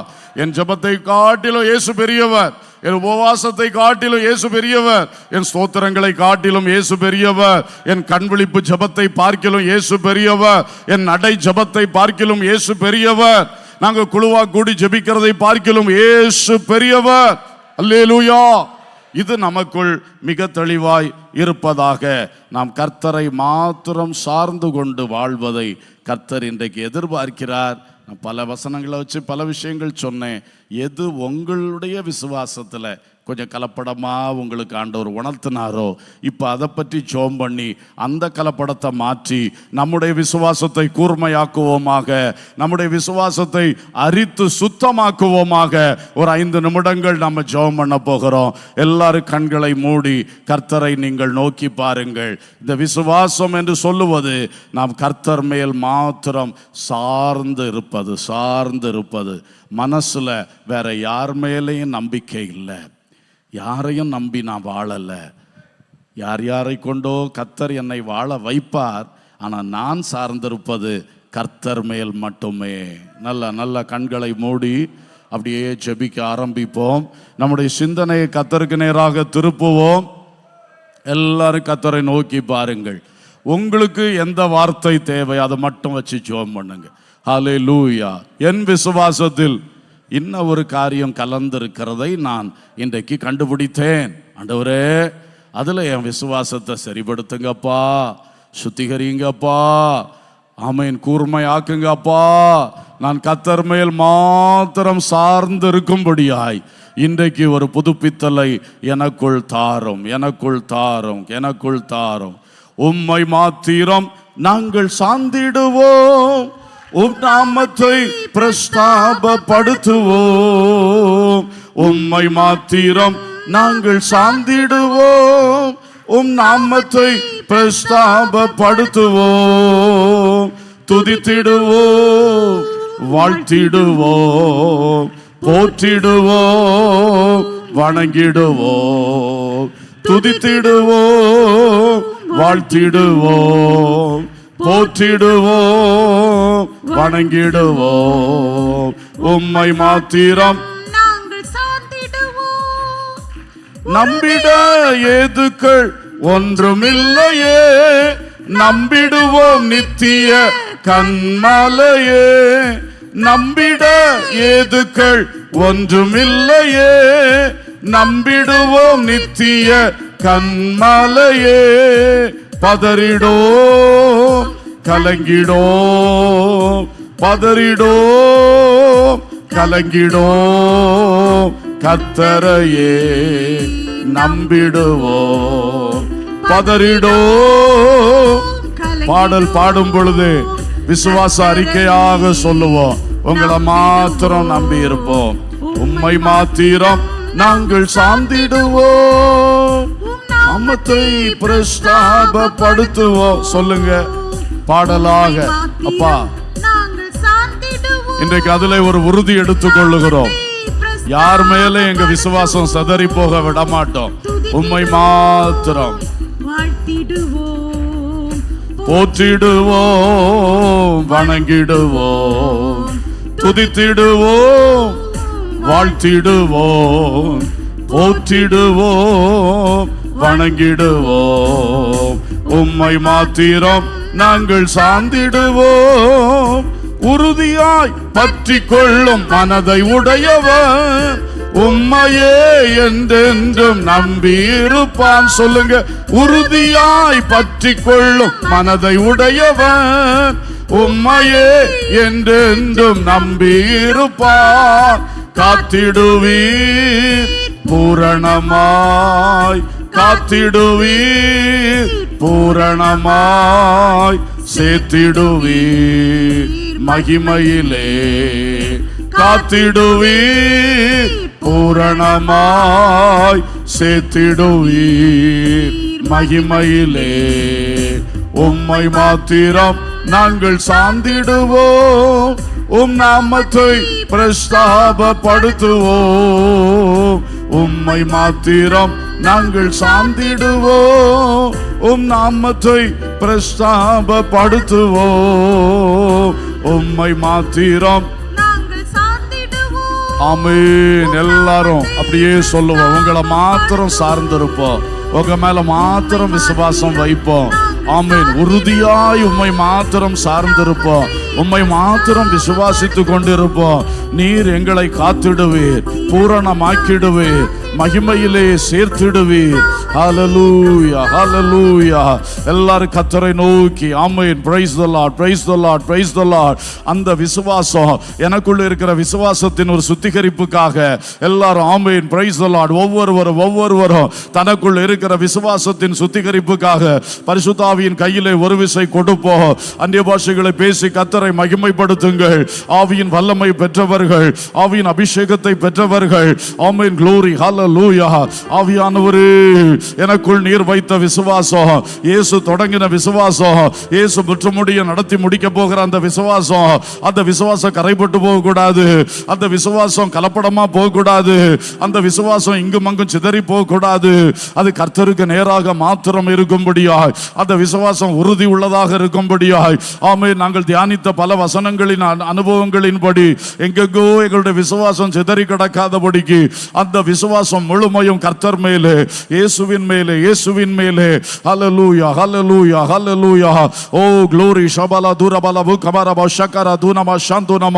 என் ஜெபத்தை காட்டிலும் இயேசு பெரியவர். என் உபவாசத்தை காட்டிலும் இயேசு பெரியவர். என் ஸ்தோத்திரங்களை காட்டிலும் இயேசு பெரியவர். என் கண்விழிப்பு ஜெபத்தை பார்க்கிலும் இயேசு பெரியவர். என் நடை ஜெபத்தை பார்க்கிலும் இயேசு பெரியவர். நாங்கள் குழுவா கூடி ஜெபிக்கிறதை பார்க்கிலும் இயேசு பெரியவர். அல்லேலூயா. இது நமக்குள் மிக தெளிவாய் இருப்பதாக. நாம் கர்த்தரை மாத்திரம் சார்ந்து கொண்டு வாழ்வதை கர்த்தர் இன்றைக்கு எதிர்பார்க்கிறார். நான் பல வசனங்களை வச்சு பல விஷயங்கள் சொன்னேன். எது உங்களுடைய விசுவாசத்தில் கொஞ்சம் கலப்படமாக உங்களுக்கு ஆண்டவர் உணர்த்தினாரோ, இப்போ அதை பற்றி ஜெபம் பண்ணி அந்த கலப்படத்தை மாற்றி நம்முடைய விசுவாசத்தை கூர்மையாக்குவோமாக, நம்முடைய விசுவாசத்தை அரித்து சுத்தமாக்குவோமாக. ஒரு 5 நிமிடங்கள் நம்ம ஜெபம் பண்ண போகிறோம். எல்லாரும் கண்களை மூடி கர்த்தரை நீங்கள் நோக்கி பாருங்கள். இந்த விசுவாசம் என்று சொல்லுவது நாம் கர்த்தர் மேல் மாத்திரம் சார்ந்து இருப்பது. மனசுல வேற யார் மேலேயும் நம்பிக்கை இல்லை. யாரையும் நம்பி நான் வாழலை. யாரை கொண்டோ கர்த்தர் என்னை வாழ வைப்பார். ஆனால் நான் சார்ந்திருப்பது கர்த்தர் மேல் மட்டுமே. நல்ல கண்களை மூடி அப்படியே ஜெபிக்க ஆரம்பிப்போம். நம்முடைய சிந்தனையை கர்த்தருக்கு நேராக திருப்புவோம். எல்லாரும் கர்த்தரை நோக்கி பாருங்கள். உங்களுக்கு எந்த வார்த்தை தேவை அதை மட்டும் வச்சு ஜெபம் பண்ணுங்க. ஹல்லேலூயா. என் விசுவாசத்தில் இன்னும் ஒரு காரியம் கலந்திருக்கிறதை நான் இன்றைக்கு கண்டுபிடித்தேன். ஆண்டவரே, அதில் என் விசுவாசத்தை சரிப்படுத்துங்கப்பா, சுத்திகரிங்கப்பா, ஆமேன், கூர்மையாக்குங்கப்பா. நான் கர்த்தர் மேல் மாத்திரம் சார்ந்து இருக்கும்படியாய் இன்றைக்கு ஒரு புதுப்பித்தலை எனக்குள் தாரும். உம்மை மாத்திரம் நாங்கள் சார்ந்திடுவோம், உம் நாமத்தை பிரஸ்தாபப்படுத்துவோம். உம்மை மாத்திரம் நாங்கள் சார்ந்திடுவோம், உம் நாமத்தை பிரஸ்தாபப்படுத்துவோம். துதித்திடுவோம், வாழ்த்திடுவோம், போற்றிடுவோம், வணங்கிடுவோம். துதித்திடுவோம், வாழ்த்திடுவோம், போற்றிடுவோம், வணங்கிடுவோம். உம்மை மாத்திரம் நாங்கள் சார்ந்திடுவோம். நம்பிட ஏதுக்கள் ஒன்றுமில்லையே, நம்பிடுவோம் நித்திய கன்மலையே. நம்பிட ஏதுக்கள் ஒன்றுமில்லையே, நம்பிடுவோம் நித்திய கன்மலையே. பதறிடோம், கலங்கிடோம், பதறிடோம், கலங்கிடோம், கர்த்தரையே நம்பிடுவோம். பதறிடோம். பாடல் பாடும் பொழுது விசுவாச அறிக்கையாக சொல்லுவோம், உங்களை மாத்திரம் நம்பி இருப்போம், உம்மை மாத்திரம் நாங்கள் சார்ந்திடுவோம், நாமத்தை பிரஸ்தாபப்படுத்துவோம். சொல்லுங்க பாடலாக. அப்பா, இன்றைக்கு அதுல ஒரு உறுதி எடுத்துக்கொள்ளுகிறோம். யார் மேல எங்க விசுவாசம் சதறி போக விட மாட்டோம். உம்மை மாத்திரம் போற்றிடுவோம், வணங்கிடுவோம், துதித்திடுவோம், வாழ்த்திடுவோம், போற்றிடுவோம், வணங்கிடுவோம். உம்மை மாத்திரம் நாங்கள் சார்ந்திடுவோம். உறுதியாய் பற்றி கொள்ளும் மனதை உடையவன் உம்மையே என்றென்றும் நம்பியிருப்பான். சொல்லுங்க, உறுதியாய் பற்றி கொள்ளும் மனதை உடையவன் உம்மையே என்றென்றும் நம்பியிருப்பான். காத்திடுவீர் பூரணமாய், காத்திடுவீர் பூரணமாய், சேர்த்திடுவீர் மகிமையிலே. காத்திடுவீர் பூரணமாய், சேர்த்திடுவீர் மகிமையிலே. உம்மை மாத்திரம் நாங்கள் சார்ந்திடுவோம், உம் நாமத்தை பிரஸ்தாபப்படுத்துவோம். உம்மை மாத்திரம் நாங்கள் சார்ந்திடுவோம், உம் நாமத்தை பிரஸ்தாபப்படுத்துவோம். உம்மை மாத்திரம் நாங்கள் சார்ந்திடுவோம். ஆமென். எல்லாரும் அப்படியே சொல்லுவோம், உங்களை மாத்திரம் சார்ந்திருப்போம், உங்க மேல மாத்திரம் விசுவாசம் வைப்போம். ஆமென். உறுதியாய் உம்மை மாத்திரம் சார்ந்திருப்போம், உம்மை மாத்திரம் விசுவாசித்து கொண்டிருப்போம். நீர் எங்களை காத்திடுவீர், பூரணமாக்கிடுவீர், மகிமையிலே சேர்த்திடுவீர். ஹல்லேலூயா, ஹல்லேலூயா. எல்லாரும் கர்த்தரை நோக்கி amen. Praise the lord, praise the lord, praise the lord. அந்த விசுவாசம், எனக்குள்ள இருக்கிற விசுவாசத்தின் ஒரு சுத்திகரிப்புக்காக எல்லாரும் ஆமென். Praise the Lord. ஒவ்வொருவரும் தனக்குள்ள இருக்கிற விசுவாசத்தின் சுத்திகரிப்புக்காக பரிசுத்த ஆவியின் கையிலே ஒரு விசை கொடுப்போம். அந்நிய பாஷைகளை பேசி கர்த்தரை மகிமைப்படுத்துங்கள். ஆவியின் வல்லமை பெற்றவர்கள், ஆவியின் அபிஷேகத்தை பெற்றவர்கள். ஆமென். க்ளோரி, ஹல்லேலூயா. ஆவியானவரே, எனக்குள் நீர் வைத்த விசுவாசம், இயேசு தொடங்கின விசுவாசம், இயேசு முற்றுமுடிய நடத்தி முடிக்க போகிற அந்த விசுவாசம், அந்த விசுவாசம் கரைப்பட்டு போக கூடாது, அந்த விசுவாசம் கலப்படமா போக கூடாது, அந்த விசுவாசம் இங்கும் அங்கும் சிதறி போக கூடாது. அது கர்த்தருக்கு நேராக மாத்திரம் இருக்கும்படியாய், அந்த விசுவாசம் உறுதி உள்ளதாக இருக்கும்படியாய். ஆமென். நாங்கள் தியானித்த பல வசனங்களின் அனுபவங்களின்படி எங்கெங்கோ எங்களுடைய விசுவாசம் சிதறி கிடக்காதபடிக்கு அந்த விசுவாசம் முழுமையும் கர்த்தர் மேலே, இயேசுவின் மேலே, இயேசுவின் மேலே. Hallelujah, hallelujah, hallelujah. Oh glory. ஷபல துரபல புகபரப ஷக்கர துனம ஷந்துனம.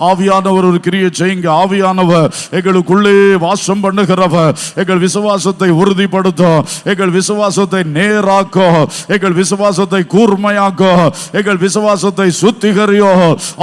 ஆவியானவர் ஒரு கிரியை செய்யுங்க. ஆவியானவர் எங்களுக்குள்ளே வாசம் பண்ணுகிறவர் எங்கள் விசுவாசத்தை உறுதிப்படுத்தும், எங்கள் விசுவாசத்தை நேராக்கும், எங்கள் விசுவாசத்தை கூர்மையாக்கும், எங்கள் விசுவாசத்தை சுத்திகரியோ.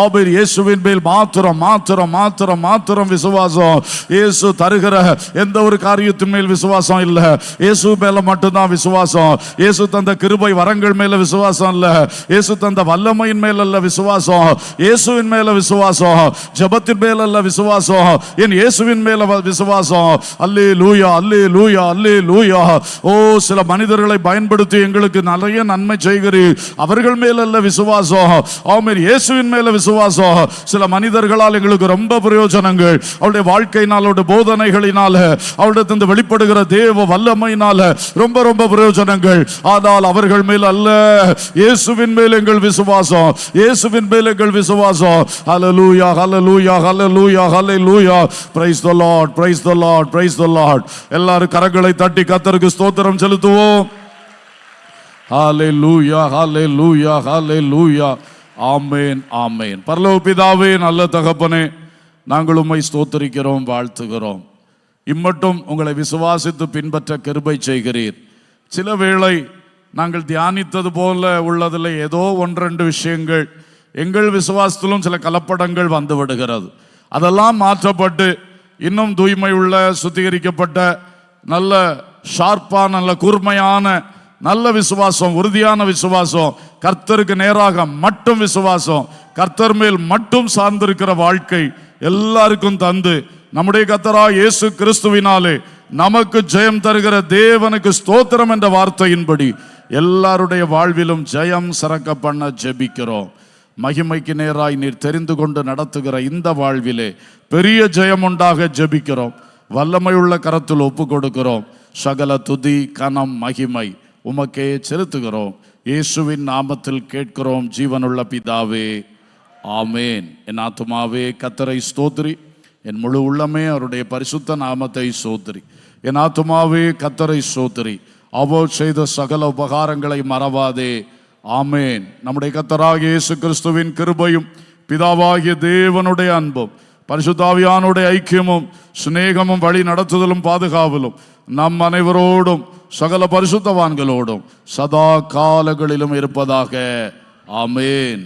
ஆமென். இயேசுவின் மேல் மாத்திரம் மாத்திரம் மாத்திரம் மாத்திரம் விசுவாசம். இயேசு தருகிற எந்த ஒரு காரியத்தின் மேல் விசுவாசம் இல்ல, இயேசு மேல மட்டும்தான் விசுவாசம். இயேசு தந்த கிருபை வரங்கள் மேல விசுவாசம் இல்ல, இயேசு தந்த வல்லமையின் மேல அல்ல விசுவாசம், இயேசுவின் மேல விசுவாசம். ஜெபத்தின் மேல அல்ல விசுவாசம், என் இயேசுவின் மேல விசுவாசம். அல்லேலூயா, அல்லேலூயா, அல்லேலூயா. ஓ, சில மனிதர்களை பயன்படுத்தி எங்களுக்கு நிறைய நன்மை செய்கிறீர், அவர்கள் மேல அல்ல விசுவாசம். ஆமென். இயேசுவின் மேல விசுவாசம். சில மனிதர்களால் எங்களுக்கு ரொம்ப பிரயோஜனங்கள், அவருடைய வாழ்க்கையினால், அவருடைய போதனைகளினால, அவருடைய வெளிப்படுகிற தேவ வல்லமையினால ரொம்ப ரொம்ப பிரயோஜனங்கள். ஆனால் அவர்கள் மேல் அல்ல, இயேசுவின் மேல் எங்கள் விசுவாசம், இயேசுவின் மேல் எங்கள் விசுவாசம். Hallelujah, hallelujah, hallelujah, hallelujah. Praise the lord, praise the lord, praise the lord. எல்லாரும் கரங்களை தட்டி கர்த்தருக்கு ஸ்தோத்திரம் செலுத்துவோம். ஹல்லேலூயா, ஹல்லேலூயா, ஹல்லேலூயா. ஆமென், ஆமென். பரலோக பிதாவே, நல்ல தகப்பனே, நாங்கள் உம்மை ஸ்தோத்திரிக்கிறோம், வாழ்த்துகிறோம். இம்மட்டும் உங்களை விசுவாசித்து பின்பற்ற கிருபை செய்கிறீர். சில வேளை நாங்கள் தியானித்தது போல உள்ளதில் ஏதோ ஒன்றெண்டு விஷயங்கள் எங்கள் விசுவாசத்திலும் சில கலப்படங்கள் வந்து விடுகிறது. அதெல்லாம் மாற்றப்பட்டு இன்னும் தூய்மை உள்ள, சுத்திகரிக்கப்பட்ட, நல்ல ஷார்ப்பான, நல்ல கூர்மையான, நல்ல விசுவாசம், உறுதியான விசுவாசம், கர்த்தருக்கு நேராக மட்டும் விசுவாசம், கர்த்தர் மேல் மட்டும் சார்ந்திருக்கிற வாழ்க்கை எல்லாருக்கும் தந்து நம்முடைய கர்த்தராகிய இயேசு கிறிஸ்துவினாலே நமக்கு ஜெயம் தருகிற தேவனுக்கு ஸ்தோத்திரம் என்ற வார்த்தையின்படி எல்லாருடைய வாழ்விலும் ஜெயம் சிறக்க பண்ண ஜெபிக்கிறோம். மகிமைக்கு நேராய் நீர் தெரிந்து கொண்டு நடத்துகிற இந்த வாழ்விலே பெரிய ஜெயம் உண்டாக ஜெபிக்கிறோம். வல்லமையுள்ள கரத்தில் ஒப்பு கொடுக்கிறோம். சகல துதி, கனம், மகிமை உமக்கே செலுத்துகிறோம். இயேசுவின் நாமத்தில் கேட்கிறோம் ஜீவனுள்ள பிதாவே, ஆமேன். என் ஆத்துமாவே கர்த்தரை ஸ்தோத்திரி, என் முழு உள்ளமே அவருடைய பரிசுத்த நாமத்தை ஸ்தோத்திரி. என் ஆத்துமாவே கர்த்தரை ஸ்தோத்திரி, அவர் செய்த சகல உபகாரங்களை மறவாதே. ஆமேன். நம்முடைய கர்த்தராகிய இயேசு கிறிஸ்துவின் கிருபையும், பிதாவாகிய தேவனுடைய அன்பும், பரிசுத்த ஆவியானுடைய ஐக்கியமும், சிநேகமும், வழி நடத்துதலும், பாதுகாவலும் நம் அனைவரோடும் சகல பரிசுத்தவான்களோடும் சதா காலங்களிலும் இருப்பதாக. ஆமேன்.